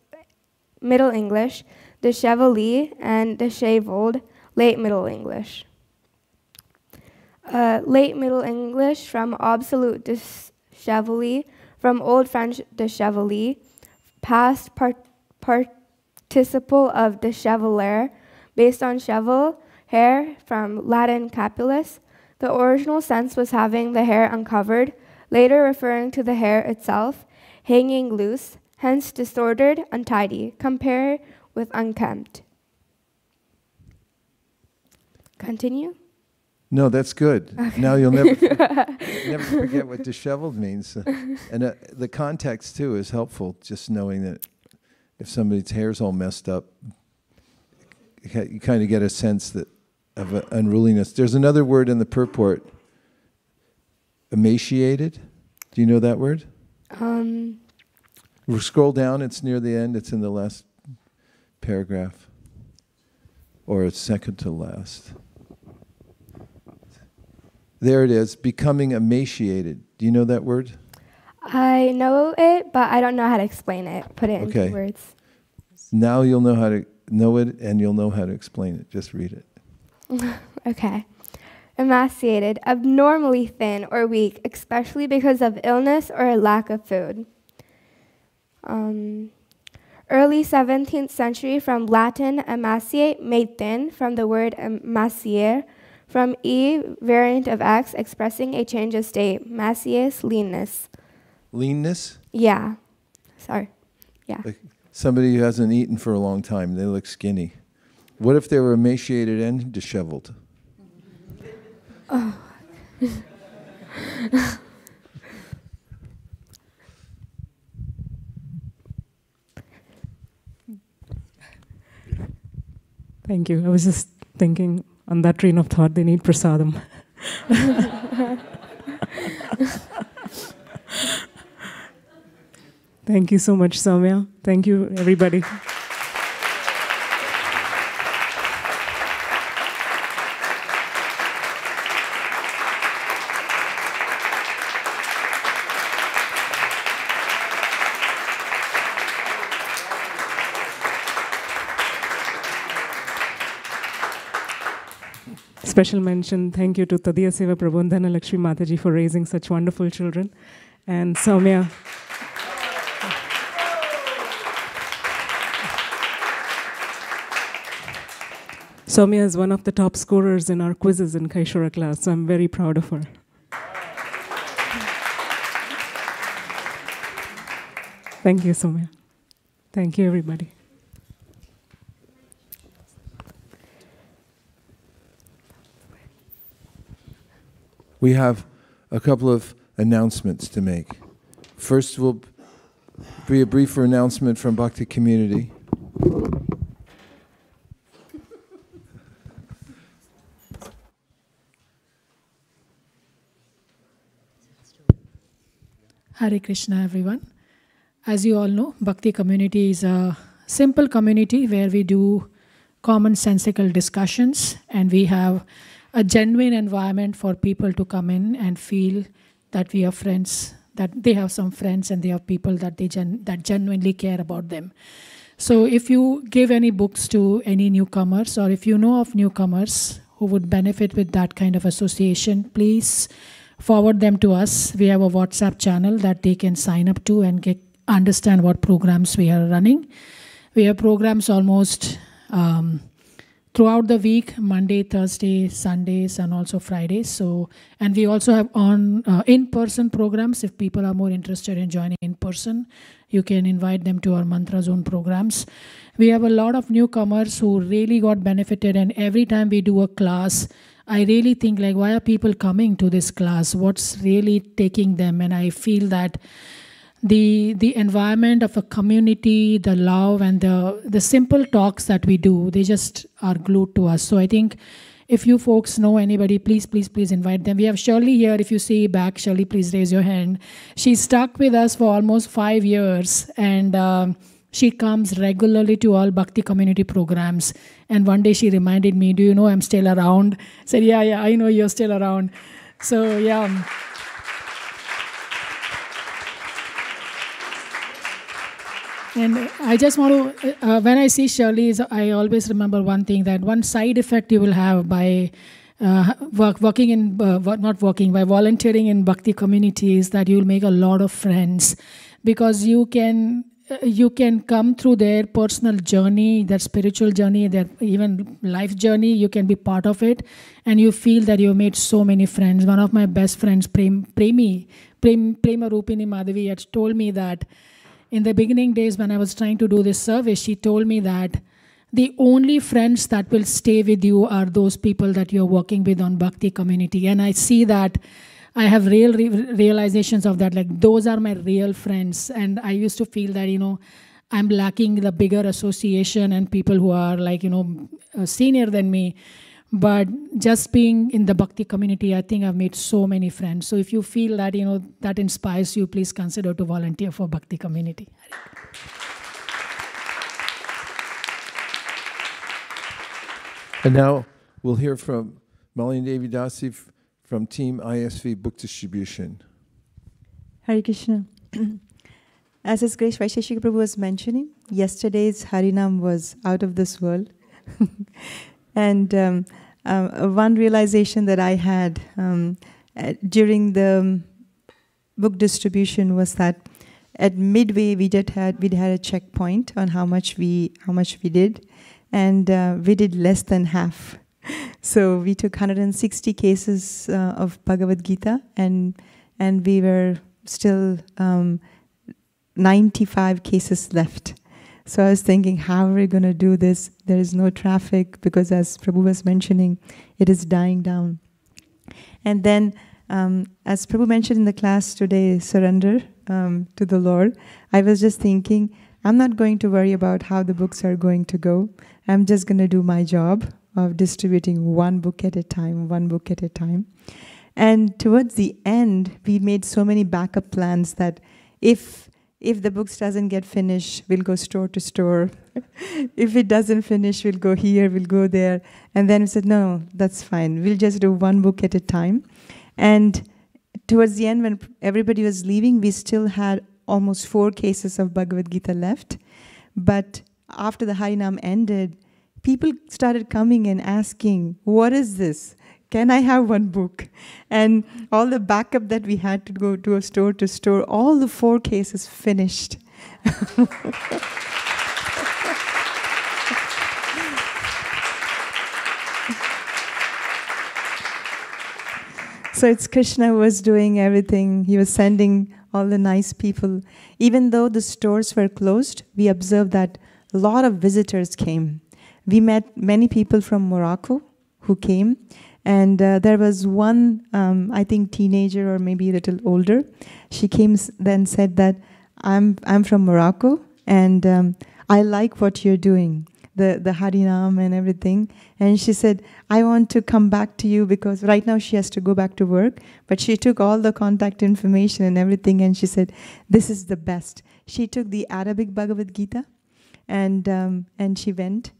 desheveli, and deshaveled, Late Middle English. Late Middle English from absolute desheveli, from Old French desheveli, past participle of desheveler, based on chevel, hair, from Latin capulus. The original sense was having the hair uncovered, later referring to the hair itself, hanging loose, hence disordered, untidy. Compare with unkempt. Continue? No, that's good. Okay. Now you'll never forget what disheveled means. And the context, too, is helpful, just knowing that if somebody's hair's all messed up, you kind of get a sense of unruliness. There's another word in the purport, emaciated. Do you know that word? We'll scroll down, it's near the end, it's in the last paragraph. Or it's second to last. There it is, becoming emaciated. Do you know that word? I know it, but I don't know how to explain it. Put it into words. Now you'll know how to know it, and you'll know how to explain it. Just read it. Okay. Emaciated, abnormally thin or weak, especially because of illness or a lack of food. Early 17th century, from Latin emaciate, made thin, from the word emaciare, from E, variant of X, expressing a change of state, macius, leanness. Leanness? Yeah. Sorry. Yeah. Like somebody who hasn't eaten for a long time, they look skinny. What if they were emaciated and disheveled? Oh. Thank you. I was just thinking on that train of thought, they need prasadam. Thank you so much, Soumya. Thank you, everybody. Special mention, thank you to Tadiya Seva Prabodhana Lakshmi Mataji for raising such wonderful children. And Soumya. Soumya is one of the top scorers in our quizzes in Kaishora class, so I'm very proud of her. Thank you, Soumya. Thank you, everybody. We have a couple of announcements to make. First will be a brief announcement from Bhakti community. Hare Krishna, everyone. As you all know, Bhakti community is a simple community where we do commonsensical discussions, and we have a genuine environment for people to come in and feel that we are friends, that they have some friends and they have people that that genuinely care about them. So if you give any books to any newcomers, or if you know of newcomers who would benefit with that kind of association, please forward them to us. We have a WhatsApp channel that they can sign up to and understand what programs we are running. We have programs almost throughout the week, Monday, Thursday, Sundays, and also Fridays. So, and we also have on in-person programs. If people are more interested in joining in person, you can invite them to our Mantra Zone programs. We have a lot of newcomers who really got benefited, and every time we do a class, I really think, like, why are people coming to this class? What's really taking them? And I feel that the environment of a community, the love, and the simple talks that we do, they just are glued to us. So I think if you folks know anybody, please invite them. We have Shirley here. If you see back, Shirley, please raise your hand. She's stuck with us for almost 5 years, and she comes regularly to all Bhakti community programs. And one day she reminded me, do you know I'm still around? I said, yeah, I know you're still around. So, yeah. And I just want to, when I see Shirley, I always remember one thing, that one side effect you will have by by volunteering in Bhakti communities, that you will make a lot of friends, because you can come through their personal journey, their spiritual journey, their even life journey. You can be part of it, and you feel that you have made so many friends. One of my best friends, Prema Rupini Madhavi, had told me that in the beginning days when I was trying to do this service, she told me that the only friends that will stay with you are those people that you're working with on Bhakti community. And I see that I have real realizations of that. Like, those are my real friends. And I used to feel that, I'm lacking the bigger association and people who are like, senior than me. But just being in the Bhakti community, I think I've made so many friends. So if you feel that, that inspires you, please consider to volunteer for Bhakti community. And now we'll hear from Malini Devi Dasi from Team ISV Book Distribution. Hare Krishna. As His Grace Vaisesika Prabhu was mentioning, yesterday's Harinam was out of this world. And one realization that I had during the book distribution was that at midway we had a checkpoint on how much we did, and we did less than half. So we took 160 cases of Bhagavad Gita, and we were still 95 cases left. So I was thinking, how are we going to do this? There is no traffic, because as Prabhu was mentioning, it is dying down. And then, as Prabhu mentioned in the class today, surrender to the Lord, I was just thinking, I'm not going to worry about how the books are going to go. I'm just going to do my job of distributing one book at a time. And towards the end, we made so many backup plans that if the books doesn't get finished, we'll go store to store. If it doesn't finish, we'll go here, we'll go there. And then we said, no, that's fine. We'll just do one book at a time. And towards the end, when everybody was leaving, we still had almost 4 cases of Bhagavad Gita left. But after the Harinam ended, people started coming and asking, what is this? Can I have one book? And all the backup that we had to go to a store to store, all the 4 cases finished. So it's Krishna who was doing everything. He was sending all the nice people. Even though the stores were closed, we observed that a lot of visitors came. We met many people from Morocco who came. And there was one, I think, teenager or maybe a little older. She came then said that, I'm from Morocco, and I like what you're doing, the Harinam and everything. And she said, I want to come back to you, because right now she has to go back to work. But she took all the contact information and everything, and she said, this is the best. She took the Arabic Bhagavad Gita, and she went.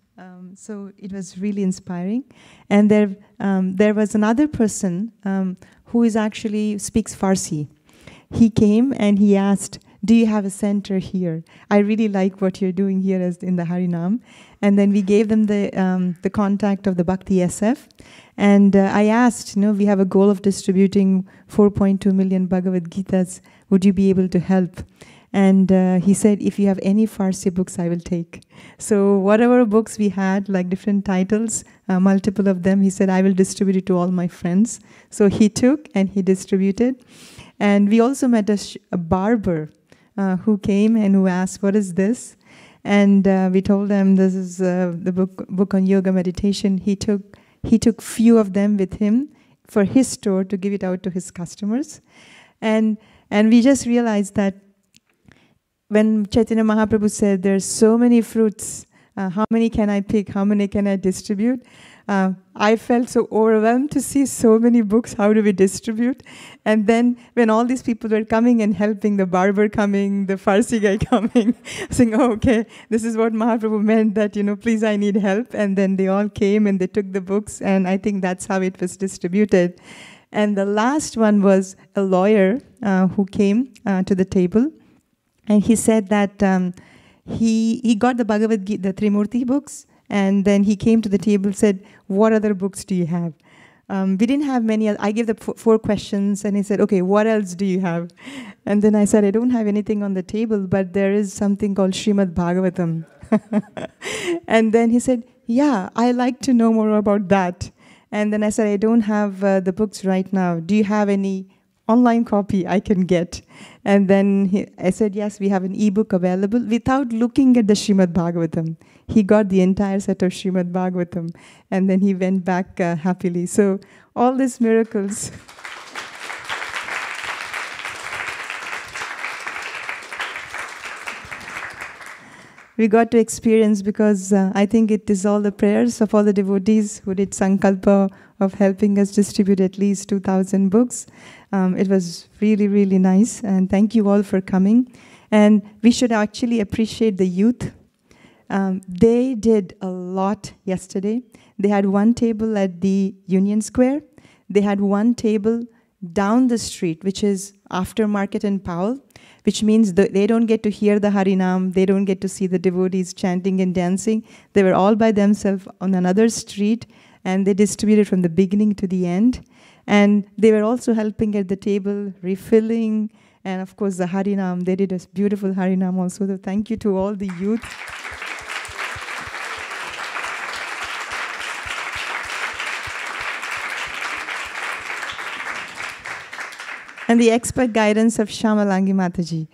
So it was really inspiring. And there was another person who actually speaks Farsi. He came and he asked, do you have a center here? I really like what you're doing here as in the Harinam. And then we gave them the contact of the Bhakti SF. And I asked, we have a goal of distributing 4.2 million Bhagavad Gitas. Would you be able to help? And he said, if you have any Farsi books, I will take. So whatever books we had, like different titles, multiple of them, he said, I will distribute it to all my friends. So he took and he distributed. And we also met a barber who came and who asked, what is this? And we told him this is the book on yoga meditation. He took few of them with him for his store to give it out to his customers. And we just realized that when Chaitanya Mahaprabhu said, there's so many fruits, how many can I pick, how many can I distribute? I felt so overwhelmed to see so many books, how do we distribute? And then when all these people were coming and helping, the barber coming, the Farsi guy coming, saying, oh, okay, this is what Mahaprabhu meant, that, please, I need help. And then they all came and they took the books, and I think that's how it was distributed. And the last one was a lawyer who came to the table, and he said that he got the Bhagavad Gita, the Trimurti books, and then he came to the table, said, what other books do you have? We didn't have many. I gave the 4 questions, and he said, okay, what else do you have? And then I said, I don't have anything on the table, but there is something called Srimad Bhagavatam. And then he said, yeah, I like to know more about that. And then I said, I don't have the books right now. Do you have any online copy I can get? And then I said, yes, we have an ebook available, without looking at the Srimad Bhagavatam. He got the entire set of Srimad Bhagavatam, and then he went back happily. So all these miracles. We got to experience, because I think it is all the prayers of all the devotees who did Sankalpa of helping us distribute at least 2,000 books. It was really, really nice, and thank you all for coming. And we should actually appreciate the youth. They did a lot yesterday. They had one table at the Union Square. They had one table down the street, which is after Market and Powell, which means they don't get to hear the Harinam, they don't get to see the devotees chanting and dancing. They were all by themselves on another street, and they distributed from the beginning to the end. And they were also helping at the table, refilling, and of course the Harinam. They did a beautiful Harinam also. So thank you to all the youth. And the expert guidance of Shamalangi Mataji.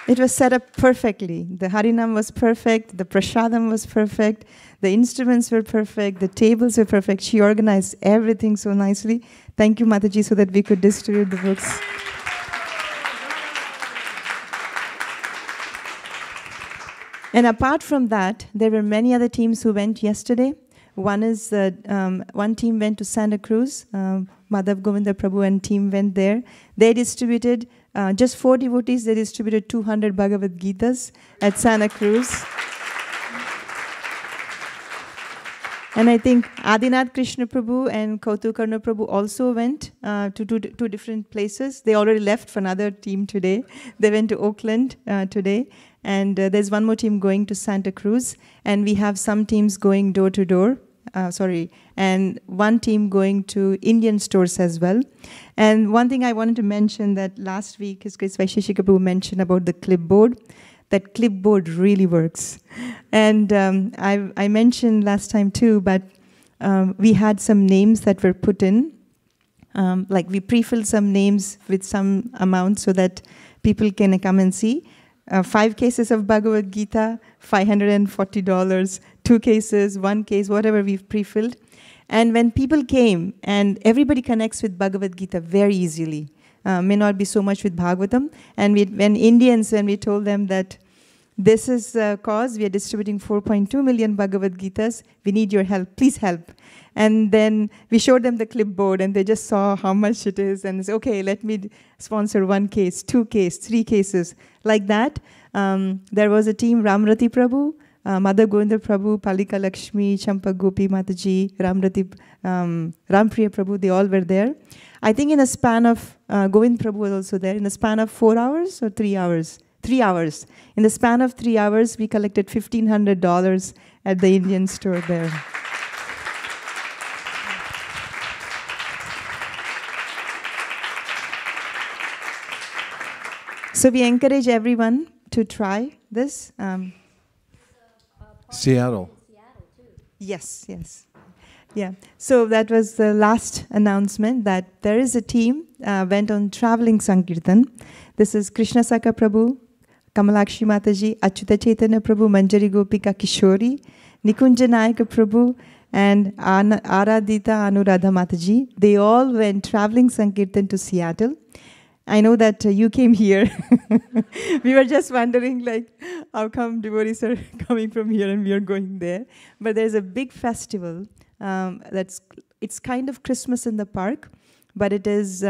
It was set up perfectly. The Harinam was perfect, the Prasadam was perfect, the instruments were perfect, the tables were perfect. She organized everything so nicely. Thank you, Mataji, so that we could distribute the books. And apart from that, there were many other teams who went yesterday. One team went to Santa Cruz. Madhav Govinda Prabhu and team went there. They distributed, just 4 devotees, they distributed 200 Bhagavad Gitas at Santa Cruz. And I think Adinath Krishna Prabhu and Kautukarna Prabhu also went to two different places. They already left for another team today. They went to Oakland today. And there's one more team going to Santa Cruz. And we have some teams going door to door. And one team going to Indian stores as well. And one thing I wanted to mention, that last week His Grace Vaisesika Prabhu mentioned about the clipboard. That clipboard really works. And I mentioned last time too, but we had some names that were put in. Like we pre-filled some names with some amount so that people can come and see. 5 cases of Bhagavad Gita, $540, 2 cases, 1 case, whatever we've pre-filled. And when people came, and everybody connects with Bhagavad Gita very easily, may not be so much with Bhagavatam. And when we told them that this is a cause, we are distributing 4.2 million Bhagavad Gitas, we need your help, please help. And then we showed them the clipboard, and they just saw how much it is, and said, okay, let me sponsor 1 case, 2 cases, 3 cases. Like that, there was a team, Ramrati Prabhu, Mother Govinda Prabhu, Palika Lakshmi, Champa Gopi Mataji, Rampriya Prabhu, they all were there. I think in a span of, Govind Prabhu was also there, in a span of 4 hours or 3 hours? 3 hours. In the span of 3 hours, we collected $1,500 at the Indian store there. So we encourage everyone to try this. Seattle. Yes. Yeah. So that was the last announcement, that there is a team went on traveling Sankirtan. This is Krishna Saka Prabhu, Kamalakshi Mataji, Achyuta Chaitanya Prabhu, Manjari Gopika Kishori, Nikunja Nayaka Prabhu, and Aradita Anuradha Mataji. They all went traveling Sankirtan to Seattle. I know that you came here. We were just wondering, like, how come devotees are coming from here and we are going there? But there's a big festival it's kind of Christmas in the park, but it is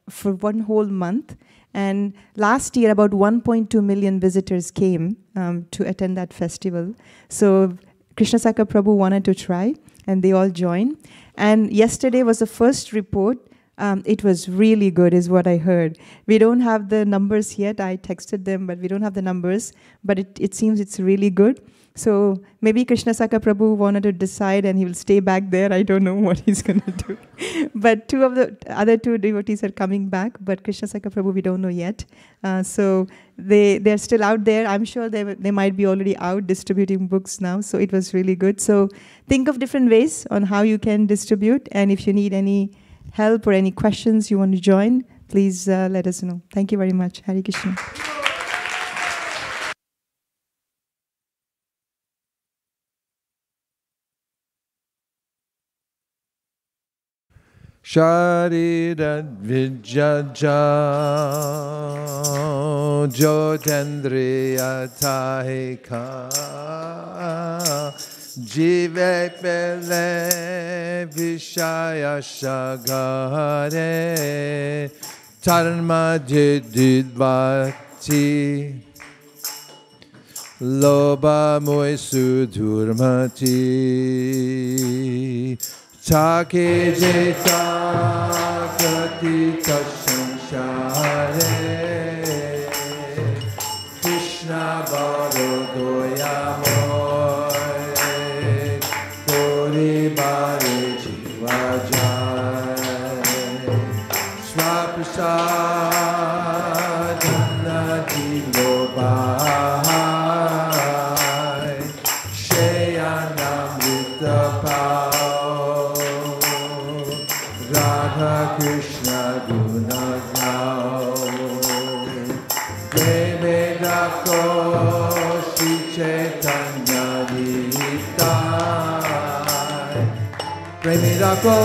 for one whole month. And last year, about 1.2 million visitors came to attend that festival. So Krishna Saka Prabhu wanted to try, and they all joined. And yesterday was the first report. It was really good, is what I heard. We don't have the numbers yet. I texted them, but we don't have the numbers. But it seems it's really good. So maybe Krishna Saka Prabhu wanted to decide and he will stay back there. I don't know what he's going to do. But two of the other two devotees are coming back, but Krishna Saka Prabhu we don't know yet. So they're still out there. I'm sure they might be already out distributing books now. So it was really good. So think of different ways on how you can distribute. And if you need any help or any questions you want to join, please let us know. Thank you very much. Hare Krishna. Sharira Vijaja Jotendriya Tahika Jive Pele Vishaya Shagare Tarma Jididvati Loba Moisu Durmati Take jeta katita sanshare Krishna baro doyamoy Kori bare jiva jai Swaprasadana dilo bhai Shayanamrita pao Krishna Guna Gao Premedako Shri Chaitanya Nitai Premedako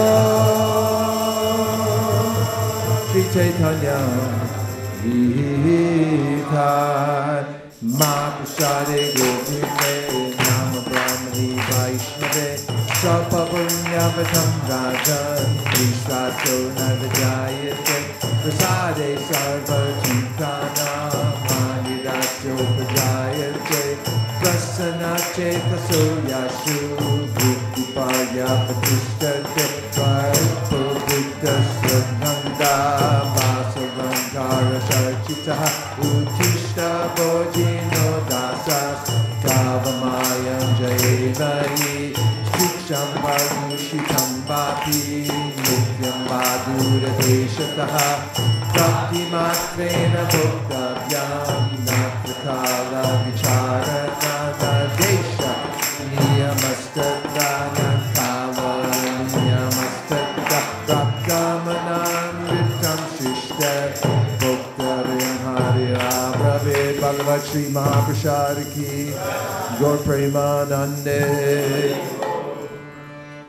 Shri Chaitanya Nitai Mahaprasade Gopime Nama Brahmani Vaishnave Sapapunyavatam Rajan Vishwaso Navajayate Prasade Sarva Chitana Manirasyo Prajayate Prasana Chetaso Yashu Bhuktipaya Patishtate Vaito Buddha Swadhanda Vasavantara Sarchitaha Utishta Bojino Dasas Kavamayam Jayevahi Shambharushikam Bhapi Nityam Madhura Deshataha Bhakti Matrena Bhoktavyam Natrakala Vicharana Desha Niyamastadana Kala Niyamastadana Bhaktamanamritam Shishta Bhoktarim Harirabrave Bhagavad Shri Mahaprasad Ki Gaur Premanande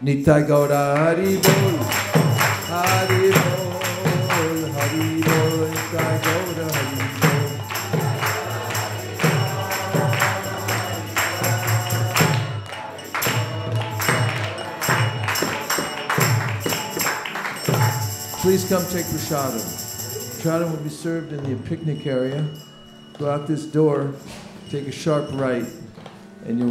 Nitai Gaura Hari Bol, Hari Bol, Hari Bol, Nitai Gaura Hari Bol. Please come take prasadam. Prasadam will be served in the picnic area. Go out this door, take a sharp right, and you'll